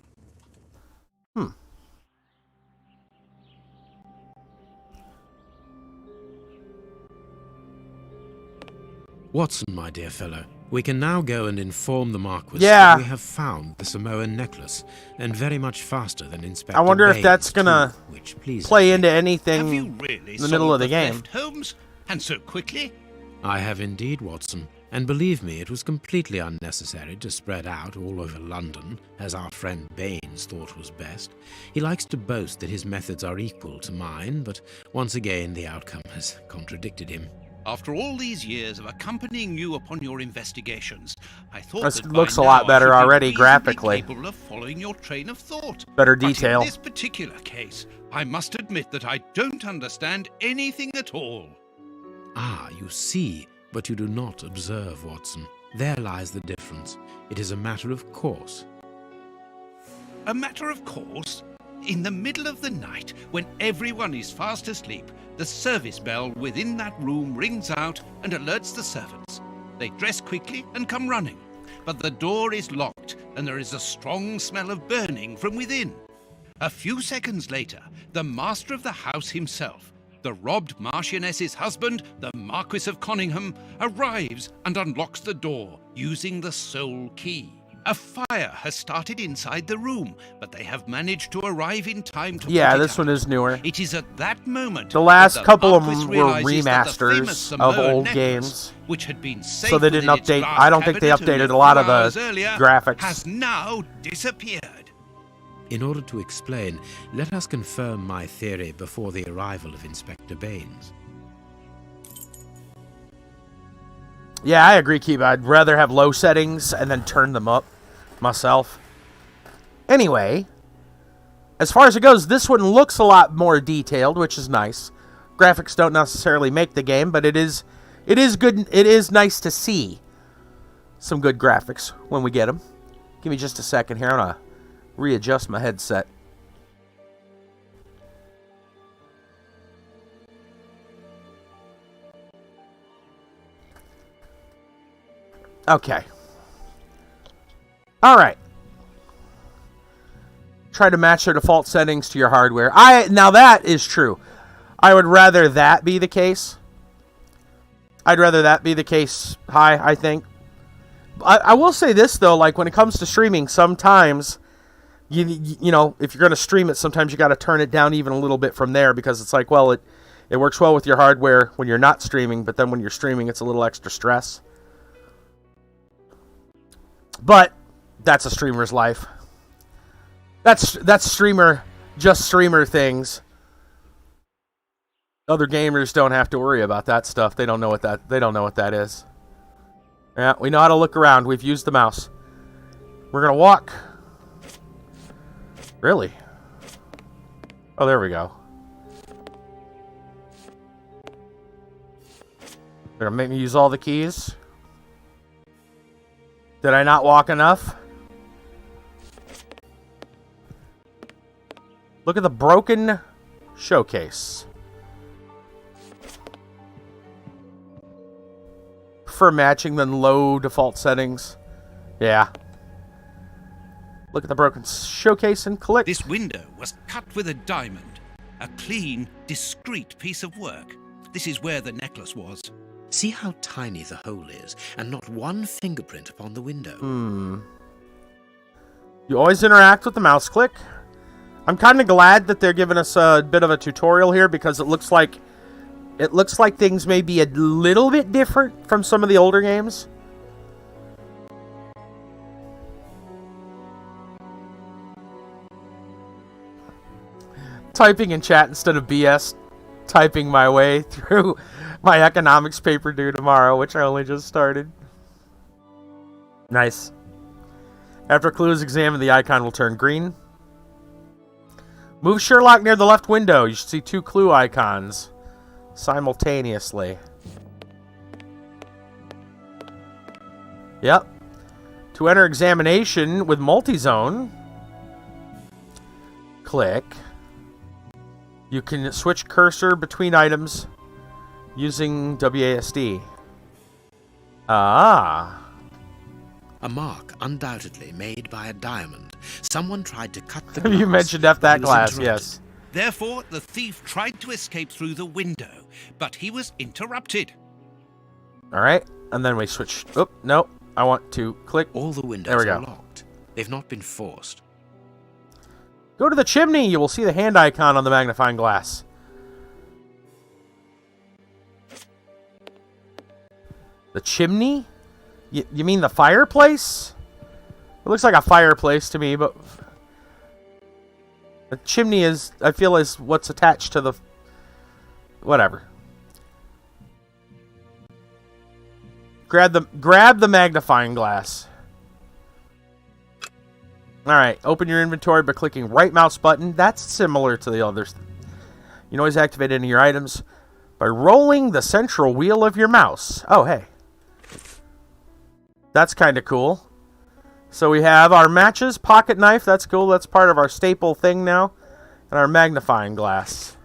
Watson, my dear fellow, we can now go and inform the Marquis Yeah. that we have found the Samoan necklace, and very much faster than Inspector I wonder if Baines that's gonna too, which pleases play me. into anything Have you really in the middle of the solved game. theft, Holmes? And so quickly? I have indeed, Watson, and believe me, it was completely unnecessary to spread out all over London, as our friend Baines thought was best. He likes to boast that his methods are equal to mine, but once again the outcome has contradicted him. After all these years of accompanying you upon your investigations, I thought This that looks by a lot now better I should be already, reasonably graphically. capable of following your train of thought. Better But detail. in this particular case, I must admit that I don't understand anything at all. Ah, you see, but you do not observe, Watson. There lies the difference. It is a matter of course. A matter of course, in the middle of the night, when everyone is fast asleep, the service bell within that room rings out and alerts the servants. They dress quickly and come running, but the door is locked and there is a strong smell of burning from within. A few seconds later, the master of the house himself, the robbed Marchioness's husband, the Marquis of Conyngham, arrives and unlocks the door using the sole key. A fire has started inside the room, but they have managed to arrive in time to Yeah, put it this out. one is newer. It is at that moment The last that couple of Marquis them were realizes that the famous remasters of Samoan old necklace, games, which had been safe so they didn't within its update. glass I don't think they cabinet updated only a lot of few hours the earlier, graphics. has now disappeared. In order to explain, let us confirm my theory before the arrival of Inspector Baines. Yeah, I agree, Keith. I'd rather have low settings and then turn them up myself. Anyway, as far as it goes, this one looks a lot more detailed, which is nice. Graphics don't necessarily make the game, but it is good. It is nice to see some good graphics when we get them. Give me just a second here. I'm gonna readjust my headset. Okay. All right. Try to match your default settings to your hardware. Now that is true. I would rather that be the case. I'd rather that be the case. I think. I will say this though, like when it comes to streaming, sometimes you know, if you're going to stream it, sometimes you got to turn it down even a little bit from there, because it's like, well, it works well with your hardware when you're not streaming, but then when you're streaming, it's a little extra stress. But that's a streamer's life. That's streamer things. Other gamers don't have to worry about that stuff. They don't know what that is. Yeah, we know how to look around. We've used the mouse. We're gonna walk. Really? Oh, there we go. They're gonna make me use all the keys. Did I not walk enough? Look at the broken showcase. Prefer matching than low default settings. Yeah. Look at the broken showcase and click. This window was cut with a diamond. A clean, discreet piece of work. This is where the necklace was. See how tiny the hole is, and not one fingerprint upon the window. You always interact with the mouse click. I'm kind of glad that they're giving us a bit of a tutorial here, because it looks like things may be a little bit different from some of the older games. Typing in chat instead of BS typing my way through my economics paper due tomorrow, which I only just started. Nice. After clues examined, the icon will turn green. Move Sherlock near the left window. You should see 2 clue icons simultaneously. Yep. To enter examination with multi-zone, click. You can switch cursor between items using WASD. Ah. A mark undoubtedly made by a diamond. Someone tried to cut the You glass, mentioned F that but was glass, interrupted. yes. Therefore, the thief tried to escape through the window, but he was interrupted. Alright, and then we switch. Oh, no. I want to click. All the There windows we go. are locked. They've not been forced. Go to the chimney. You will see the hand icon on the magnifying glass. The chimney? You mean the fireplace? It looks like a fireplace to me, but the chimney is, I feel, is what's attached to the... Whatever. Grab the magnifying glass. Alright, open your inventory by clicking right mouse button. That's similar to the others. You can always activate any of your items by rolling the central wheel of your mouse. Oh, hey. That's kind of cool. So we have our matches, pocket knife. That's cool. That's part of our staple thing now. And our magnifying glass.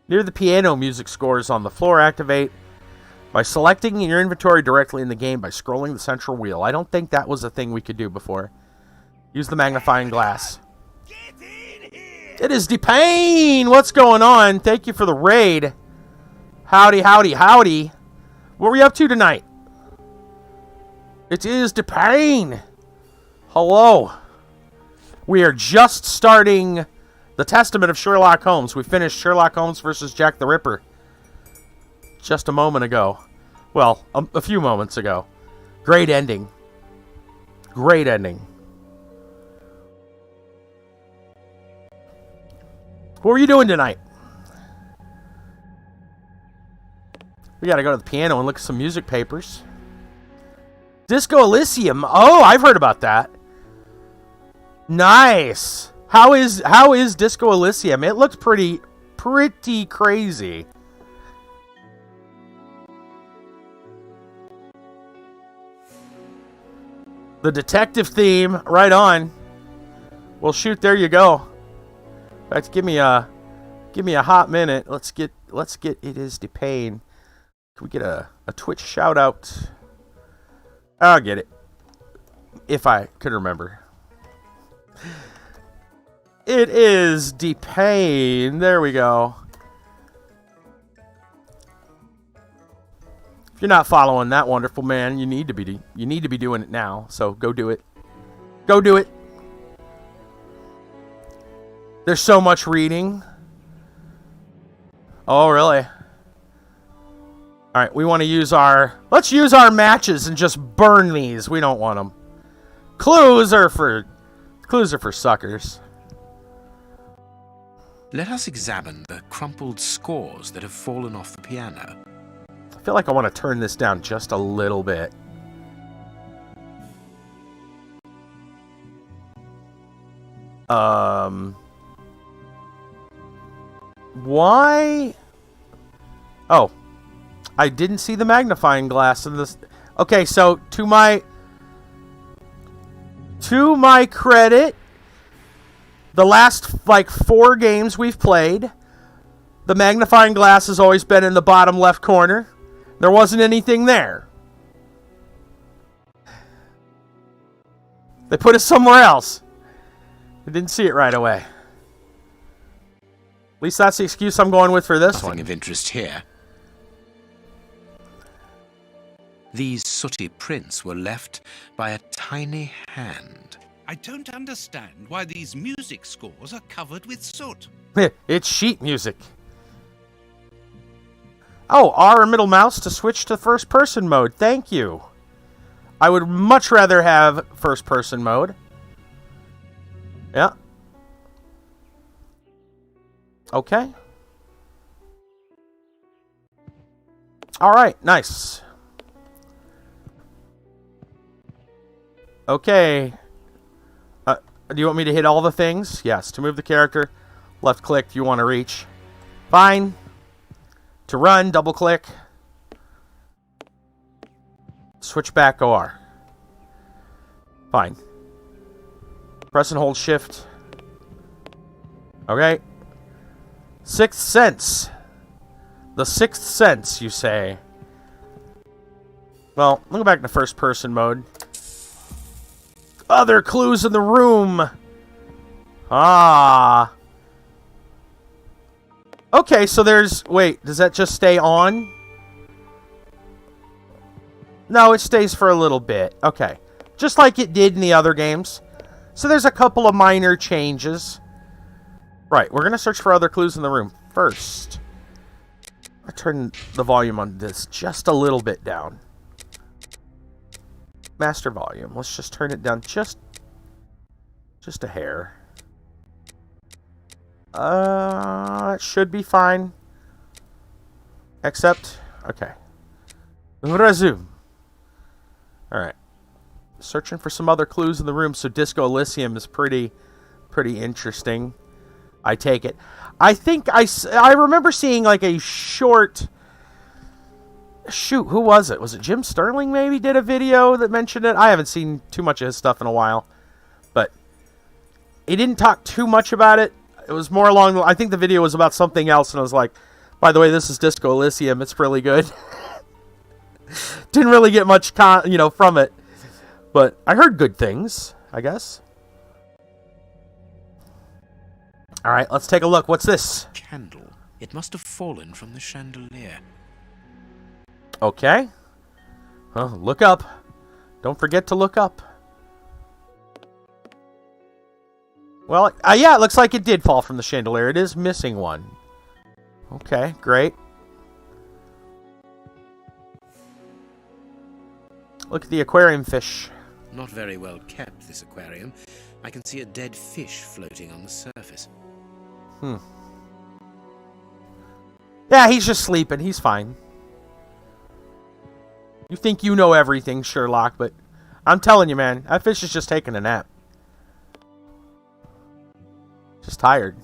Near the piano, music scores on the floor activate by selecting your inventory directly in the game by scrolling the central wheel. I don't think that was a thing we could do before. Use the magnifying glass. It is Depain! What's going on? Thank you for the raid. Howdy, howdy, howdy. What were you up to tonight? It is Depain. Hello. We are just starting the Testament of Sherlock Holmes. We finished Sherlock Holmes versus Jack the Ripper just a moment ago. Well, a few moments ago. Great ending. Great ending. What were you doing tonight? We gotta go to the piano and look at some music papers. Disco Elysium. Oh, I've heard about that. Nice. How is Disco Elysium? It looks pretty crazy. The detective theme, right on. Well, shoot, there you go. In fact, give me a hot minute. Let's get It is Depain. Can we get a Twitch shout out? I'll get it. If I could remember. It is Depain. There we go. If you're not following that wonderful man, you need to be doing it now. So go do it. Go do it. There's so much reading. Oh, really? All right, we want to use let's use our matches and just burn these. We don't want them. Clues are for suckers. Let us examine the crumpled scores that have fallen off the piano. I feel like I want to turn this down just a little bit. Why? Oh, I didn't see the magnifying glass in this. Okay, so to my credit, the last like 4 games we've played, the magnifying glass has always been in the bottom left corner. There wasn't anything there. They put it somewhere else. I didn't see it right away. At least that's the excuse I'm going with for this Nothing one. of interest here. These sooty prints were left by a tiny hand. I don't understand why these music scores are covered with soot. It's sheet music. Oh, R or middle mouse to switch to first person mode. Thank you. I would much rather have first person mode. Yeah. Okay. All right, nice. Okay. Do you want me to hit all the things? Yes. To move the character, left click. You want to reach. Fine. To run, double click. Switch back OR. Fine. Press and hold shift. Okay. Sixth Sense. The Sixth Sense, you say. Well, let me go back to first person mode. Other clues in the room. Ah. Okay, so there's... Wait, does that just stay on? No, it stays for a little bit. Okay. Just like it did in the other games. So there's a couple of minor changes. Right, we're going to search for other clues in the room. First, I turn the volume on this just a little bit down. Master volume. Let's just turn it down just a hair. It should be fine. Except, okay. Resume. Alright. Searching for some other clues in the room, so Disco Elysium is pretty interesting. I take it. I think I remember seeing like a short... Shoot, who was it? Was it Jim Sterling maybe did a video that mentioned it? I haven't seen too much of his stuff in a while. But he didn't talk too much about it. It was more along... I think the video was about something else, and I was like, by the way, this is Disco Elysium. It's really good. Didn't really get much from it. But I heard good things, I guess. Alright, let's take a look. What's this? Candle. It must have fallen from the chandelier. Okay. Look up. Don't forget to look up. Well, yeah, it looks like it did fall from the chandelier. It is missing one. Okay, great. Look at the aquarium fish. Not very well kept, this aquarium. I can see a dead fish floating on the surface. Yeah, he's just sleeping. He's fine. You think you know everything, Sherlock, but I'm telling you, man, that fish is just taking a nap. Just tired.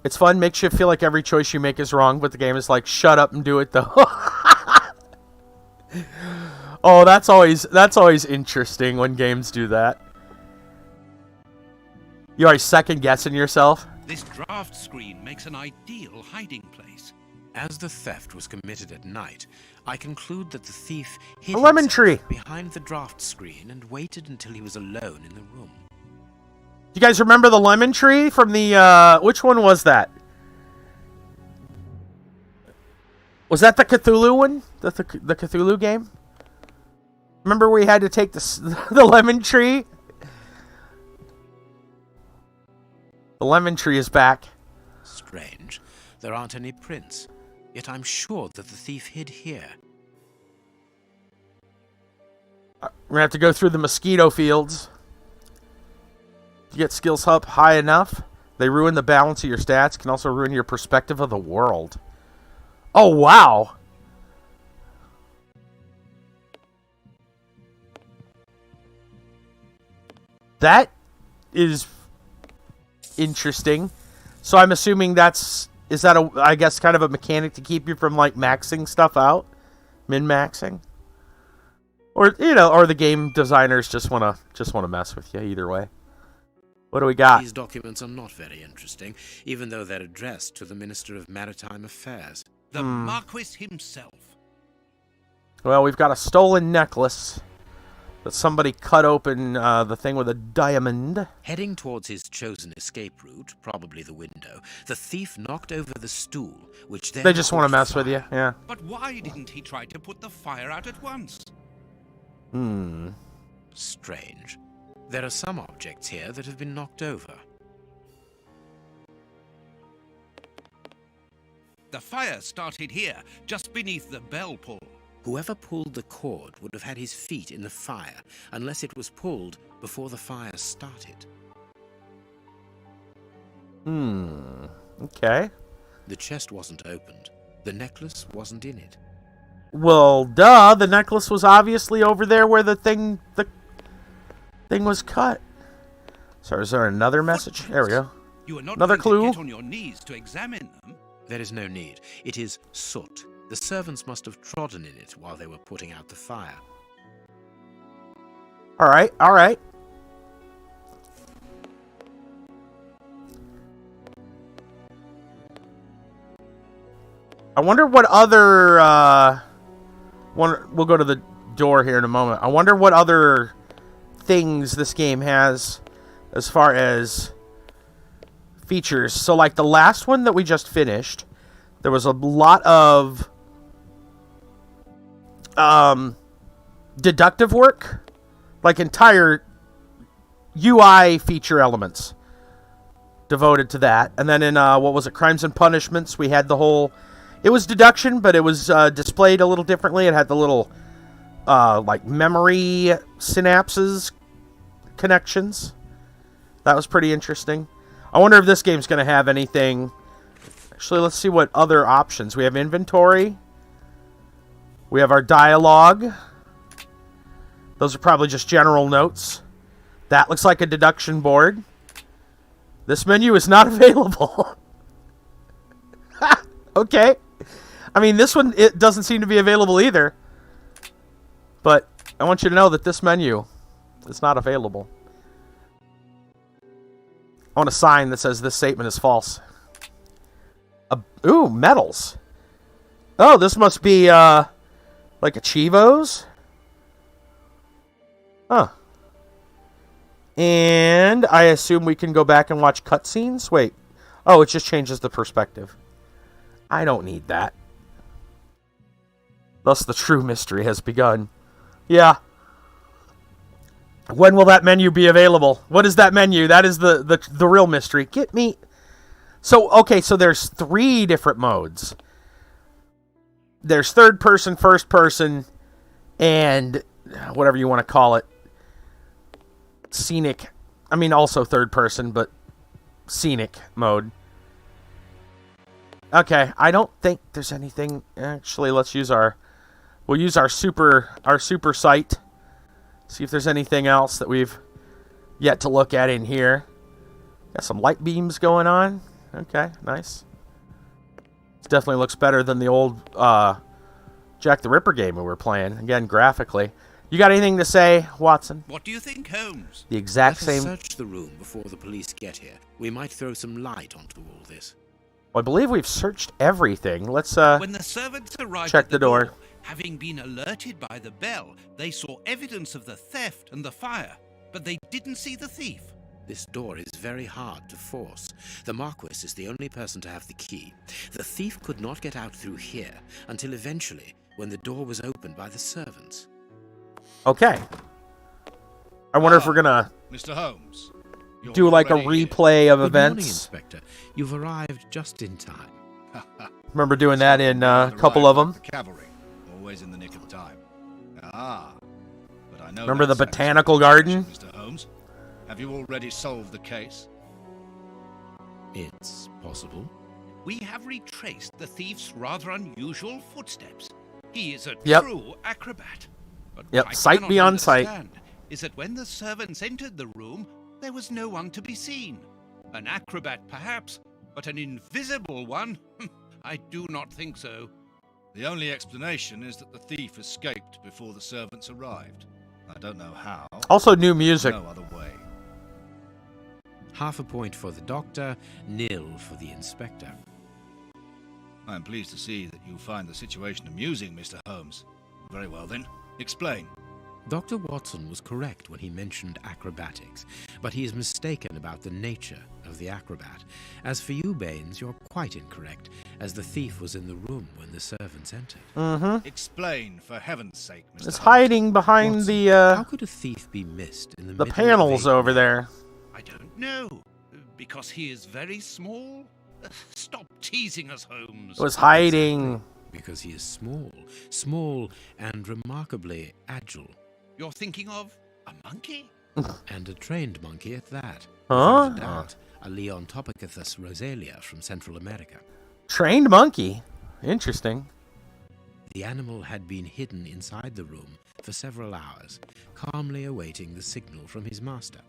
It's fun, makes you feel like every choice you make is wrong, but the game is like, shut up and do it, though. Oh, that's always interesting when games do that. You always second-guessing yourself? This draft screen makes an ideal hiding place. As the theft was committed at night, I conclude that the thief hid a lemon himself tree behind the draft screen and waited until he was alone in the room. You guys remember the lemon tree from the, which one was that? Was that the Cthulhu one? The Cthulhu game? Remember we had to take the lemon tree? The lemon tree is back. Strange. There aren't any prints. Yet I'm sure that the thief hid here. We're gonna have to go through the mosquito fields. You get skills up high enough, they ruin the balance of your stats, can also ruin your perspective of the world. Oh, wow! That is interesting. So I'm assuming is that I guess kind of a mechanic to keep you from like maxing stuff out? Min-maxing? Or or the game designers just wanna mess with you either way. What do we got? These documents are not very interesting, even though they're addressed to the Minister of Maritime Affairs. The Marquis himself. Well, we've got a stolen necklace that somebody cut open the thing with a diamond. Heading towards his chosen escape route, probably the window, the thief knocked over the stool, which then... They just want to mess fire. with you, yeah. But why didn't he try to put the fire out at once? Strange. There are some objects here that have been knocked over. The fire started here, just beneath the bell pull. Whoever pulled the cord would have had his feet in the fire, unless it was pulled before the fire started. Okay. The chest wasn't opened. The necklace wasn't in it. Well, duh. The necklace was obviously over there where the thing was cut. So is there another message? There we go. You are not Another going clue? to get on your knees to examine them. There is no need. It is soot. The servants must have trodden in it while they were putting out the fire. All right, all right. I wonder what other... we'll go to the door here in a moment. I wonder what other things this game has as far as features. So, like the last one that we just finished, there was a lot of deductive work, like entire UI feature elements devoted to that. And then in, what was it, Crimes and Punishments, we had the whole... It was deduction, but it was displayed a little differently. It had the little, like, memory synapses connections. That was pretty interesting. I wonder if this game's going to have anything... Actually, let's see what other options. We have inventory. We have our dialogue. Those are probably just general notes. That looks like a deduction board. This menu is not available. Okay. I mean, this one, it doesn't seem to be available either. But I want you to know that this menu is not available. I want a sign that says this statement is false. Ooh, medals. Oh, this must be, like Achievos? Huh. And I assume we can go back and watch cutscenes? Wait. Oh, it just changes the perspective. I don't need that. Thus the true mystery has begun. Yeah. When will that menu be available? What is that menu? That is the real mystery. Get me... So, okay, so there's 3 different modes. There's third person, first person, and whatever you want to call it. Scenic. I mean, also third person, but scenic mode. Okay, I don't think there's anything... Actually, we'll use our super sight. See if there's anything else that we've yet to look at in here. Got some light beams going on. Okay, nice. This definitely looks better than the old Jack the Ripper game we were playing. Again, graphically. You got anything to say, Watson? What do you think, Holmes? The exact Let us same... search the room before the police get here. We might throw some light onto all this. Well, I believe we've searched everything. Let's When the servants arrived check at the door. Having been alerted by the bell, they saw evidence of the theft and the fire, but they didn't see the thief. This door is very hard to force. The Marquis is the only person to have the key. The thief could not get out through here until eventually, when the door was opened by the servants. Okay. I wonder if we're gonna Mr. Holmes, do like a replay of Good events. morning, Inspector. You've arrived just in time. Remember doing that in a couple of them. Cavalry, always in the nick of time. Ah, but I know. Remember the that botanical garden? Mr. Holmes, have you already solved the case? It's possible. We have retraced the thief's rather unusual footsteps. He is a Yep. true acrobat. But Yep, what I sight cannot beyond sight. understand is that when the servants entered the room, there was no one to be seen. An acrobat, perhaps, but an invisible one? I do not think so. The only explanation is that the thief escaped before the servants arrived. I don't know how. Also new music. No other way. Half a point for the doctor, nil for the inspector. I am pleased to see that you find the situation amusing, Mr. Holmes. Very well then. Explain. Dr. Watson was correct when he mentioned acrobatics, but he is mistaken about the nature of the acrobat. As for you, Baines, you're quite incorrect, as the thief was in the room when the servants entered. Mm-hmm. Explain, for heaven's sake, Mr. It's Holmes. hiding behind Watson, the how could a thief be missed in the middle panels of a... over there. I don't know. Because he is very small? Stop teasing us, Holmes. It was hiding. Because he is small and remarkably agile. You're thinking of a monkey? And a trained monkey at that. Huh? Without a doubt, a Leontopithecus rosalia from Central America. Trained monkey. interesting. The animal had been hidden inside the room for several hours, calmly awaiting the signal from his master.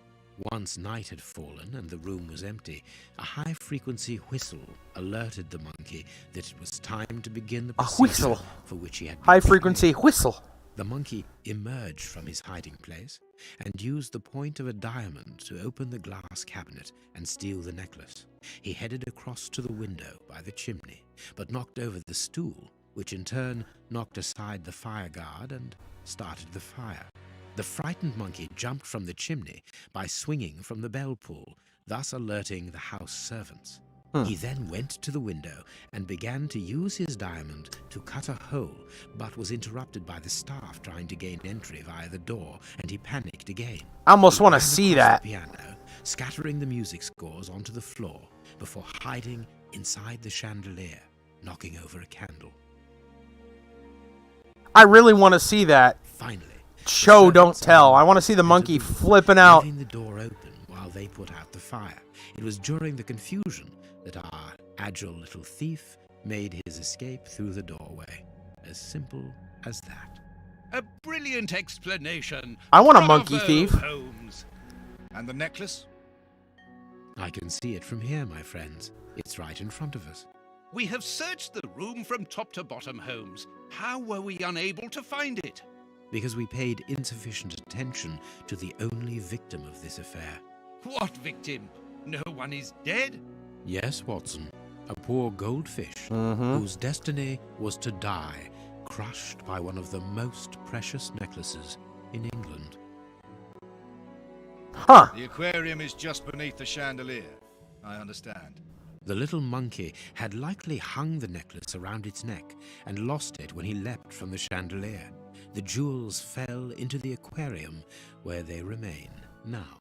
Once night had fallen and the room was empty, a high-frequency whistle alerted the monkey that it was time to begin the procedure for which he had been high-frequency whistle. The monkey emerged from his hiding place and used the point of a diamond to open the glass cabinet and steal the necklace. He headed across to the window by the chimney, but knocked over the stool, which in turn knocked aside the fire guard and started the fire. The frightened monkey jumped from the chimney by swinging from the bell pull, thus alerting the house servants. He then went to the window and began to use his diamond to cut a hole, but was interrupted by the staff trying to gain entry via the door, and he panicked again. I almost want to see that. The piano, scattering the music scores onto the floor before hiding inside the chandelier, knocking over a candle. I really want to see that. Finally, Show, don't tell. I want to see the monkey flipping out. Leaving the door open while they put out the fire. It was during the confusion that our agile little thief made his escape through the doorway. As simple as that. A brilliant explanation. I want a Bravo, monkey thief. Holmes. And the necklace? I can see it from here, my friends. It's right in front of us. We have searched the room from top to bottom, Holmes. How were we unable to find it? Because we paid insufficient attention to the only victim of this affair. What victim? No one is dead? Yes, Watson. A poor goldfish whose destiny was to die, crushed by one of the most precious necklaces in England. Huh. The aquarium is just beneath the chandelier. I understand. The little monkey had likely hung the necklace around its neck and lost it when he leapt from the chandelier. The jewels fell into the aquarium, where they remain now.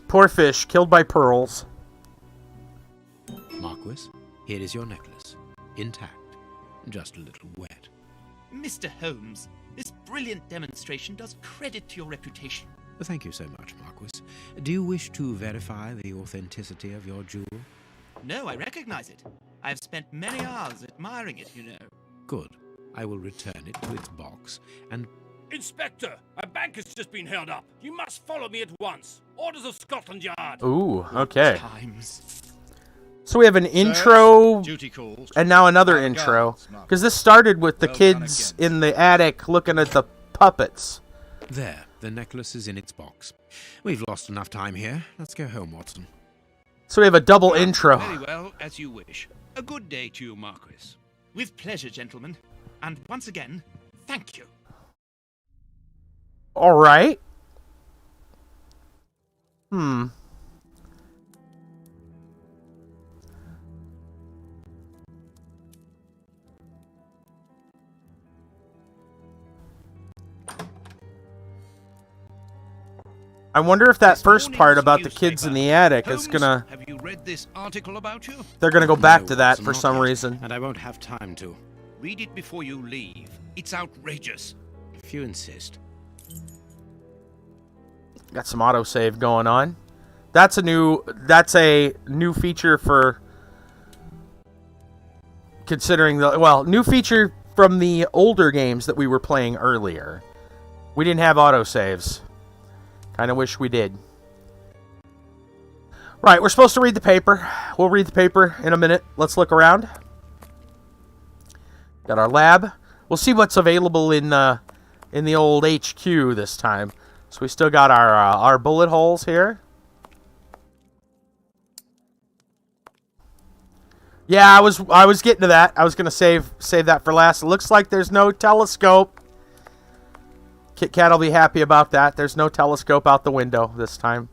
Poor fish, killed by pearls. Marquis, here is your necklace. Intact. Just a little wet. Mr. Holmes, this brilliant demonstration does credit to your reputation. Thank you so much, Marquis. Do you wish to verify the authenticity of your jewel? No, I recognize it. I have spent many hours admiring it, you know. Good. I will return it to its box and... Inspector, a bank has just been held up. You must follow me at once. Orders of Scotland Yard. Ooh, okay. Times. So we have an intro Duty calls. and now another intro. Because this started with the kids in the attic looking at the puppets. There, the necklace is in its box. We've lost enough time here. Let's go home, Watson. So we have a double intro. Very well, as you wish. A good day to you, Marquis. With pleasure, gentlemen. And once again, thank you. All right. I wonder if that first part about the kids in the attic is gonna... Have you read this article about you? They're gonna go back to that Watson, for not some yet, reason. And I won't have time to. Read it before you leave. It's outrageous. If you insist. Got some autosave going on. That's a new feature for considering the new feature from the older games that we were playing earlier. We didn't have autosaves. Kind of wish we did. Right, we're supposed to read the paper. We'll read the paper in a minute. Let's look around. Got our lab. We'll see what's available in the old HQ this time. So we still got our bullet holes here. Yeah, I was getting to that. I was gonna save that for last. It looks like there's no telescope. Kit Kat will be happy about that. There's no telescope out the window this time.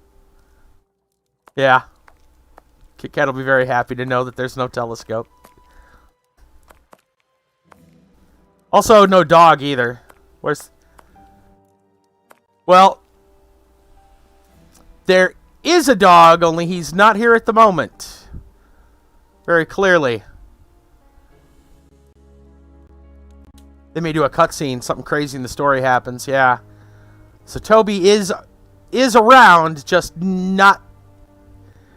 Yeah. Kit Kat will be very happy to know that there's no telescope. Also, no dog either. Where's... Well, there is a dog, only he's not here at the moment. Very clearly. They may do a cutscene. Something crazy in the story happens. Yeah. So Toby is around, just not...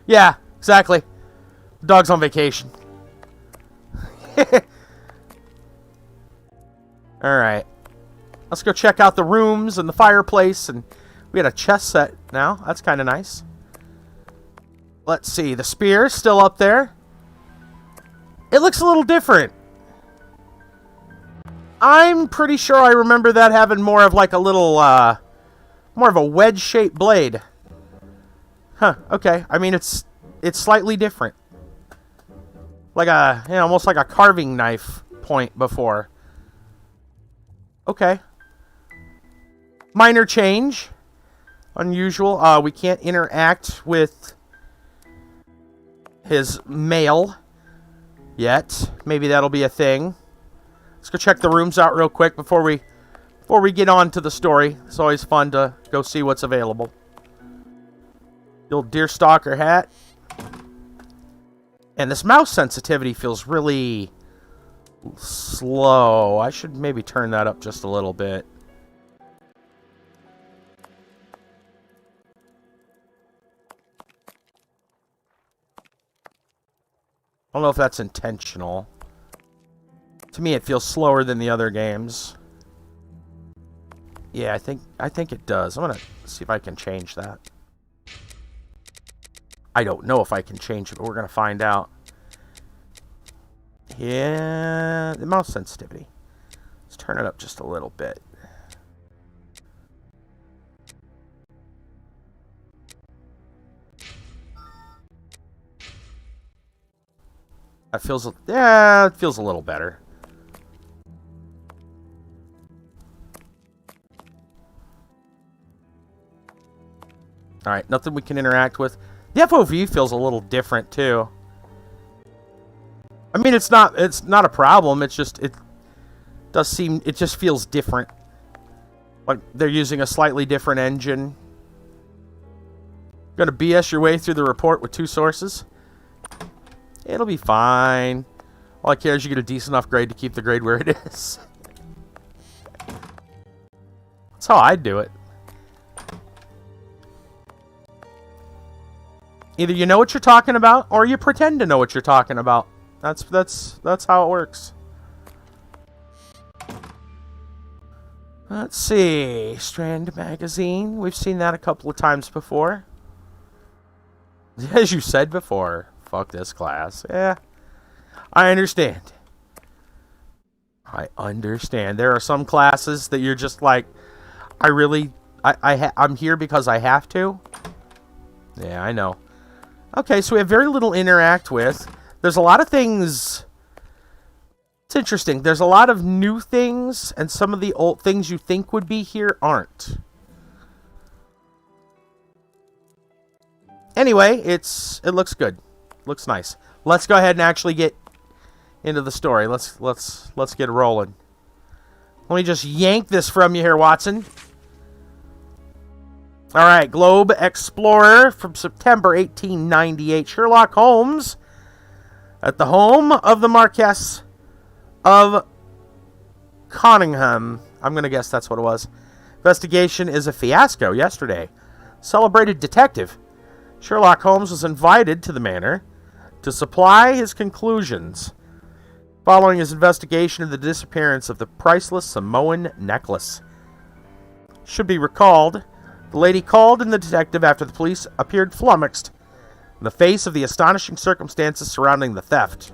Yeah, exactly. The dog's on vacation. Alright. Let's go check out the rooms and the fireplace. And we got a chess set now. That's kind of nice. Let's see. The spear is still up there. It looks a little different. I'm pretty sure I remember that having more of like a little, more of a wedge-shaped blade. Huh, okay. I mean, it's slightly different. Like a, almost like a carving knife point before. Okay. Minor change. Unusual. We can't interact with his mail yet. Maybe that'll be a thing. Let's go check the rooms out real quick before we get on to the story. It's always fun to go see what's available. The old deerstalker hat. And this mouse sensitivity feels really slow. I should maybe turn that up just a little bit. I don't know if that's intentional. To me, it feels slower than the other games. Yeah, I think it does. I'm gonna see if I can change that. I don't know if I can change it, but we're gonna find out. Yeah, the mouse sensitivity. Let's turn it up just a little bit. That feels, yeah, it feels a little better. Alright, nothing we can interact with. The FOV feels a little different, too. I mean, it's not a problem. It's just, it just feels different. Like, they're using a slightly different engine. Gonna BS your way through the report with 2 sources? It'll be fine. All I care is you get a decent enough grade to keep the grade where it is. That's how I'd do it. Either you know what you're talking about, or you pretend to know what you're talking about. That's how it works. Let's see. Strand magazine. We've seen that a couple of times before. As you said before. Fuck this class. Yeah. I understand. I understand. There are some classes that you're just like, I'm here because I have to. Yeah, I know. Okay, so we have very little interact with. There's a lot of things. It's interesting. There's a lot of new things, and some of the old things you think would be here aren't. Anyway, it looks good. Looks nice. Let's go ahead and actually get into the story. Let's get rolling. Let me just yank this from you here, Watson. All right, Globe Explorer from September 1898. Sherlock Holmes at the home of the Marquess of Conyngham. I'm going to guess that's what it was. Investigation is a fiasco yesterday. Celebrated detective Sherlock Holmes was invited to the manor to supply his conclusions following his investigation of the disappearance of the priceless Samoan necklace. Should be recalled, the lady called in the detective after the police appeared flummoxed in the face of the astonishing circumstances surrounding the theft.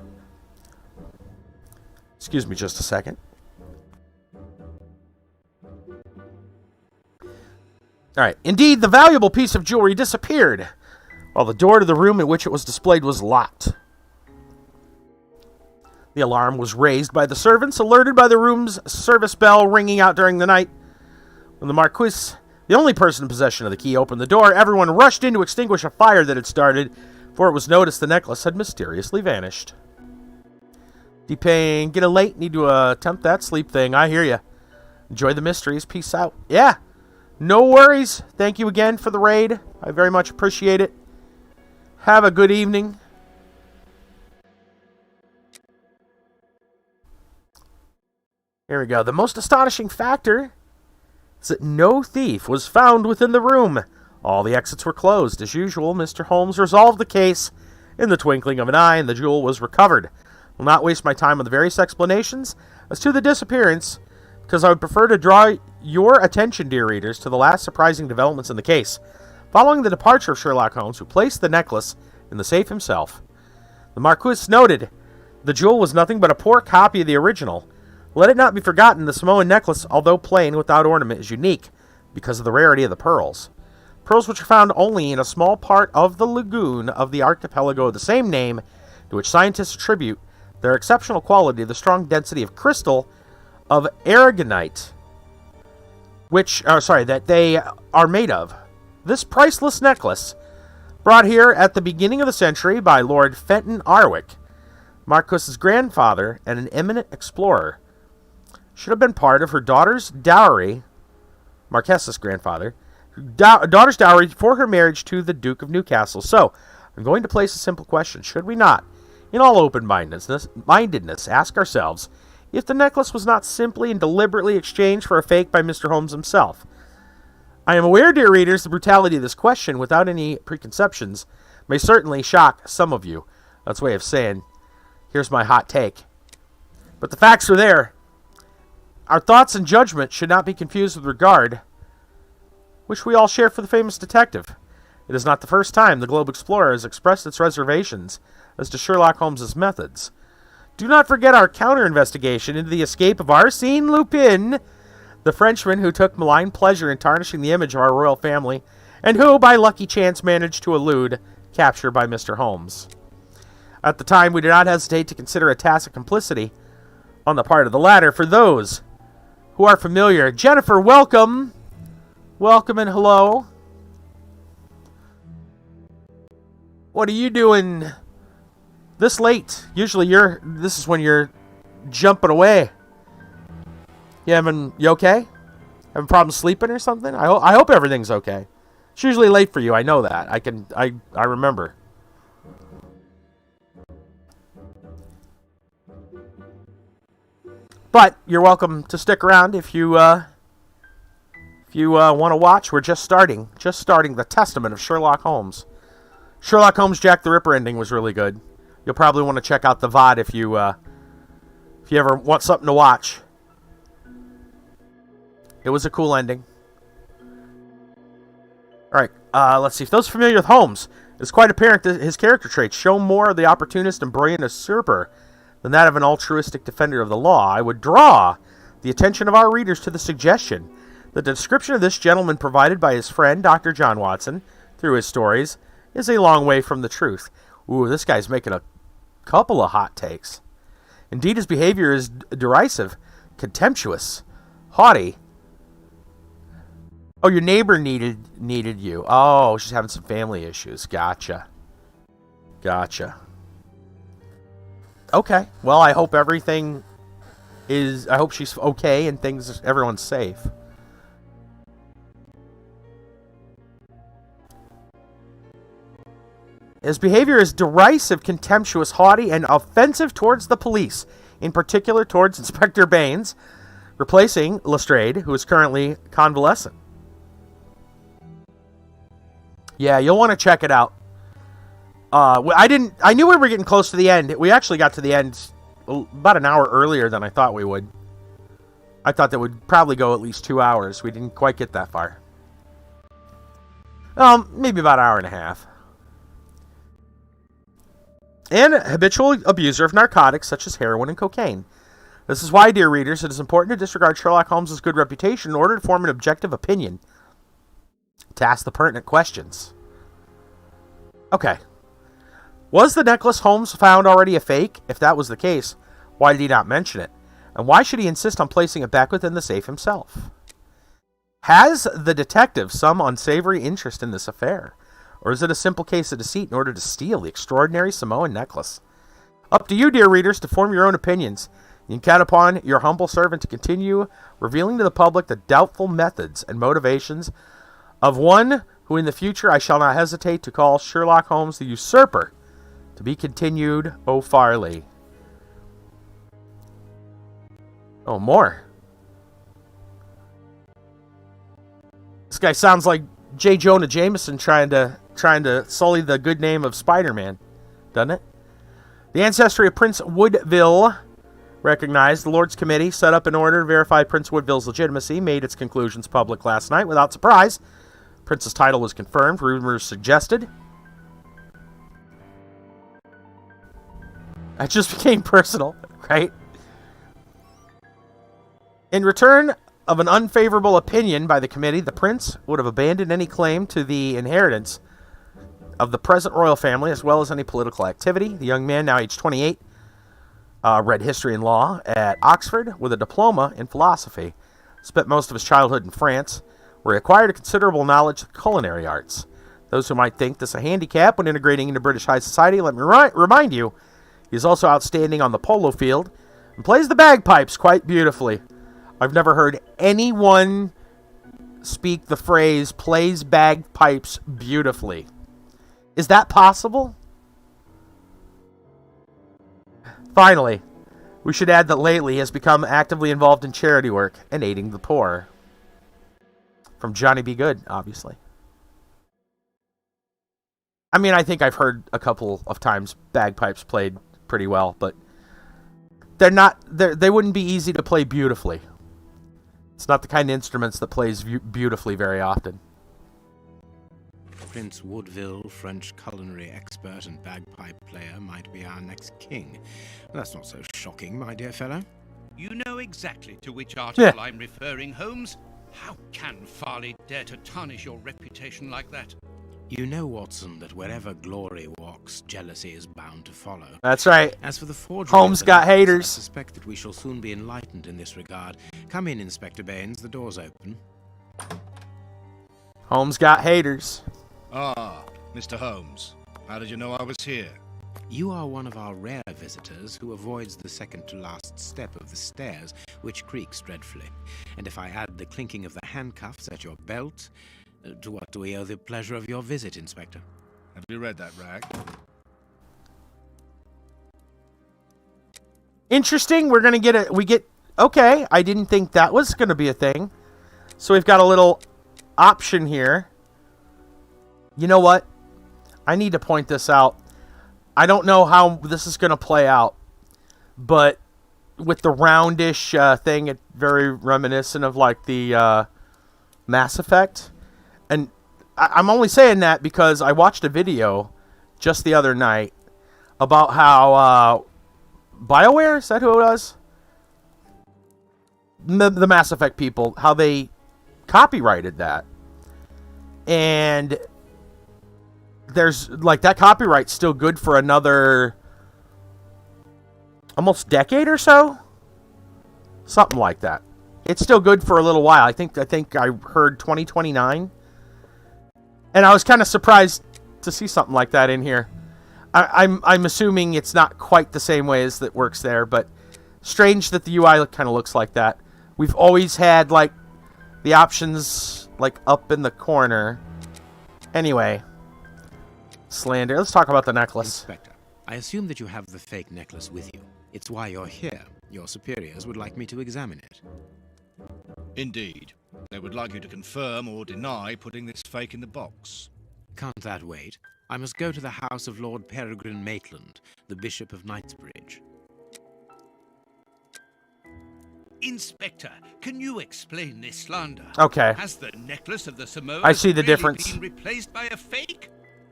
Excuse me just a second. Alright, indeed, the valuable piece of jewelry disappeared, while the door to the room in which it was displayed was locked. The alarm was raised by the servants, alerted by the room's service bell ringing out during the night. When the Marquis, the only person in possession of the key, opened the door, everyone rushed in to extinguish a fire that had started, for it was noticed the necklace had mysteriously vanished. D-Pain, get a late, need to attempt that sleep thing. I hear ya. Enjoy the mysteries. Peace out. Yeah, no worries. Thank you again for the raid. I very much appreciate it. Have a good evening. Here we go. The most astonishing factor is that no thief was found within the room. All the exits were closed. As usual, Mr. Holmes resolved the case in the twinkling of an eye, and the jewel was recovered. Will not waste my time on the various explanations as to the disappearance, because I would prefer to draw your attention, dear readers, to the last surprising developments in the case. Following the departure of Sherlock Holmes, who placed the necklace in the safe himself, the Marquis noted the jewel was nothing but a poor copy of the original. Let it not be forgotten, the Samoan necklace, although plain without ornament, is unique because of the rarity of the pearls. Pearls which are found only in a small part of the lagoon of the archipelago of the same name, to which scientists attribute their exceptional quality, the strong density of crystal of aragonite, that they are made of. This priceless necklace, brought here at the beginning of the century by Lord Fenton Arwick, Marquis's grandfather and an eminent explorer, should have been part of her daughter's dowry, Marquess's grandfather, daughter's dowry for her marriage to the Duke of Newcastle. So, I'm going to place a simple question. Should we not, in all open-mindedness, ask ourselves if the necklace was not simply and deliberately exchanged for a fake by Mr. Holmes himself? I am aware, dear readers, the brutality of this question, without any preconceptions, may certainly shock some of you. That's a way of saying, here's my hot take. But the facts are there. Our thoughts and judgment should not be confused with regard, which we all share for the famous detective. It is not the first time the Globe Explorer has expressed its reservations as to Sherlock Holmes' methods. Do not forget our counter-investigation into the escape of Arsène Lupin, the Frenchman who took malign pleasure in tarnishing the image of our royal family, and who, by lucky chance, managed to elude capture by Mr. Holmes. At the time, we did not hesitate to consider a tacit complicity on the part of the latter. For those who are familiar, Jennifer, welcome. Welcome and hello. What are you doing this late? Usually this is when you're jumping away. You okay? Having problems sleeping or something? I hope everything's okay. It's usually late for you, I know that. I remember. But you're welcome to stick around if you want to watch. We're just starting the Testament of Sherlock Holmes. Sherlock Holmes Jack the Ripper ending was really good. You'll probably want to check out the VOD if you ever want something to watch. It was a cool ending. Alright, let's see. If those familiar with Holmes, it's quite apparent that his character traits show more of the opportunist and brilliant usurper than that of an altruistic defender of the law. I would draw the attention of our readers to the suggestion that the description of this gentleman provided by his friend, Dr. John Watson, through his stories, is a long way from the truth. Ooh, this guy's making a couple of hot takes. Indeed, his behavior is derisive, contemptuous, haughty. Oh, your neighbor needed you. Oh, she's having some family issues. Gotcha. Okay. Well, I hope I hope she's okay and everyone's safe. His behavior is derisive, contemptuous, haughty, and offensive towards the police, in particular towards Inspector Baines, replacing Lestrade, who is currently convalescent. Yeah, you'll want to check it out. I knew we were getting close to the end. We actually got to the end about an hour earlier than I thought we would. I thought that would probably go at least 2 hours. We didn't quite get that far. Maybe about an hour and a half. And a habitual abuser of narcotics such as heroin and cocaine. This is why, dear readers, it is important to disregard Sherlock Holmes' good reputation in order to form an objective opinion. To ask the pertinent questions. Okay. Was the necklace Holmes found already a fake? If that was the case, why did he not mention it? And why should he insist on placing it back within the safe himself? Has the detective some unsavory interest in this affair? Or is it a simple case of deceit in order to steal the extraordinary Samoan necklace? Up to you, dear readers, to form your own opinions. You can count upon your humble servant to continue revealing to the public the doubtful methods and motivations of one who in the future I shall not hesitate to call Sherlock Holmes the usurper. To be continued, O Farley. Oh, more. This guy sounds like J. Jonah Jameson trying to sully the good name of Spider-Man, doesn't it? The ancestry of Prince Woodville recognized. The Lords Committee, set up in order to verify Prince Woodville's legitimacy, made its conclusions public last night without surprise. Prince's title was confirmed. Rumors suggested. That just became personal, right? In return of an unfavorable opinion by the committee, the prince would have abandoned any claim to the inheritance of the present royal family, as well as any political activity. The young man, now aged 28, read history and law at Oxford with a diploma in philosophy. Spent most of his childhood in France, where he acquired a considerable knowledge of culinary arts. Those who might think this a handicap when integrating into British high society, let me remind you, he is also outstanding on the polo field and plays the bagpipes quite beautifully. I've never heard anyone speak the phrase plays bagpipes beautifully. Is that possible? Finally, we should add that lately he has become actively involved in charity work and aiding the poor. From Johnny B. Good, obviously. I mean, I think I've heard a couple of times bagpipes played pretty well, but they wouldn't be easy to play beautifully. It's not the kind of instruments that plays beautifully very often. Prince Woodville, French culinary expert and bagpipe player, might be our next king. That's not so shocking, my dear fellow. You know exactly to which article I'm referring, Holmes. How can Farley dare to tarnish your reputation like that? You know, Watson, that wherever glory walks, jealousy is bound to follow. That's right. As for the forgery, Holmes got haters. I suspect that we shall soon be enlightened in this regard. Come in, Inspector Baines. The door's open. Holmes got haters. Ah, Mr. Holmes. How did you know I was here? You are one of our rare visitors who avoids the second-to-last step of the stairs, which creaks dreadfully. And if I add the clinking of the handcuffs at your belt, to what do we owe the pleasure of your visit, Inspector? Have you read that rag? Interesting. We're gonna get okay. I didn't think that was gonna be a thing. So we've got a little option here. You know what? I need to point this out. I don't know how this is gonna play out, but with the roundish thing, it's very reminiscent of like the Mass Effect. And I'm only saying that because I watched a video just the other night about how BioWare, is that who it was? The Mass Effect people, how they copyrighted that. And there's, like, that copyright's still good for another almost decade or so? Something like that. It's still good for a little while. I think I heard 2029. And I was kind of surprised to see something like that in here. I'm assuming it's not quite the same way as that works there, but strange that the UI kind of looks like that. We've always had like the options like up in the corner. Anyway, slander. Let's talk about the necklace. Inspector, I assume that you have the fake necklace with you. It's why you're here. Your superiors would like me to examine it. Indeed. They would like you to confirm or deny putting this fake in the box. Can't that wait? I must go to the house of Lord Peregrine Maitland, the Bishop of Knightsbridge. Inspector, can you explain this slander? Okay. Has the necklace of the Samoas I see the really difference. been replaced by a fake?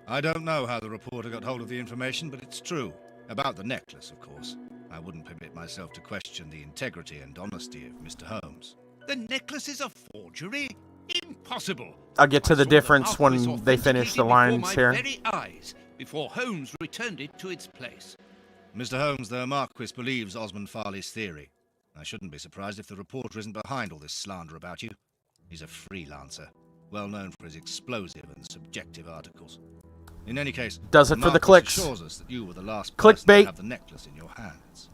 I don't know how the reporter got hold of the information, but it's true. About the necklace, of course. I wouldn't permit myself to question the integrity and honesty of Mr. Holmes. The necklace is a forgery? Impossible! I'll get to the I saw difference when Marquis they finish the authenticated lines before here. my very eyes, before Holmes returned it to its place. Mr. Holmes, the Marquis believes Osmond Farley's theory. I shouldn't be surprised if the reporter isn't behind all this slander about you. He's a freelancer, well known for his explosive and subjective articles. In any case, does it for the Marquis clicks. assures us that you were the last person Clickbait. to have the necklace in your hands.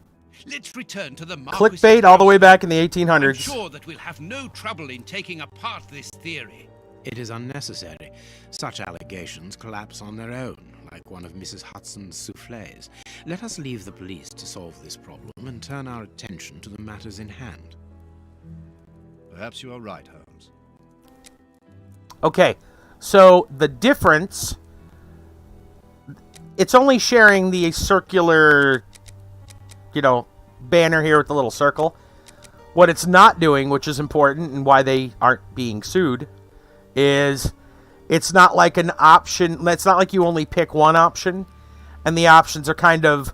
Let's return to the Marquis. Clickbait all the way back in the 1800s. I'm sure that we'll have no trouble in taking apart this theory. It is unnecessary. Such allegations collapse on their own, like one of Mrs. Hudson's soufflés. Let us leave the police to solve this problem and turn our attention to the matters in hand. Perhaps you are right, Holmes. Okay, so the difference... It's only sharing the circular, banner here with the little circle. What it's not doing, which is important and why they aren't being sued, is it's not like an option. It's not like you only pick one option, and the options are kind of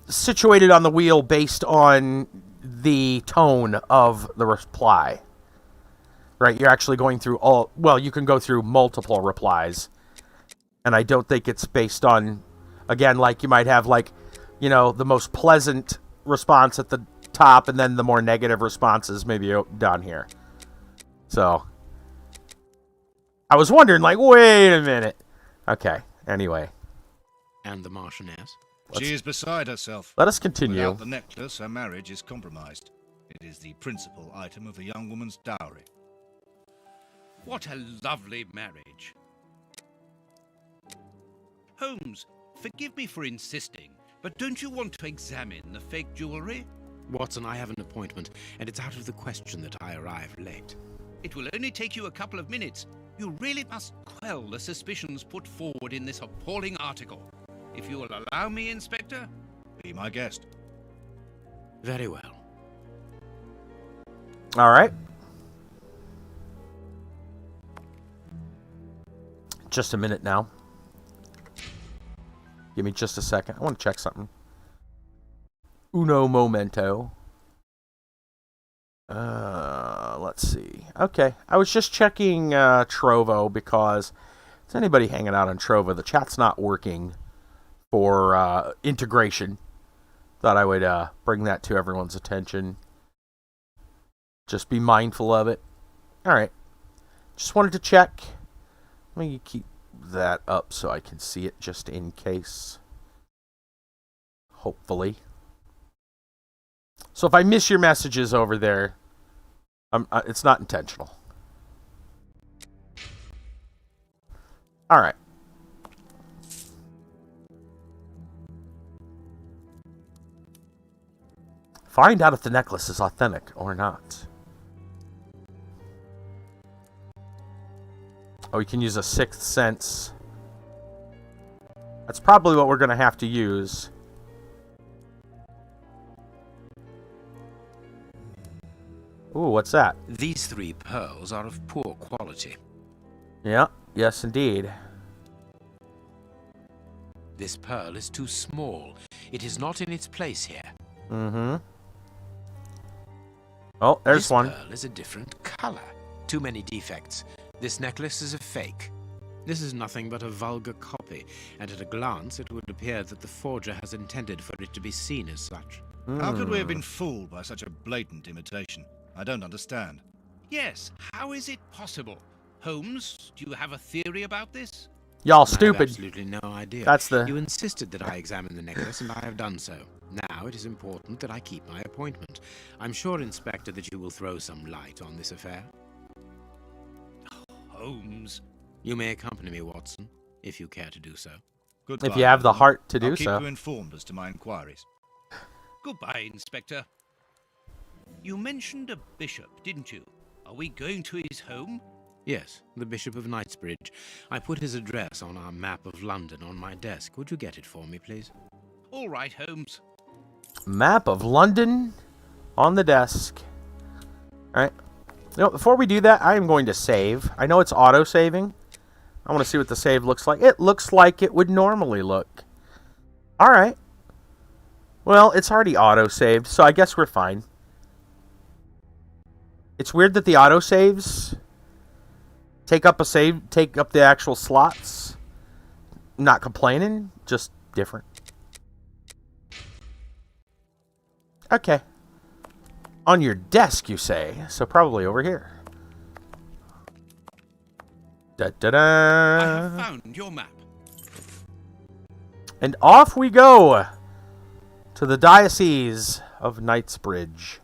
situated on the wheel based on the tone of the reply. Right? You're actually going through you can go through multiple replies. And I don't think it's based on, again, like you might have the most pleasant response at the top and then the more negative responses maybe down here. So, I was wondering, wait a minute. Okay, anyway. And the Marchioness? She is beside herself. Let us continue. Without the necklace, her marriage is compromised. It is the principal item of the young woman's dowry. What a lovely marriage. Holmes, forgive me for insisting, but don't you want to examine the fake jewelry? Watson, I have an appointment, and it's out of the question that I arrive late. It will only take you a couple of minutes. You really must quell the suspicions put forward in this appalling article. If you will allow me, Inspector? Be my guest. Very well. All right. Just a minute now. Give me just a second. I want to check something. Uno momento. Let's see. Okay. I was just checking Trovo because is anybody hanging out on Trovo? The chat's not working for integration. Thought I would bring that to everyone's attention. Just be mindful of it. All right. Just wanted to check. Let me keep that up so I can see it just in case. Hopefully. So if I miss your messages over there, it's not intentional. All right. Find out if the necklace is authentic or not. Oh, you can use a sixth sense. That's probably what we're going to have to use. Ooh, what's that? These 3 pearls are of poor quality. Yeah, yes indeed. This pearl is too small. It is not in its place here. Mm-hmm. Oh, there's one. This pearl is a different color. Too many defects. This necklace is a fake. This is nothing but a vulgar copy, and at a glance it would appear that the forger has intended for it to be seen as such. How could we have been fooled by such a blatant imitation? I don't understand. Yes, how is it possible? Holmes, do you have a theory about this? Y'all I stupid. have absolutely no idea. That's the... You insisted that I examine the necklace, and I have done so. Now it is important that I keep my appointment. I'm sure, Inspector, that you will throw some light on this affair. Holmes. You may accompany me, Watson, if you care to do so. Goodbye, if you have the heart to do I'll keep so. you informed as to my inquiries. Goodbye, Inspector. You mentioned a bishop, didn't you? Are we going to his home? Yes, the Bishop of Knightsbridge. I put his address on our map of London on my desk. Would you get it for me, please? All right, Holmes. Map of London on the desk. All right. Before we do that, I am going to save. I know it's auto-saving. I want to see what the save looks like. It looks like it would normally look. All right. Well, it's already auto-saved, so I guess we're fine. It's weird that the auto-saves take up the actual slots. Not complaining, just different. Okay. On your desk, you say, so probably over here. Da-da-da. I have found your map. And off we go to the Diocese of Knightsbridge.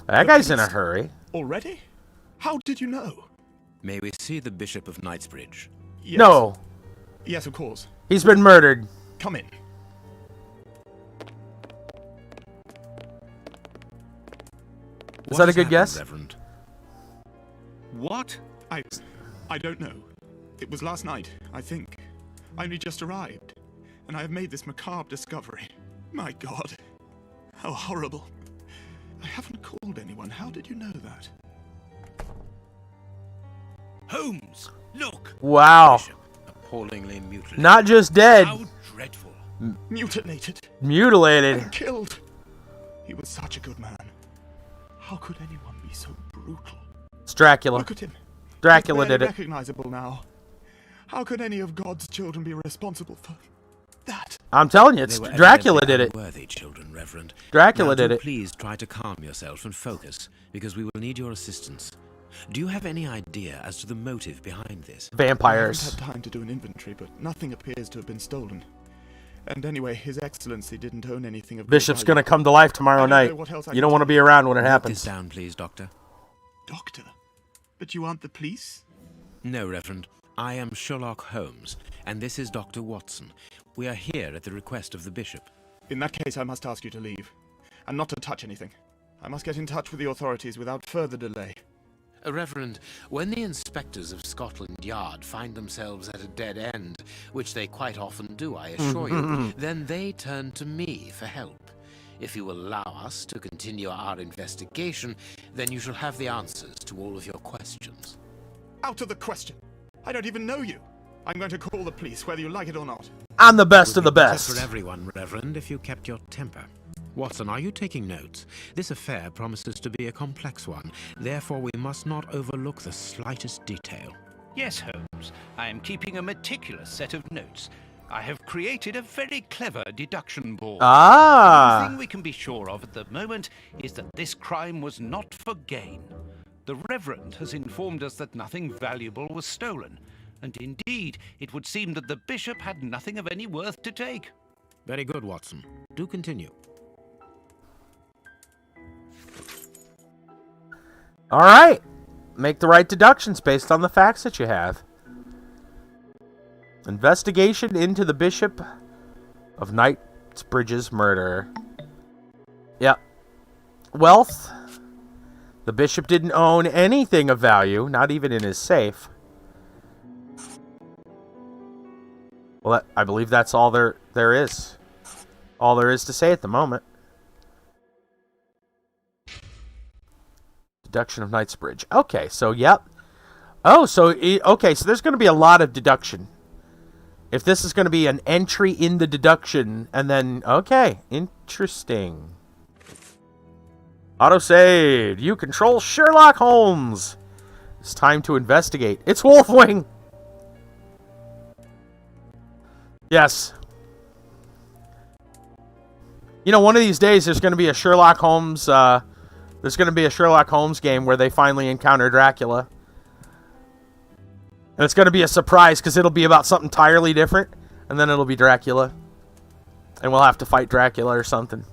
That guy's in a hurry. Already? How did you know? May we see the Bishop of Knightsbridge? Yes. No. Yes, of course. He's been murdered. Come in. Is that a good guess? Reverend? What? I don't know. It was last night, I think. I only just arrived, and I have made this macabre discovery. My God. How horrible. I haven't called anyone. How did you know that? Holmes, look! Wow. Appallingly mutilated. Not just dead. How dreadful. Mutilated. Mutilated. And killed. He was such a good man. How could anyone be so brutal? It's Dracula. Look at him. Dracula He's did barely it. recognizable now. How could any of God's children be responsible for that? I'm telling you, it's Dracula did it. Worthy children, Reverend. Dracula Now, did it. Please try to calm yourself and focus, because we will need your assistance. Do you have any idea as to the motive behind this? Vampires. I haven't had time to do an inventory, but nothing appears to have been stolen. And anyway, His Excellency didn't own anything of Bishop's value. gonna come to life tomorrow night. You don't want to be around when it Note happens. this down, please, Doctor. Doctor? But you aren't the police? No, Reverend. I am Sherlock Holmes, and this is Dr. Watson. We are here at the request of the Bishop. In that case, I must ask you to leave. And not to touch anything. I must get in touch with the authorities without further delay. Reverend, when the inspectors of Scotland Yard find themselves at a dead end, which they quite often do, I assure you, then they turn to me for help. If you will allow us to continue our investigation, then you shall have the answers to all of your questions. Out of the question! I don't even know you! I'm going to call the police, whether you like it or not. I'm the best of the best. For everyone, Reverend, if you kept your temper. Watson, are you taking notes? This affair promises to be a complex one. Therefore, we must not overlook the slightest detail. Yes, Holmes. I am keeping a meticulous set of notes. I have created a very clever deduction board. Ah. The only thing we can be sure of at the moment is that this crime was not for gain. The Reverend has informed us that nothing valuable was stolen, and indeed, it would seem that the Bishop had nothing of any worth to take. Very good, Watson. Do continue. All right. Make the right deductions based on the facts that you have. Investigation into the Bishop of Knightsbridge's murder. Yep. Wealth. The Bishop didn't own anything of value, not even in his safe. Well, I believe that's all there is. All there is to say at the moment. Deduction of Knightsbridge. Okay, so yep. Oh, so okay, so there's going to be a lot of deduction. If this is going to be an entry in the deduction, and then okay, interesting. Autosave. You control Sherlock Holmes. It's time to investigate. It's Wolfwing. Yes. You know, one of these days there's going to be a Sherlock Holmes. There's going to be a Sherlock Holmes game where they finally encounter Dracula. And it's going to be a surprise because it'll be about something entirely different. And then it'll be Dracula. And we'll have to fight Dracula or something.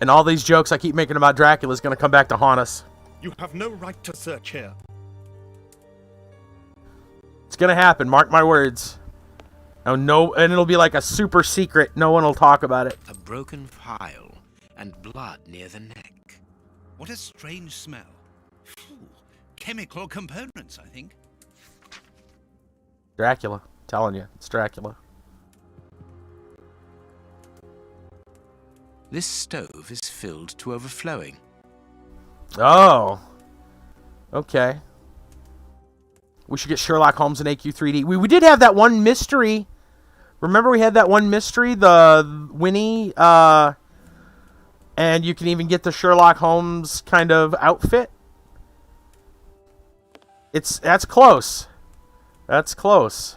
And all these jokes I keep making about Dracula is going to come back to haunt us. You have no right to search here. It's going to happen. Mark my words. Oh, no, and it'll be like a super secret. No one will talk about it. A broken file and blood near the neck. What a strange smell. Phew. Chemical components, I think. Dracula. Telling you, it's Dracula. This stove is filled to overflowing. Oh. Okay. We should get Sherlock Holmes in AQ3D. We did have that one mystery. Remember we had that one mystery, the Winnie, and you can even get the Sherlock Holmes kind of outfit. That's close. That's close.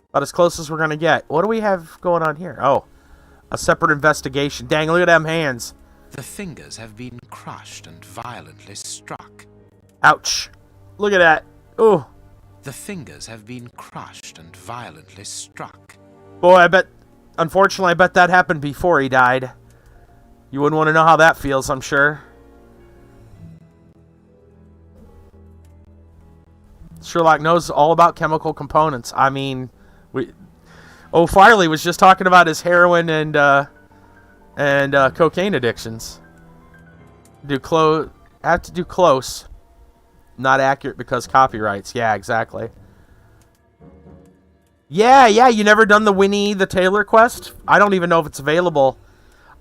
About as close as we're gonna get. What do we have going on here? Oh, a separate investigation. Dang, look at them hands. The fingers have been crushed and violently struck. Ouch. Look at that. Ooh. The fingers have been crushed and violently struck. Boy, unfortunately, I bet that happened before he died. You wouldn't want to know how that feels, I'm sure. Sherlock knows all about chemical components. I mean, Farley was just talking about his heroin and cocaine addictions. Have to do close, not accurate because copyrights. Yeah, exactly. Yeah, you never done the Winnie the Tailor quest? I don't even know if it's available.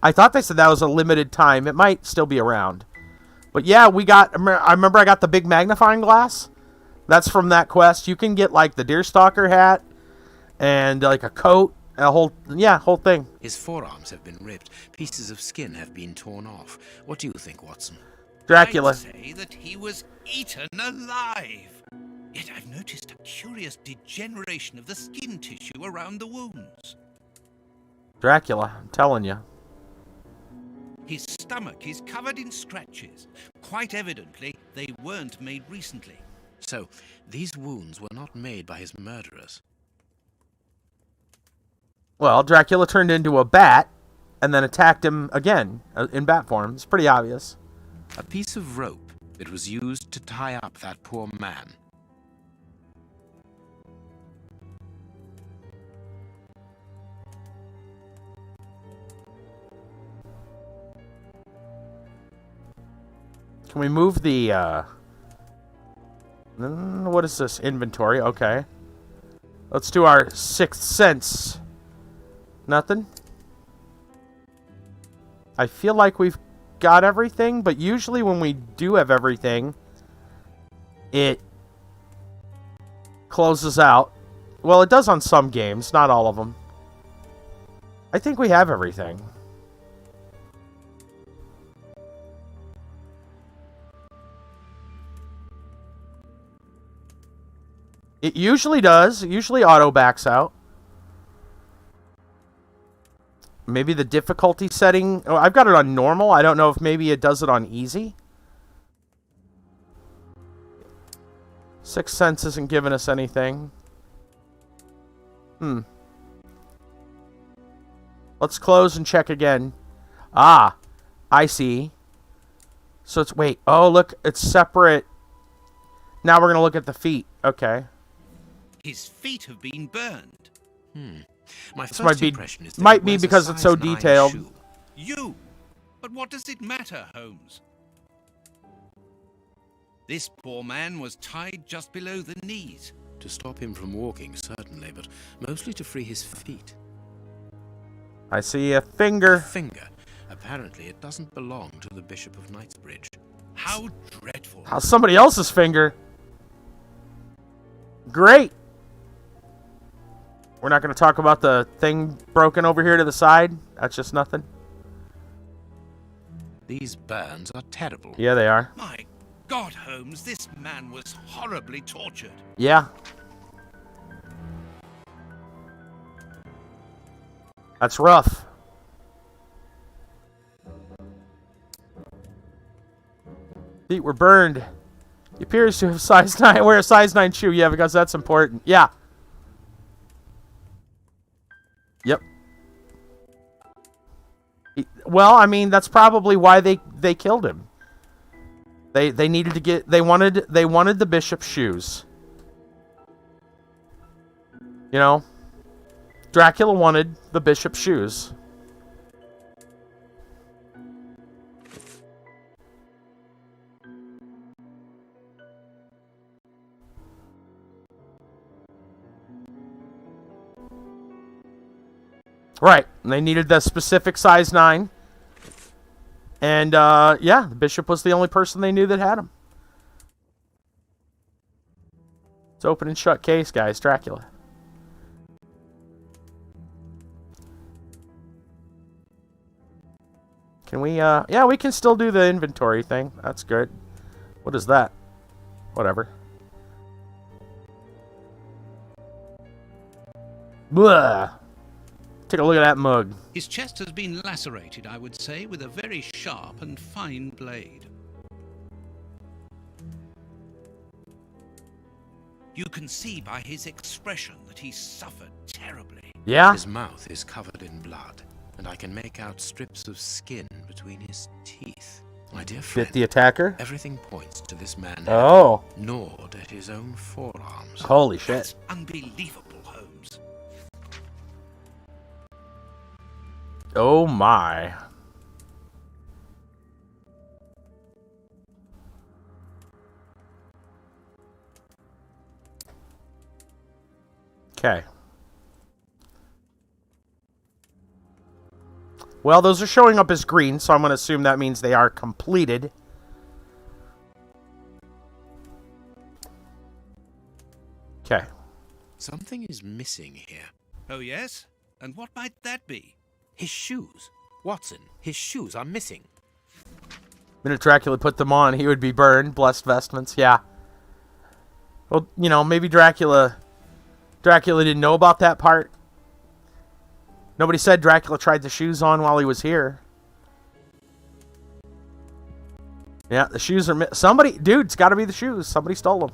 I thought they said that was a limited time. It might still be around. But yeah, I remember I got the big magnifying glass. That's from that quest. You can get like the deerstalker hat and like a coat, a whole thing. His forearms have been ripped. Pieces of skin have been torn off. What do you think, Watson? Dracula. I'd say that he was eaten alive. Yet I've noticed a curious degeneration of the skin tissue around the wounds. Dracula, I'm telling you. His stomach is covered in scratches. Quite evidently, they weren't made recently. So, these wounds were not made by his murderers. Well, Dracula turned into a bat and then attacked him again in bat form. It's pretty obvious. A piece of rope that was used to tie up that poor man. Can we move the, what is this? Inventory, okay. Let's do our sixth sense. Nothing? I feel like we've got everything, but usually when we do have everything, it closes out. Well, it does on some games, not all of them. I think we have everything. It usually does. It usually auto backs out. Maybe the difficulty setting... Oh, I've got it on normal. I don't know if maybe it does it on easy. Sixth Sense isn't giving us anything. Let's close and check again. Ah, I see. So it's... Wait. Oh, look. It's separate. Now we're going to look at the feet. Okay. His feet have been burned. My this first impression is that might be because it's so detailed. You! But what does it matter, Holmes? This poor man was tied just below the knees. To stop him from walking, certainly, but mostly to free his feet. I see a finger. A finger. Apparently, it doesn't belong to the Bishop of Knightsbridge. How dreadful. How's somebody else's finger? Great. We're not going to talk about the thing broken over here to the side. That's just nothing. These burns are terrible. Yeah, they are. My God, Holmes, this man was horribly tortured. Yeah. That's rough. Feet were burned. He appears to have size 9. Wear a size 9 shoe. Yeah, because that's important. Yeah. Yep. Well, I mean, that's probably why they killed him. They needed to get... They wanted the bishop's shoes. You know? Dracula wanted the bishop's shoes. Right. And they needed the specific size 9. And, yeah, the bishop was the only person they knew that had them. It's open and shut case, guys. Dracula. Can we, yeah, we can still do the inventory thing. That's good. What is that? Whatever. Blah. Take a look at that mug. His chest has been lacerated, I would say, with a very sharp and fine blade. You can see by his expression that he suffered terribly. Yeah? His mouth is covered in blood, and I can make out strips of skin between his teeth. I My dear friend, Bit the attacker? everything points to this man Oh. gnawed at his own forearms. Holy shit. That's unbelievable, Holmes. Oh my. Okay. Well, those are showing up as green, so I'm going to assume that means they are completed. Okay. Something is missing here. Oh, yes? And what might that be? His shoes. Watson, his shoes are missing. The minute Dracula put them on, he would be burned. Blessed vestments, yeah. Well, you know, maybe Dracula didn't know about that part. Nobody said Dracula tried the shoes on while he was here. Yeah, the shoes are... Somebody... Dude, it's got to be the shoes. Somebody stole them.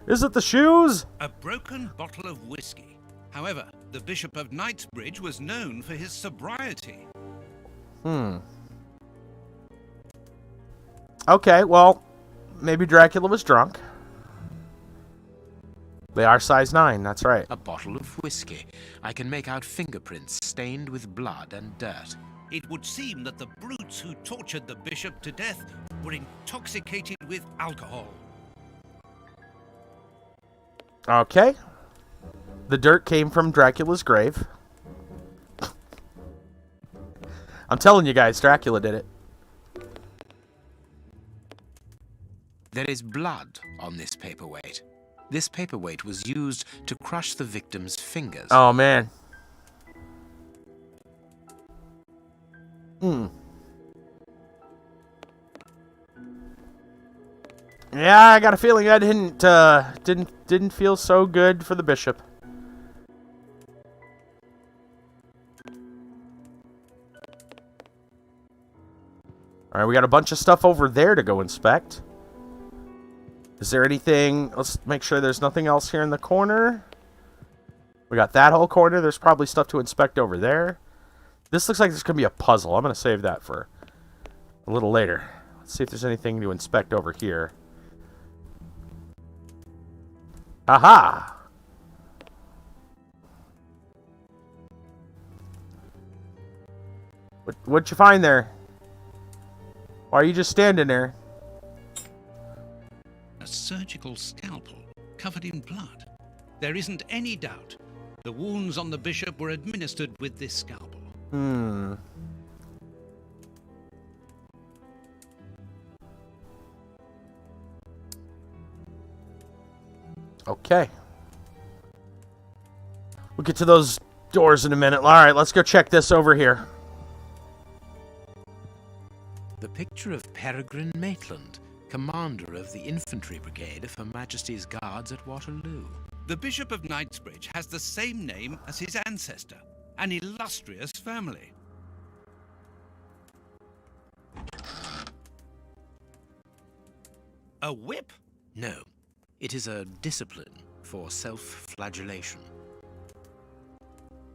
Is it the shoes? A broken bottle of whiskey. However, the Bishop of Knightsbridge was known for his sobriety. Okay, well, maybe Dracula was drunk. They are size 9, that's right. A bottle of whiskey. I can make out fingerprints stained with blood and dirt. It would seem that the brutes who tortured the bishop to death were intoxicated with alcohol. Okay. The dirt came from Dracula's grave. I'm telling you guys, Dracula did it. There is blood on this paperweight. This paperweight was used to crush the victim's fingers. Oh, man. Yeah, I got a feeling I didn't feel so good for the bishop. All right, we got a bunch of stuff over there to go inspect. Is there anything... Let's make sure there's nothing else here in the corner. We got that whole corner. There's probably stuff to inspect over there. This looks like there's going to be a puzzle. I'm going to save that for a little later. Let's see if there's anything to inspect over here. Aha! What'd you find there? Why are you just standing there? A surgical scalpel covered in blood. There isn't any doubt. The wounds on the bishop were administered with this scalpel. Okay. We'll get to those doors in a minute. All right, let's go check this over here. The picture of Peregrine Maitland, commander of the infantry brigade of Her Majesty's Guards at Waterloo. The Bishop of Knightsbridge has the same name as his ancestor, an illustrious family. A whip? No, it is a discipline for self-flagellation.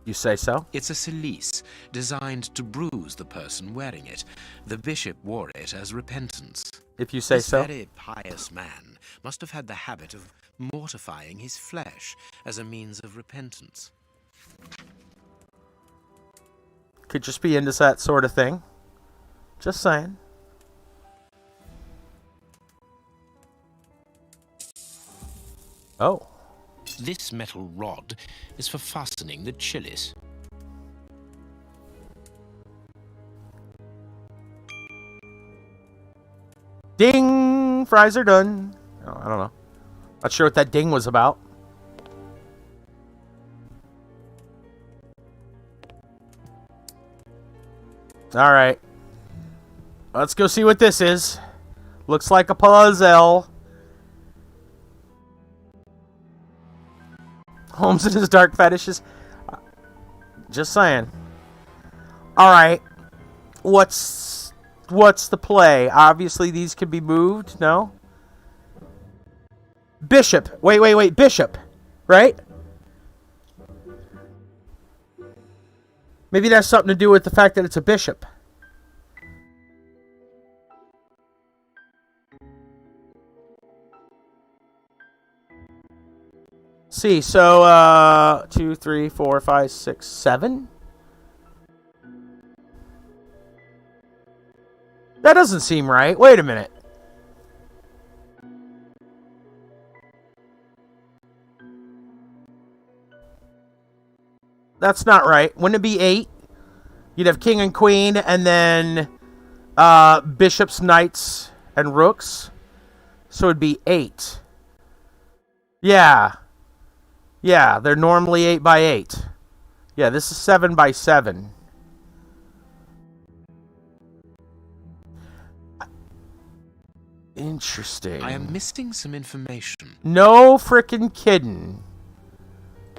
You say so? It's a cilice designed to bruise the person wearing it. The bishop wore it as repentance. If you say so. This very pious man must have had the habit of mortifying his flesh as a means of repentance. Could just be into that sort of thing. Just saying. Oh. This metal rod is for fastening the chalice. Ding! Fries are done. Oh, I don't know. Not sure what that ding was about. Alright. Let's go see what this is. Looks like a puzzle. Holmes and his dark fetishes. Just saying. Alright. What's the play? Obviously these can be moved, no? Bishop. Wait. Bishop. Right? Maybe that's something to do with the fact that it's a bishop. See, so 2, 3, 4, 5, 6, 7. That doesn't seem right. Wait a minute. That's not right. Wouldn't it be 8? You'd have king and queen, and then bishops, knights, and rooks. So it'd be 8. Yeah. Yeah, they're normally 8 by 8. Yeah, this is 7 by 7. Interesting. I am missing some information. No frickin' kidding.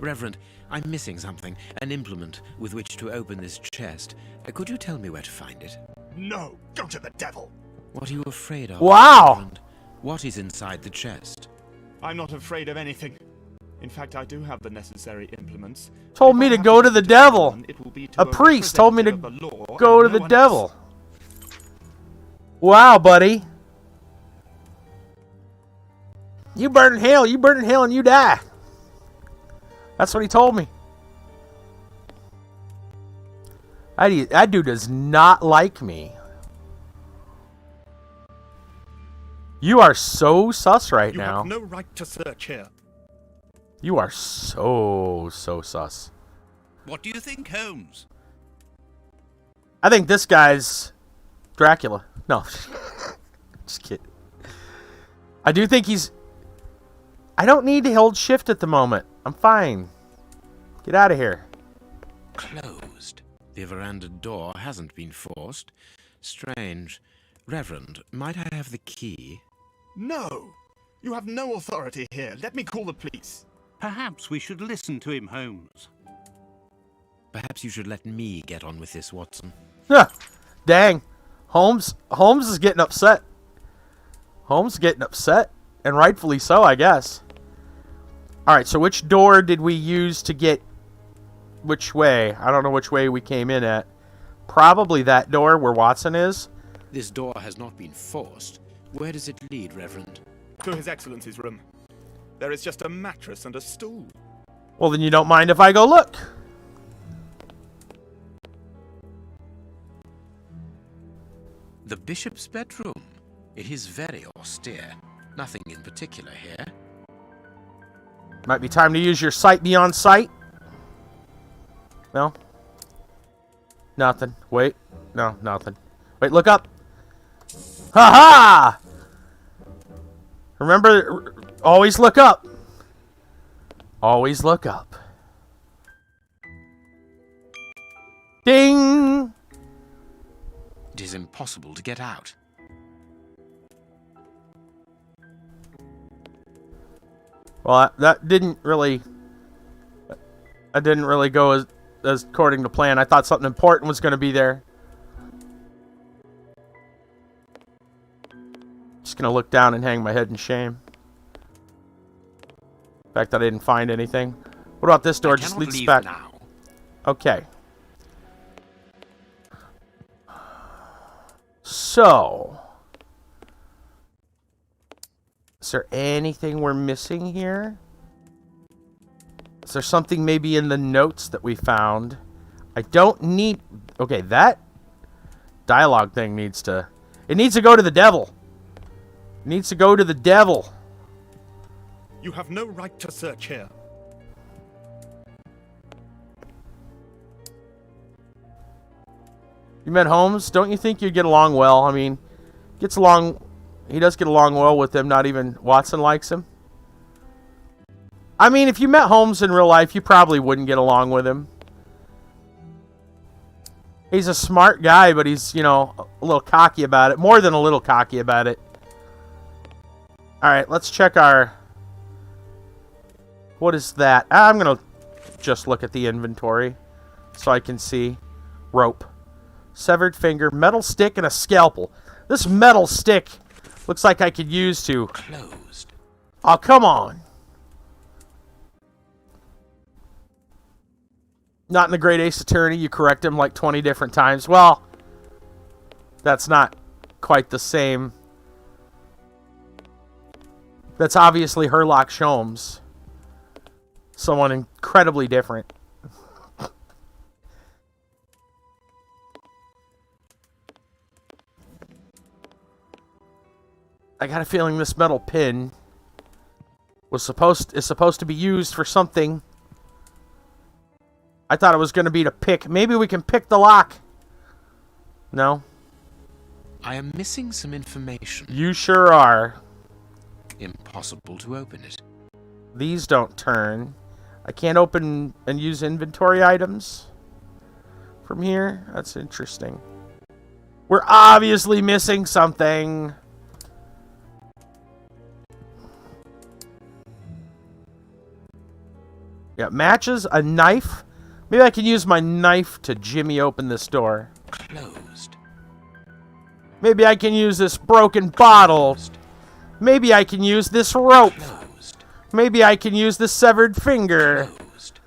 Reverend, I'm missing something. An implement with which to open this chest. Could you tell me where to find it? No, go to the devil. What are you afraid of? Wow. Reverend? What is inside the chest? I'm not afraid of anything. In fact, I do have the necessary implements. Told me to go to the devil. A priest told me to go to the devil. Wow, buddy. You burn in hell, and you die. That's what he told me. That dude does not like me. You are so sus right now. You have no right to search here. You are so sus. What do you think, Holmes? I think this guy's Dracula. No. Just kidding. I do think he's... I don't need to hold shift at the moment. I'm fine. Get out of here. Closed. The veranda door hasn't been forced. Strange. Reverend, might I have the key? No! You have no authority here. Let me call the police. Perhaps we should listen to him, Holmes. Perhaps you should let me get on with this, Watson. Huh. Dang. Holmes is getting upset. Holmes is getting upset. And rightfully so, I guess. Alright, so which door did we use to get... Which way? I don't know which way we came in at. Probably that door where Watson is. This door has not been forced. Where does it lead, Reverend? To His Excellency's room. There is just a mattress and a stool. Well, then you don't mind if I go look. The bishop's bedroom. It is very austere. Nothing in particular here. Might be time to use your sight beyond sight. No? Nothing. Wait. No, nothing. Wait, look up. Ha-ha! Remember, always look up. Always look up. Ding! It is impossible to get out. Well, that didn't really go as according to plan. I thought something important was going to be there. Just going to look down and hang my head in shame. The fact that I didn't find anything. What about this door? Just leads us back. Now. Okay. So, is there anything we're missing here? Is there something maybe in the notes that we found? I don't need... Okay, that dialogue thing needs to... It needs to go to the devil. It needs to go to the devil. You have no right to search here. You met Holmes? Don't you think you'd get along well? I mean, gets along... He does get along well with him. Not even Watson likes him. I mean, if you met Holmes in real life, you probably wouldn't get along with him. He's a smart guy, but he's, you know, a little cocky about it. More than a little cocky about it. Alright, let's check our... What is that? I'm going to just look at the inventory so I can see. Rope. Severed finger, metal stick, and a scalpel. This metal stick looks like I could use to... Closed. Oh, come on. Not in the Great Ace Attorney, you correct him like 20 different times. Well, that's not quite the same. That's obviously Sherlock Holmes. someone incredibly different. I got a feeling this metal pin is supposed to be used for something. I thought it was going to be to pick. Maybe we can pick the lock. No. I am missing some information. You sure are. Impossible to open it. These don't turn. I can't open and use inventory items from here. That's interesting. We're obviously missing something. Yeah, matches, a knife. Maybe I can use my knife to jimmy open this door. Closed. Maybe I can use this broken bottle. Maybe I can use this rope. Closed. Maybe I can use this severed finger. Closed.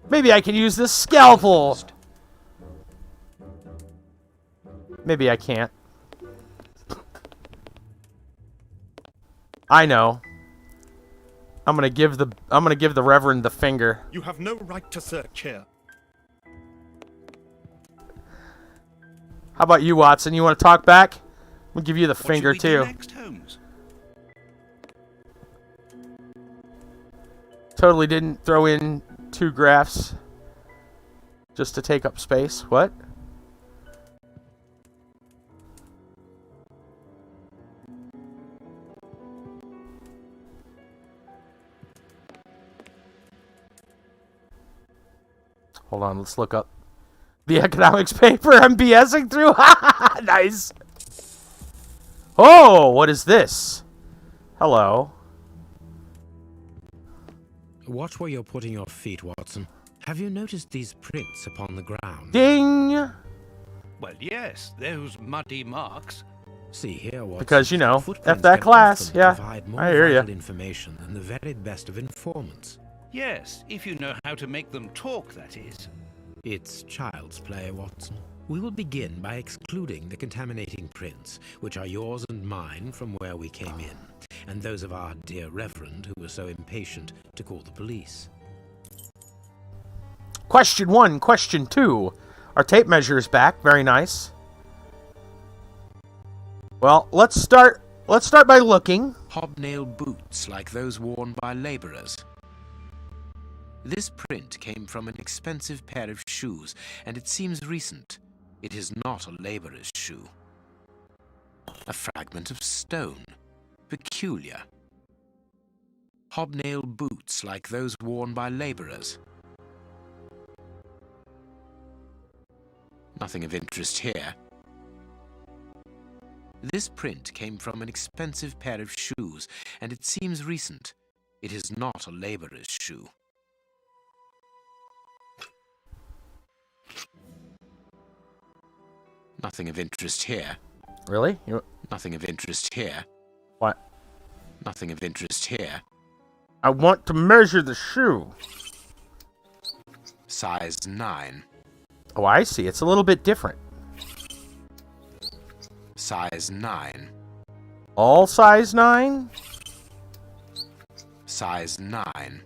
Maybe I can use this scalpel. Closed. Maybe I can't. I know. I'm gonna give the Reverend the finger. You have no right to search here. How about you, Watson? You want to talk back? We'll give you the finger What should we too. do next, Holmes? Totally didn't throw in 2 graphs just to take up space. What? Hold on, let's look up the economics paper I'm BSing through. Nice. Oh, what is this? Hello. Watch where you're putting your feet, Watson. Have you noticed these prints upon the ground? Ding! Well, yes, those muddy marks. See here, Watson. Because, you know, Footprints F that can class. often Yeah, provide more I hear you. vital information than the very best of informants. Yes, if you know how to make them talk, that is. It's child's play, Watson. We will begin by excluding the contaminating prints, which are yours and mine from where we came in, and those of our dear Reverend who was so impatient to call the police. Question 1, question 2. Our tape measure is back. Very nice. Well, let's start by looking. Hobnail boots like those worn by laborers. This print came from an expensive pair of shoes, and it seems recent. It is not a laborer's shoe. A fragment of stone. Peculiar. Hobnail boots like those worn by laborers. Nothing of interest here. This print came from an expensive pair of shoes, and it seems recent. It is not a laborer's shoe. Nothing of interest here. Really? Nothing of interest here. What? Nothing of interest here. I want to measure the shoe. Size 9. Oh, I see. It's a little bit different. Size 9. All size 9? Size 9.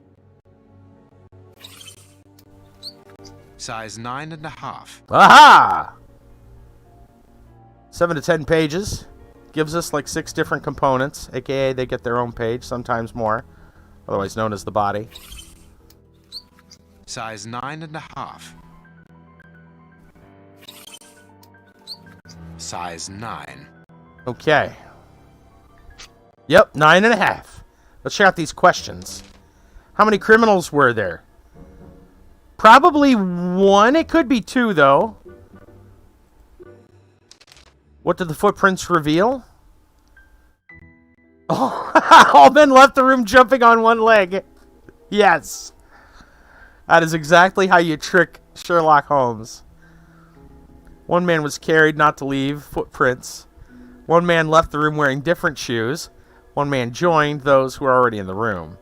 Size 9.5. Aha! 7 to 10 pages. Gives us like 6 different components, aka they get their own page, sometimes more. Otherwise known as the body. Size 9.5. Size 9. Okay. Yep, 9.5. Let's check out these questions. How many criminals were there? Probably 1. It could be 2, though. What did the footprints reveal? Oh, all men left the room jumping on one leg. Yes. That is exactly how you trick Sherlock Holmes. One man was carried not to leave. Footprints. One man left the room wearing different shoes. One man joined those who were already in the room.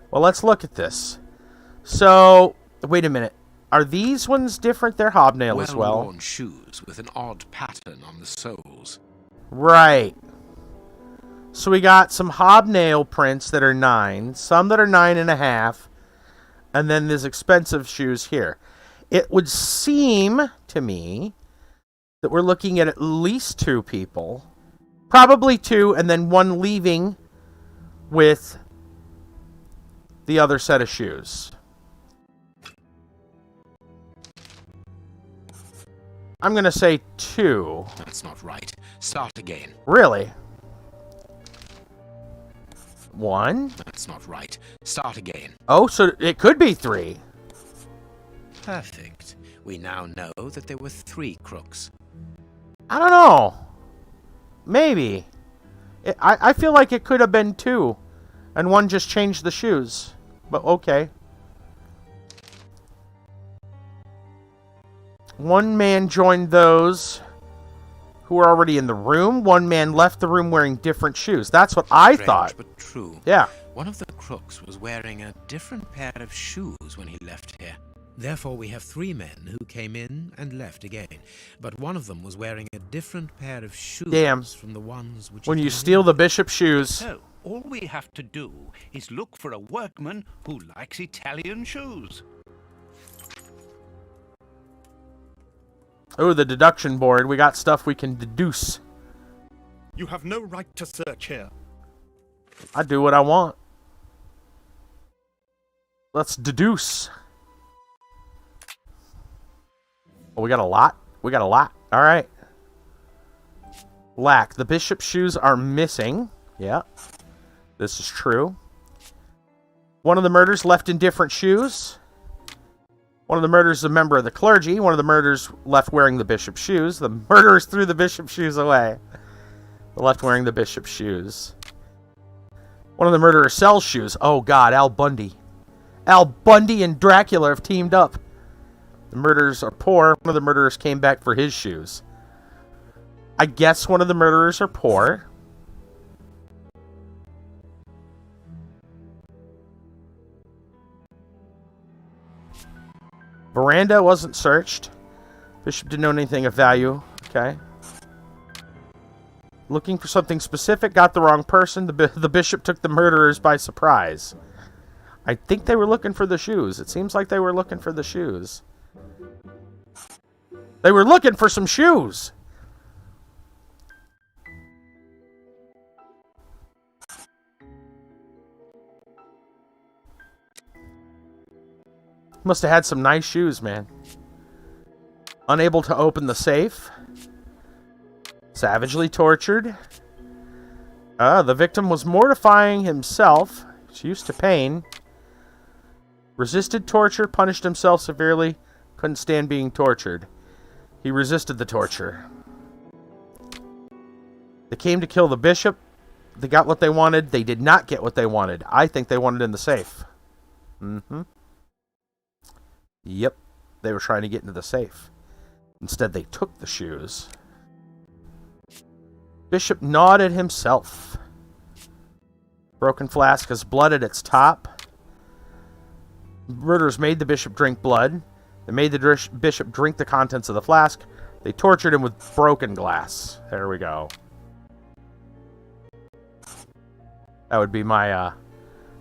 Well, let's look at this. So, wait a minute. Are these ones different? They're hobnail as well. Well-worn shoes with an odd pattern on the soles. Right. So we got some hobnail prints that are 9, some that are 9.5, and then these expensive shoes here. It would seem to me that we're looking at least 2 people. Probably 2, and then 1 leaving with the other set of shoes. I'm going to say 2. That's not right. Start again. Really? 1? That's not right. Start again. Oh, so it could be 3. Perfect. We now know that there were 3 crooks. I don't know. Maybe. I feel like it could have been 2. And 1 just changed the shoes. But okay. 1 man joined those who were already in the room. 1 man left the room wearing different shoes. That's what I Strange, thought. But true. Yeah. One of the crooks was wearing a different pair of shoes when he left here. Therefore, we have 3 men who came in and left again. But one of them was wearing a different pair of shoes from the ones which... When you steal the bishop's shoes... So, all we have to do is look for a workman who likes Italian shoes. Oh, the deduction board. We got stuff we can deduce. You have no right to search here. I do what I want. Let's deduce. Oh, we got a lot? We got a lot. All right. Lack. The bishop's shoes are missing. Yeah. This is true. One of the murders left in different shoes. One of the murderers is a member of the clergy. One of the murderers left wearing the bishop's shoes. The murderers threw the bishop's shoes away. The left wearing the bishop's shoes. One of the murderers sells shoes. Oh, God. Al Bundy. Al Bundy and Dracula have teamed up. The murderers are poor. One of the murderers came back for his shoes. I guess one of the murderers are poor. Veranda wasn't searched. Bishop didn't know anything of value. Okay. Looking for something specific. Got the wrong person. The bishop took the murderers by surprise. I think they were looking for the shoes. It seems like they were looking for the shoes. They were looking for some shoes. Must have had some nice shoes, man. Unable to open the safe. Savagely tortured. The victim was mortifying himself. He's used to pain. Resisted torture, punished himself severely. Couldn't stand being tortured. He resisted the torture. They came to kill the bishop. They got what they wanted. They did not get what they wanted. I think they wanted in the safe. Mm-hmm. Yep. They were trying to get into the safe. Instead, they took the shoes. Bishop gnawed at himself. Broken flask has blood at its top. Murderers made the bishop drink blood. They made the bishop drink the contents of the flask. They tortured him with broken glass. There we go. That would be my,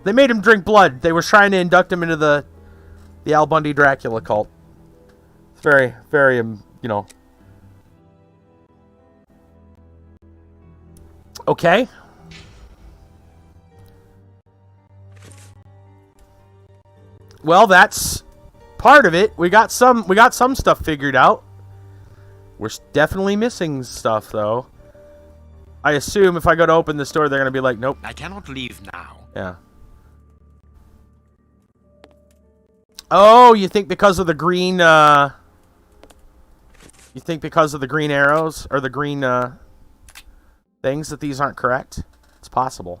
They made him drink blood. They were trying to induct him into the Al Bundy Dracula cult. It's very, very, you know. Okay. Well, that's part of it. We got some stuff figured out. We're definitely missing stuff, though. I assume if I go to open the store, they're going to be like, nope. I cannot leave now. Yeah. Oh, you think because of the green, you think because of the green arrows, or the green, things, that these aren't correct? It's possible.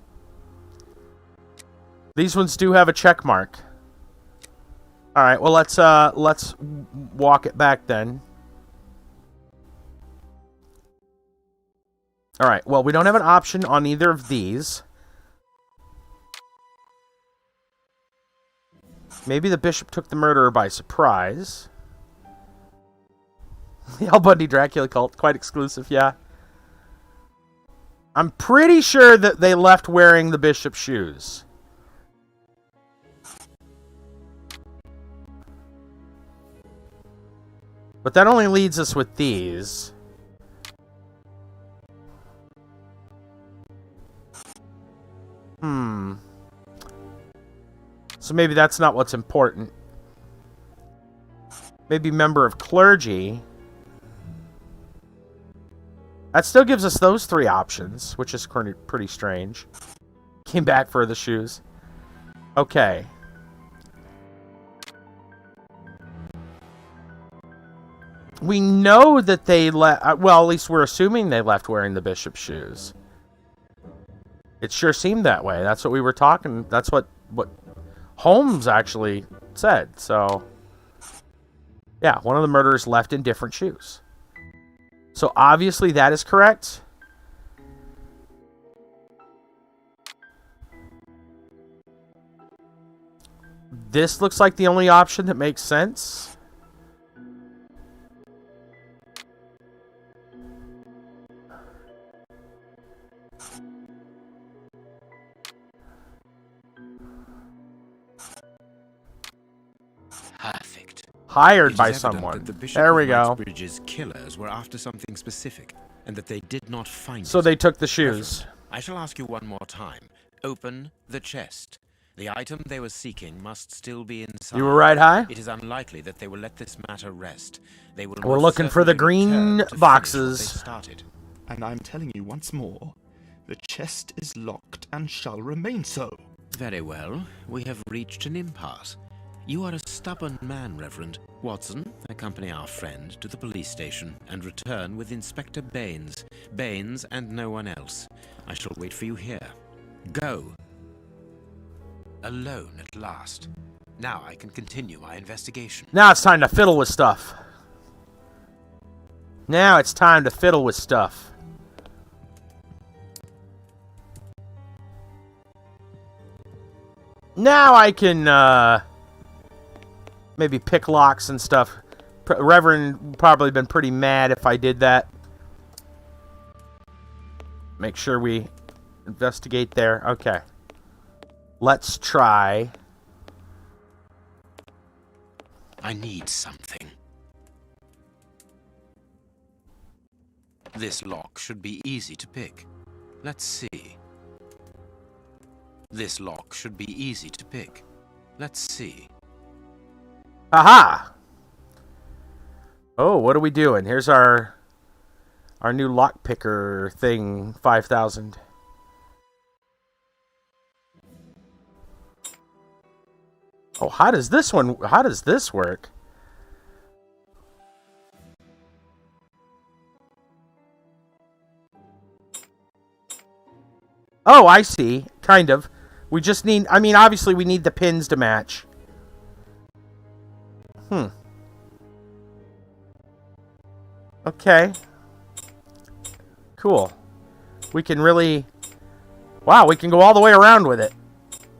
These ones do have a check mark. Alright, well, let's walk it back then. Alright, well, we don't have an option on either of these. Maybe the bishop took the murderer by surprise. The Al Bundy Dracula cult, quite exclusive, yeah. I'm pretty sure that they left wearing the bishop's shoes. But that only leads us with these. So maybe that's not what's important. Maybe member of clergy. That still gives us those 3 options, which is pretty strange. Came back for the shoes. Okay. We know that they left... well, at least we're assuming they left wearing the bishop's shoes. It sure seemed that way. That's what we were talking... That's what Holmes actually said. So, yeah, one of the murderers left in different shoes. So, obviously, that is correct. This looks like the only option that makes sense. Perfect. Hired by someone. There we go. Bridge's killers were after something specific, and that they did not find So it. they took the shoes. I shall ask you one more time. Open the chest. The item they were seeking must still be inside. You were right, High? It is unlikely that they will let this matter rest. They will We're looking for the green boxes. And I'm telling you once more, the chest is locked and shall remain so. Very well. We have reached an impasse. You are a stubborn man, Reverend. Watson, accompany our friend to the police station and return with Inspector Baines. Baines and no one else. I shall wait for you here. Go. Alone at last. Now I can continue my investigation. Now it's time to fiddle with stuff. Now it's time to fiddle with stuff. Now I can, maybe pick locks and stuff. Reverend would probably been pretty mad if I did that. Make sure we investigate there. Okay. Let's try. I need something. This lock should be easy to pick. Let's see. This lock should be easy to pick. Let's see. Aha! Oh, what are we doing? Here's our new lock picker thing, 5,000. Oh, how does this work? Oh, I see. Kind of. We just need... I mean, obviously we need the pins to match. Okay. Cool. We can really... Wow, we can go all the way around with it.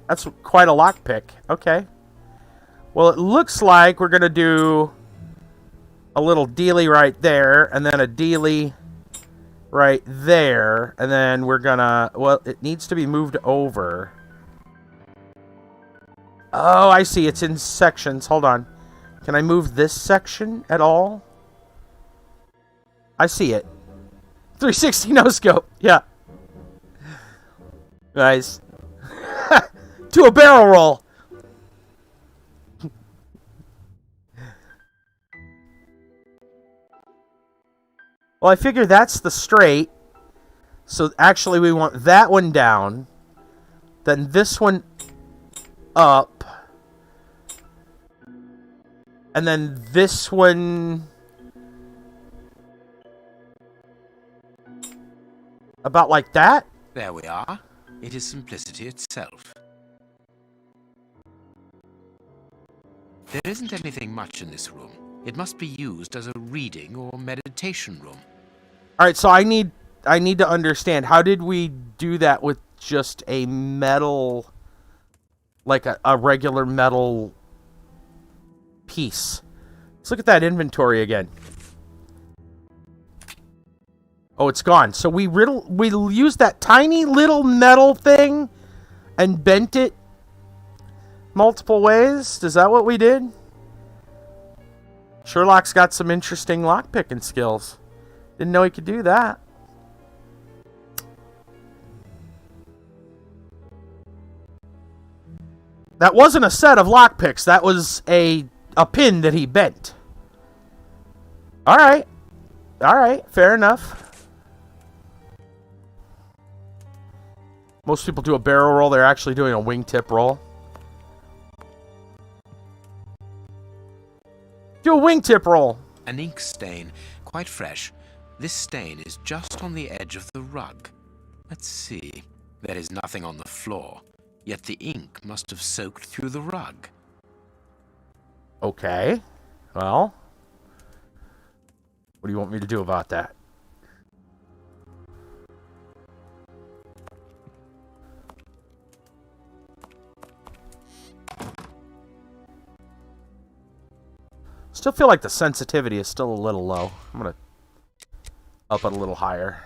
That's quite a lockpick. Okay. Well, it looks like we're going to do a little dealy right there, and then a dealy right there, and then we're going to... Well, it needs to be moved over. Oh, I see. It's in sections. Hold on. Can I move this section at all? I see it. 360 no scope. Yeah. Nice. To a barrel roll. Well, I figure that's the straight. So actually we want that one down. Then this one up. And then this one... About like that? There we are. It is simplicity itself. There isn't anything much in this room. It must be used as a reading or meditation room. Alright, so I need to understand, how did we do that with just a metal, like a regular metal piece? Let's look at that inventory again. Oh, it's gone. So we used that tiny little metal thing and bent it multiple ways. Is that what we did? Sherlock's got some interesting lockpicking skills. Didn't know he could do that. That wasn't a set of lockpicks. That was a pin that he bent. All right. All right. Fair enough. Most people do a barrel roll. They're actually doing a wingtip roll. Do a wingtip roll. An ink stain, quite fresh. This stain is just on the edge of the rug. Let's see. There is nothing on the floor, yet the ink must have soaked through the rug. Okay. Well, what do you want me to do about that? Still feel like the sensitivity is still a little low. I'm going to up it a little higher.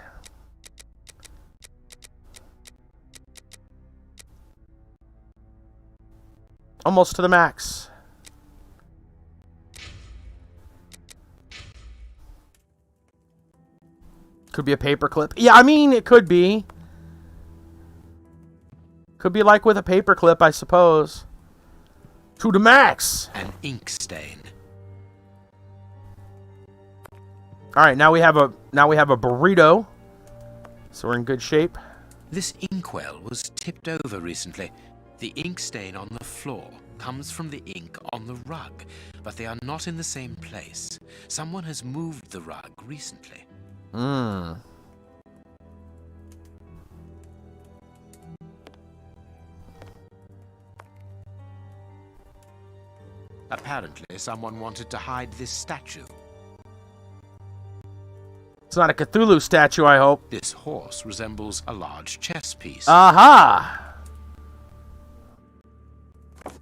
Almost to the max. Could be a paperclip. Yeah, I mean, it could be. Could be like with a paperclip, I suppose. To the max. An ink stain. All right, now we have a burrito. So we're in good shape. This inkwell was tipped over recently. The ink stain on the floor comes from the ink on the rug, but they are not in the same place. Someone has moved the rug recently. Apparently, someone wanted to hide this statue. It's not a Cthulhu statue, I hope. This horse resembles a large chess piece. Aha!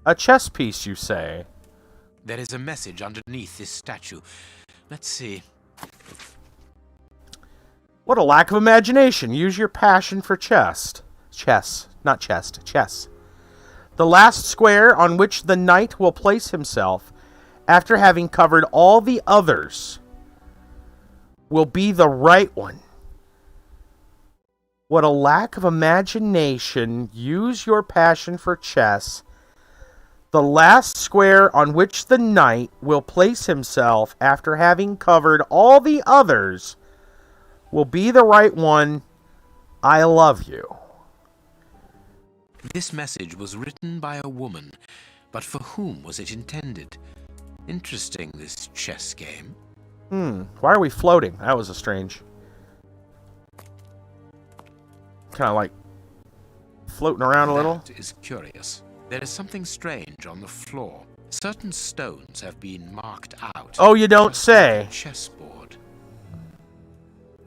A chess piece, you say? There is a message underneath this statue. Let's see. What a lack of imagination. Use your passion for chess. Chess. Not chest. Chess. The last square on which the knight will place himself after having covered all the others will be the right one. What a lack of imagination. Use your passion for chess. The last square on which the knight will place himself after having covered all the others will be the right one. I love you. This message was written by a woman, but for whom was it intended? Interesting, this chess game. Why are we floating? That was a strange. Kind of like floating around a little. That is curious. There is something strange on the floor. Certain stones have been marked out. Oh, you don't say. Chessboard.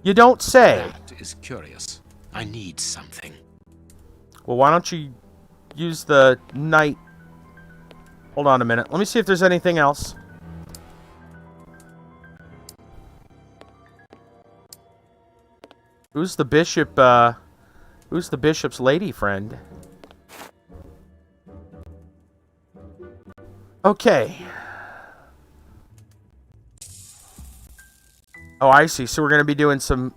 You don't say. That is curious. I need something. Well, why don't you use the knight? Hold on a minute. Let me see if there's anything else. Who's the bishop? Who's the bishop's lady friend? Okay. Oh, I see. So we're going to be doing some...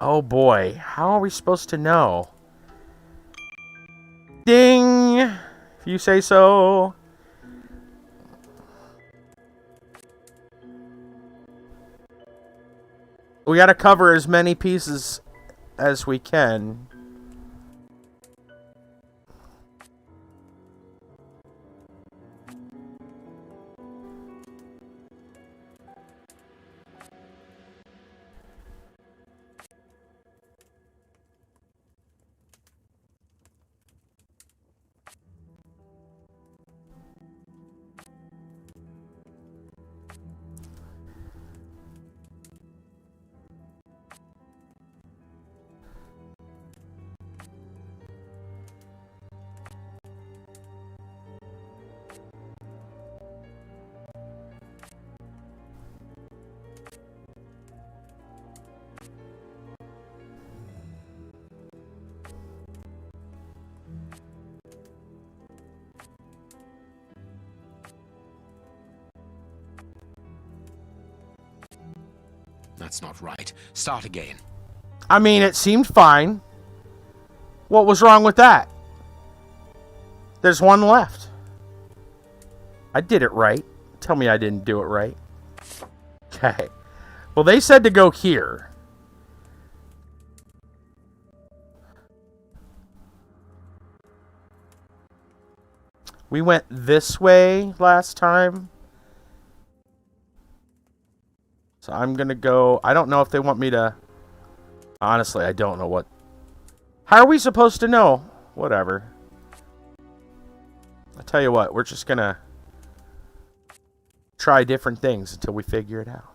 Oh, boy. How are we supposed to know? Ding! If you say so. We got to cover as many pieces as we can. That's not right. Start again. I mean, it seemed fine. What was wrong with that? There's one left. I did it right. Tell me I didn't do it right. Okay. Well, they said to go here. We went this way last time. So I'm going to go... I don't know if they want me to... Honestly, I don't know what... How are we supposed to know? Whatever. I'll tell you what, we're just going to try different things until we figure it out.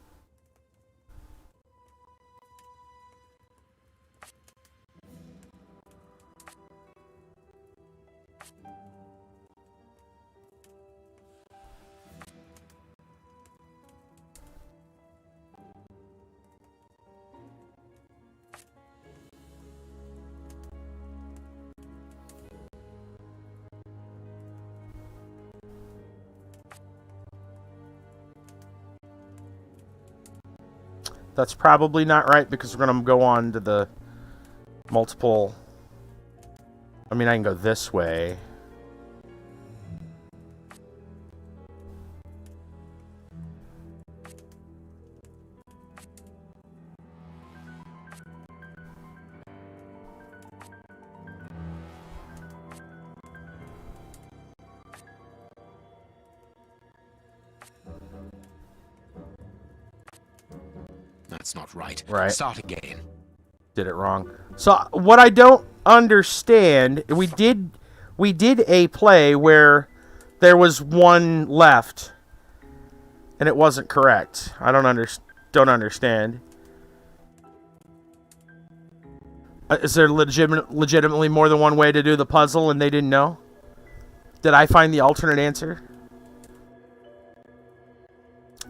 That's probably not right because we're going to go on to the multiple... I mean, I can go this way. That's not right. Right. Start again. Did it wrong. So what I don't understand, we did a play where there was one left and it wasn't correct. I don't understand. Is there legitimately more than one way to do the puzzle and they didn't know? Did I find the alternate answer?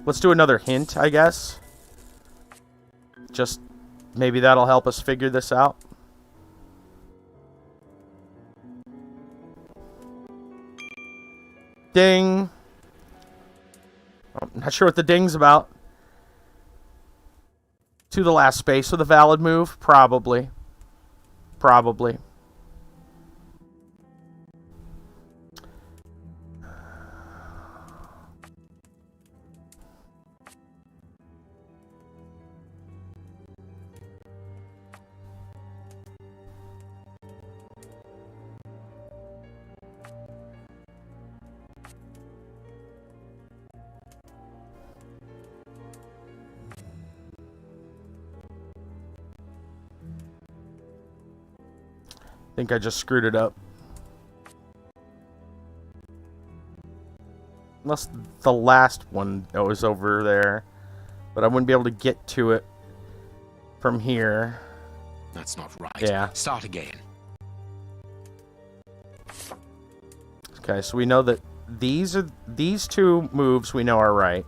Let's do another hint, I guess. Just maybe that'll help us figure this out. Ding. I'm not sure what the ding's about. To the last space with a valid move? Probably. Probably. I think I just screwed it up. Unless the last one that was over there. But I wouldn't be able to get to it from here. That's not right. Yeah. Start again. Okay, so we know that these two moves we know are right.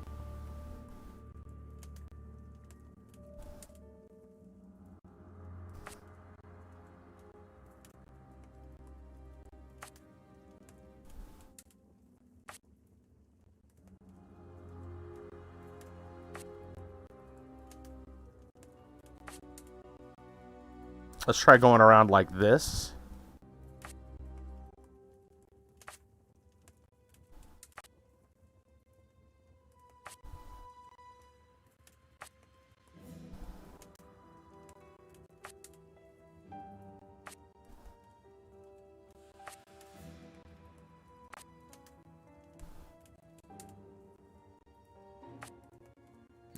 Let's try going around like this.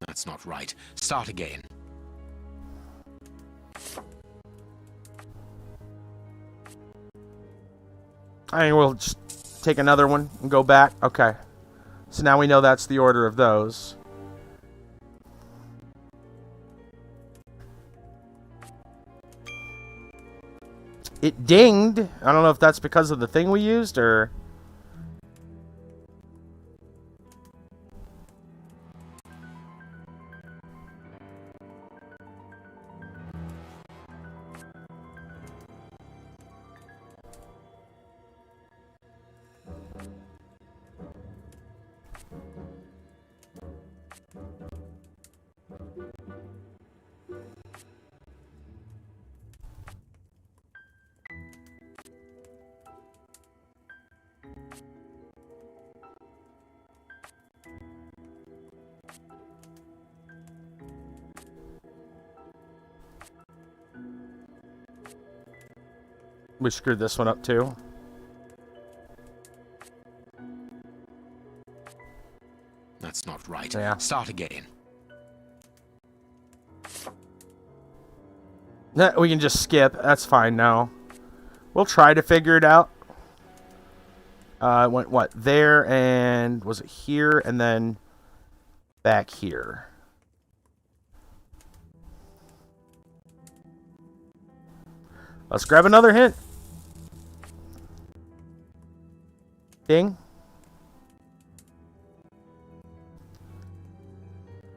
That's not right. Start again. I think we'll just take another one and go back. Okay. So now we know that's the order of those. It dinged. I don't know if that's because of the thing we used or... We screwed this one up too. That's not right. Yeah. Start again. We can just skip. That's fine now. We'll try to figure it out. It went, what, there, and was it here, and then back here. Let's grab another hint. Ding.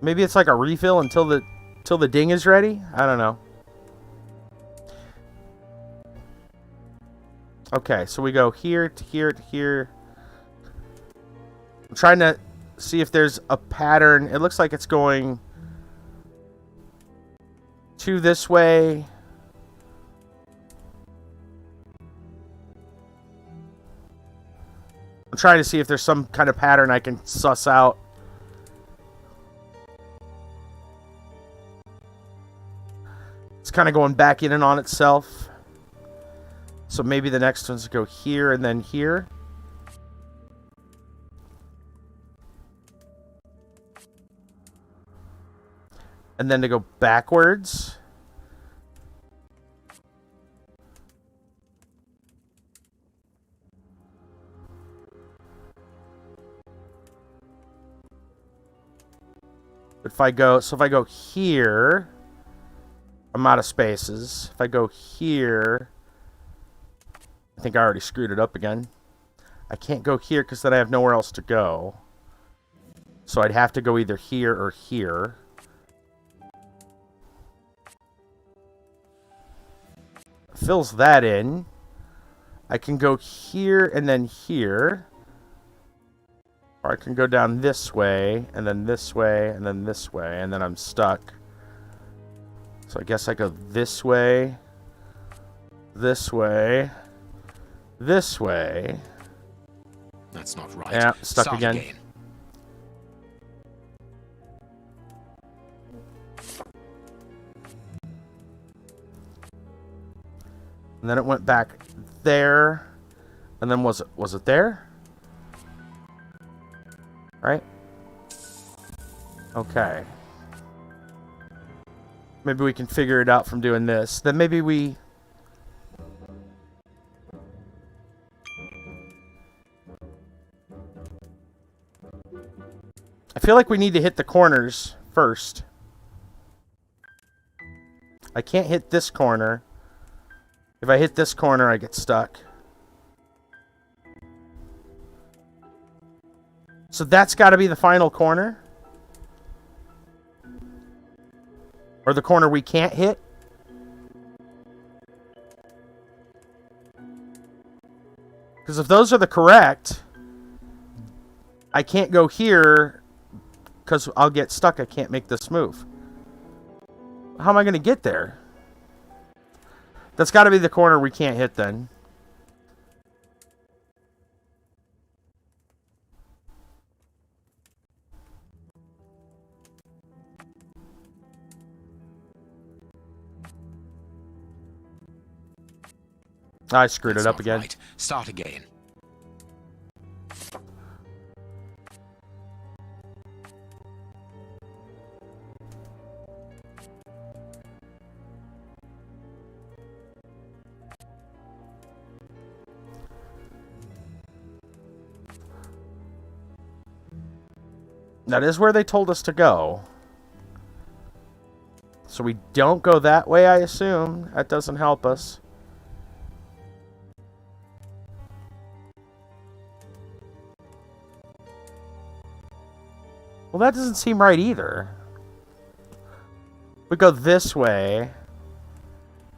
Maybe it's like a refill until the ding is ready? I don't know. Okay, so we go here to here to here. I'm trying to see if there's a pattern. It looks like it's going to this way. I'm trying to see if there's some kind of pattern I can suss out. It's kind of going back in and on itself. So maybe the next ones go here and then here. And then to go backwards. But if I go here, I'm out of spaces. If I go here, I think I already screwed it up again. I can't go here because then I have nowhere else to go. So I'd have to go either here or here. Fills that in. I can go here and then here. Or I can go down this way, and then this way, and then this way, and then I'm stuck. So I guess I go this way, this way, this way. That's not right. Yeah, stuck Start again. And then it went back there. And then was it there? Right? Okay. Maybe we can figure it out from doing this. Then maybe we... I feel like we need to hit the corners first. I can't hit this corner. If I hit this corner, I get stuck. So that's got to be the final corner? Or the corner we can't hit? Because if those are the correct, I can't go here because I'll get stuck. I can't make this move. How am I going to get there? That's got to be the corner we can't hit then. I screwed it up again. Right. Start again. That is where they told us to go. So we don't go that way, I assume. That doesn't help us. Well, that doesn't seem right either. We go this way.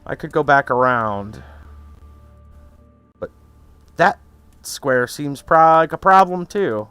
I could go back around. But that square seems like a problem too.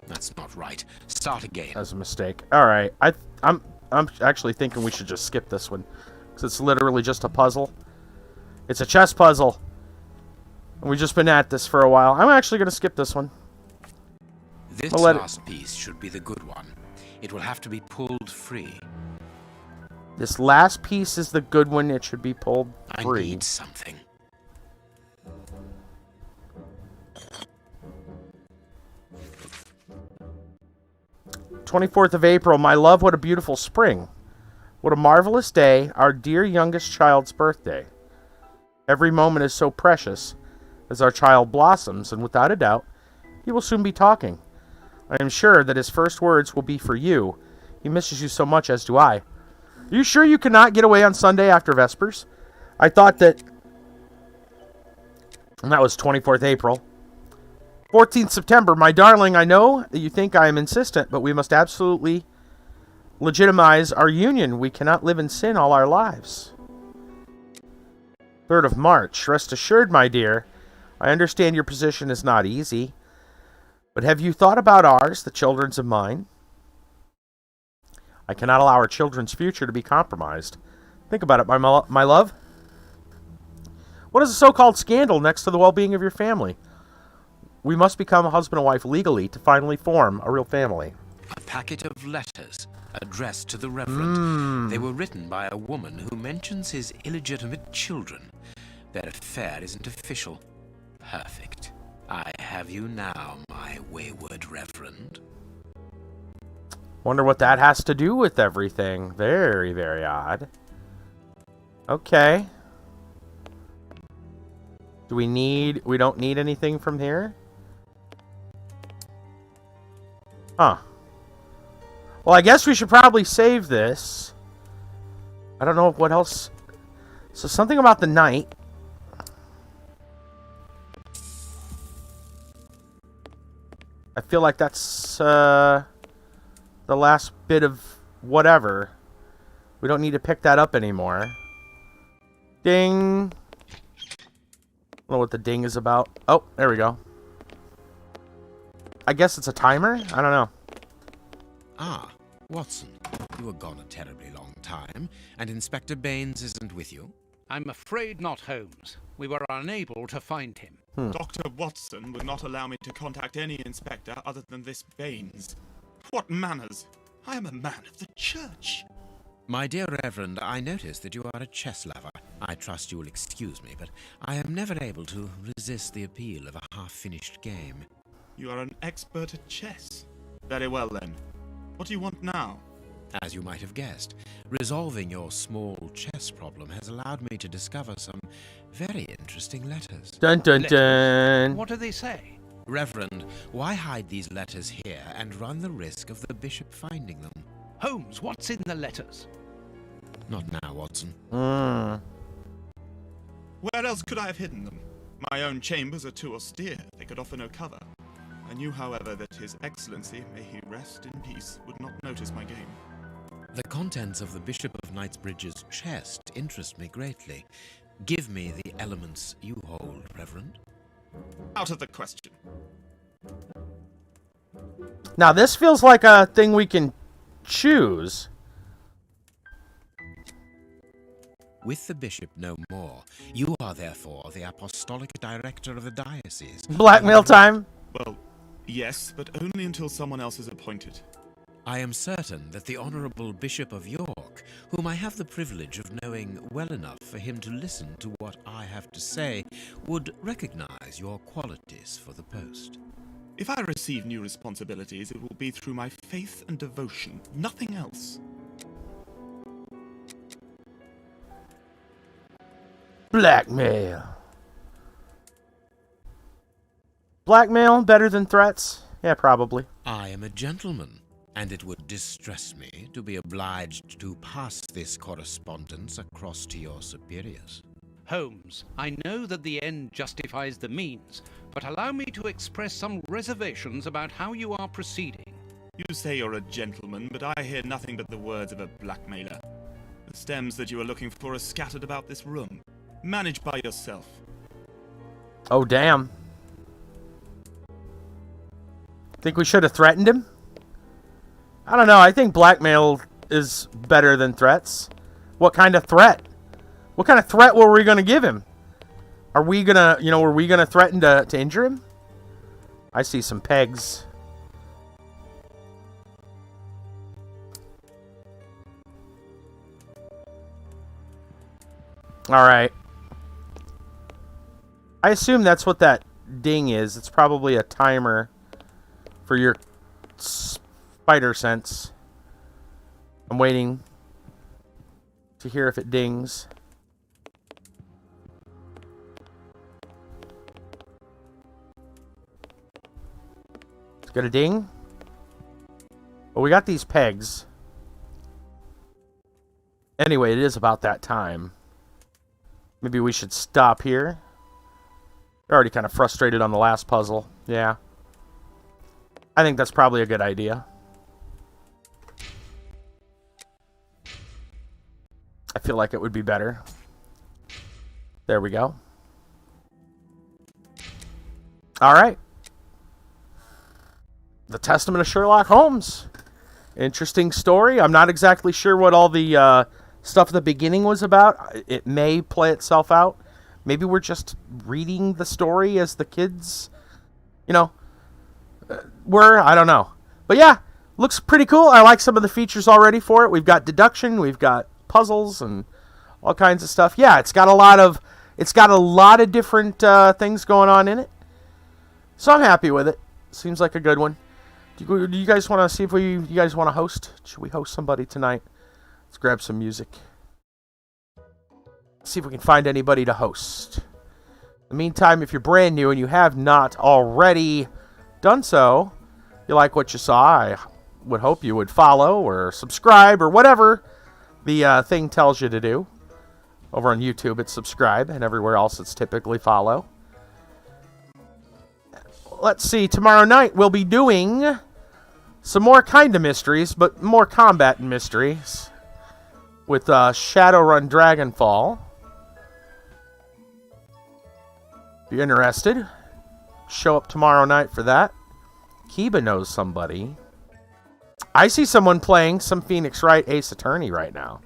That's not right. Start again. That's a mistake. All right. I'm actually thinking we should just skip this one, because it's literally just a puzzle. It's a chess puzzle. And we've just been at this for a while. I'm actually going to skip this one. This last piece should be the good one. It will have to be pulled free. This last piece is the good one. It should be pulled free. I need something. "24th of April, my love, what a beautiful spring. What a marvelous day, our dear youngest child's birthday. Every moment is so precious as our child blossoms, and without a doubt, he will soon be talking. I am sure that his first words will be for you. He misses you so much, as do I. Are you sure you cannot get away on Sunday after Vespers? I thought that..." And that was 24th April. 14th September, my darling, I know that you think I am insistent, but we must absolutely legitimize our union. We cannot live in sin all our lives. 3rd of March, rest assured, my dear, I understand your position is not easy, but have you thought about ours, the children's of mine? I cannot allow our children's future to be compromised. Think about it, my love. What is a so-called scandal next to the well-being of your family? We must become a husband and wife legally to finally form a real family. A packet of letters addressed to the Reverend. They were written by a woman who mentions his illegitimate children. Their affair isn't official. Perfect. I have you now, my wayward Reverend. Wonder what that has to do with everything. Very, very odd. Okay. We don't need anything from here? Huh. Well, I guess we should probably save this. I don't know what else. So something about the night. I feel like that's the last bit of whatever. We don't need to pick that up anymore. Ding. I don't know what the ding is about. Oh, there we go. I guess it's a timer? I don't know. Ah, Watson, you were gone a terribly long time, and Inspector Baines isn't with you? I'm afraid not, Holmes. We were unable to find him. Dr. Watson would not allow me to contact any inspector other than this Baines. What manners! I am a man of the church. My dear Reverend, I notice that you are a chess lover. I trust you will excuse me, but I am never able to resist the appeal of a half-finished game. You are an expert at chess. Very well, then. What do you want now? As you might have guessed, resolving your small chess problem has allowed me to discover some very interesting letters. Dun dun dun! What do they say? Reverend, why hide these letters here and run the risk of the bishop finding them? Holmes, what's in the letters? Not now, Watson. Where else could I have hidden them? My own chambers are too austere. They could offer no cover. I knew, however, that His Excellency, may he rest in peace, would not notice my game. The contents of the Bishop of Knightsbridge's chest interest me greatly. Give me the elements you hold, Reverend. Out of the question. Now, this feels like a thing we can choose. With the bishop no more, you are therefore the apostolic director of the diocese. Blackmail time? Well, yes, but only until someone else is appointed. I am certain that the Honourable Bishop of York, whom I have the privilege of knowing well enough for him to listen to what I have to say, would recognize your qualities for the post. If I receive new responsibilities, it will be through my faith and devotion, nothing else. Blackmail. Blackmail better than threats? Yeah, probably. I am a gentleman, and it would distress me to be obliged to pass this correspondence across to your superiors. Holmes, I know that the end justifies the means, but allow me to express some reservations about how you are proceeding. You say you're a gentleman, but I hear nothing but the words of a blackmailer. The stems that you are looking for are scattered about this room. Manage by yourself. Oh, damn. Think we should have threatened him? I don't know. I think blackmail is better than threats. What kind of threat? What kind of threat were we going to give him? Are we going to, were we going to threaten to injure him? I see some pegs. Alright. I assume that's what that ding is. It's probably a timer for your spider sense. I'm waiting to hear if it dings. It's gonna ding. Well, we got these pegs. Anyway, it is about that time. Maybe we should stop here. We're already kind of frustrated on the last puzzle. Yeah. I think that's probably a good idea. I feel like it would be better. There we go. Alright. The Testament of Sherlock Holmes. Interesting story. I'm not exactly sure what all the stuff at the beginning was about. It may play itself out. Maybe we're just reading the story as the kids, were. I don't know. But yeah, looks pretty cool. I like some of the features already for it. We've got deduction, we've got puzzles, and all kinds of stuff. Yeah, it's got a lot of different things going on in it. So I'm happy with it. Seems like a good one. Do you guys want to see if you guys want to host? Should we host somebody tonight? Let's grab some music. See if we can find anybody to host. In the meantime, if you're brand new and you have not already done so, you like what you saw, I would hope you would follow or subscribe or whatever the thing tells you to do. Over on YouTube, it's subscribe, and everywhere else, it's typically follow. Let's see, tomorrow night we'll be doing some more kind of mysteries, but more combat mysteries with Shadowrun Dragonfall. If you're interested, show up tomorrow night for that. Kiba knows somebody. I see someone playing some Phoenix Wright Ace Attorney right now.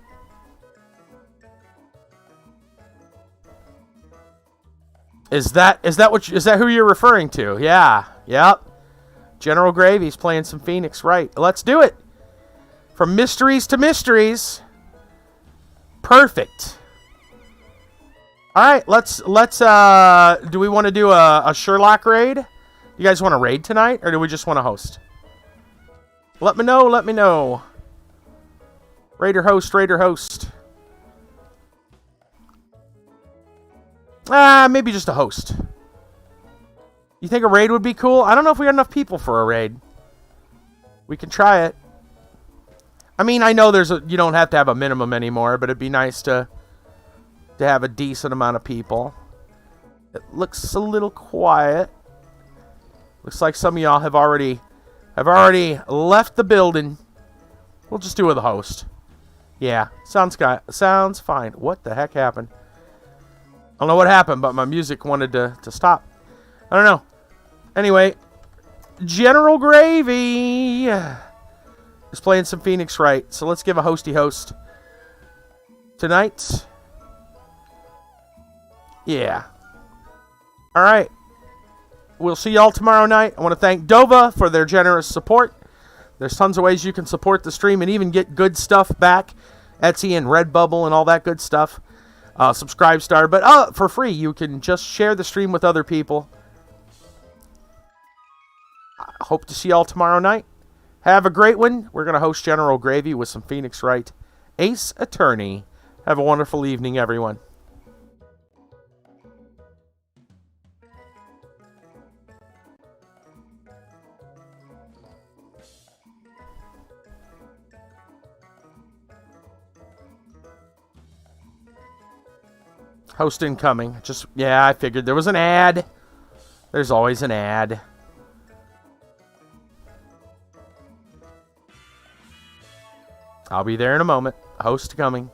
Is that who you're referring to? Yeah. Yep. General Gravy's playing some Phoenix Wright. Let's do it. From mysteries to mysteries. Perfect. All right, let's do we want to do a Sherlock raid? You guys want to raid tonight, or do we just want to host? Let me know. Raider host. Maybe just a host. You think a raid would be cool? I don't know if we got enough people for a raid. We can try it. I mean, I know you don't have to have a minimum anymore, but it'd be nice to have a decent amount of people. It looks a little quiet. Looks like some of y'all have already left the building. We'll just do it with a host. Yeah, sounds fine. What the heck happened? I don't know what happened, but my music wanted to stop. I don't know. Anyway, General Gravy is playing some Phoenix Wright, so let's give a hosty host tonight. Yeah. All right. We'll see y'all tomorrow night. I want to thank Dova for their generous support. There's tons of ways you can support the stream and even get good stuff back. Etsy and Redbubble and all that good stuff. Subscribe star. But for free, you can just share the stream with other people. I hope to see y'all tomorrow night. Have a great one. We're going to host General Gravy with some Phoenix Wright Ace Attorney. Have a wonderful evening, everyone. Host incoming. Yeah, I figured there was an ad. There's always an ad. I'll be there in a moment. Host coming.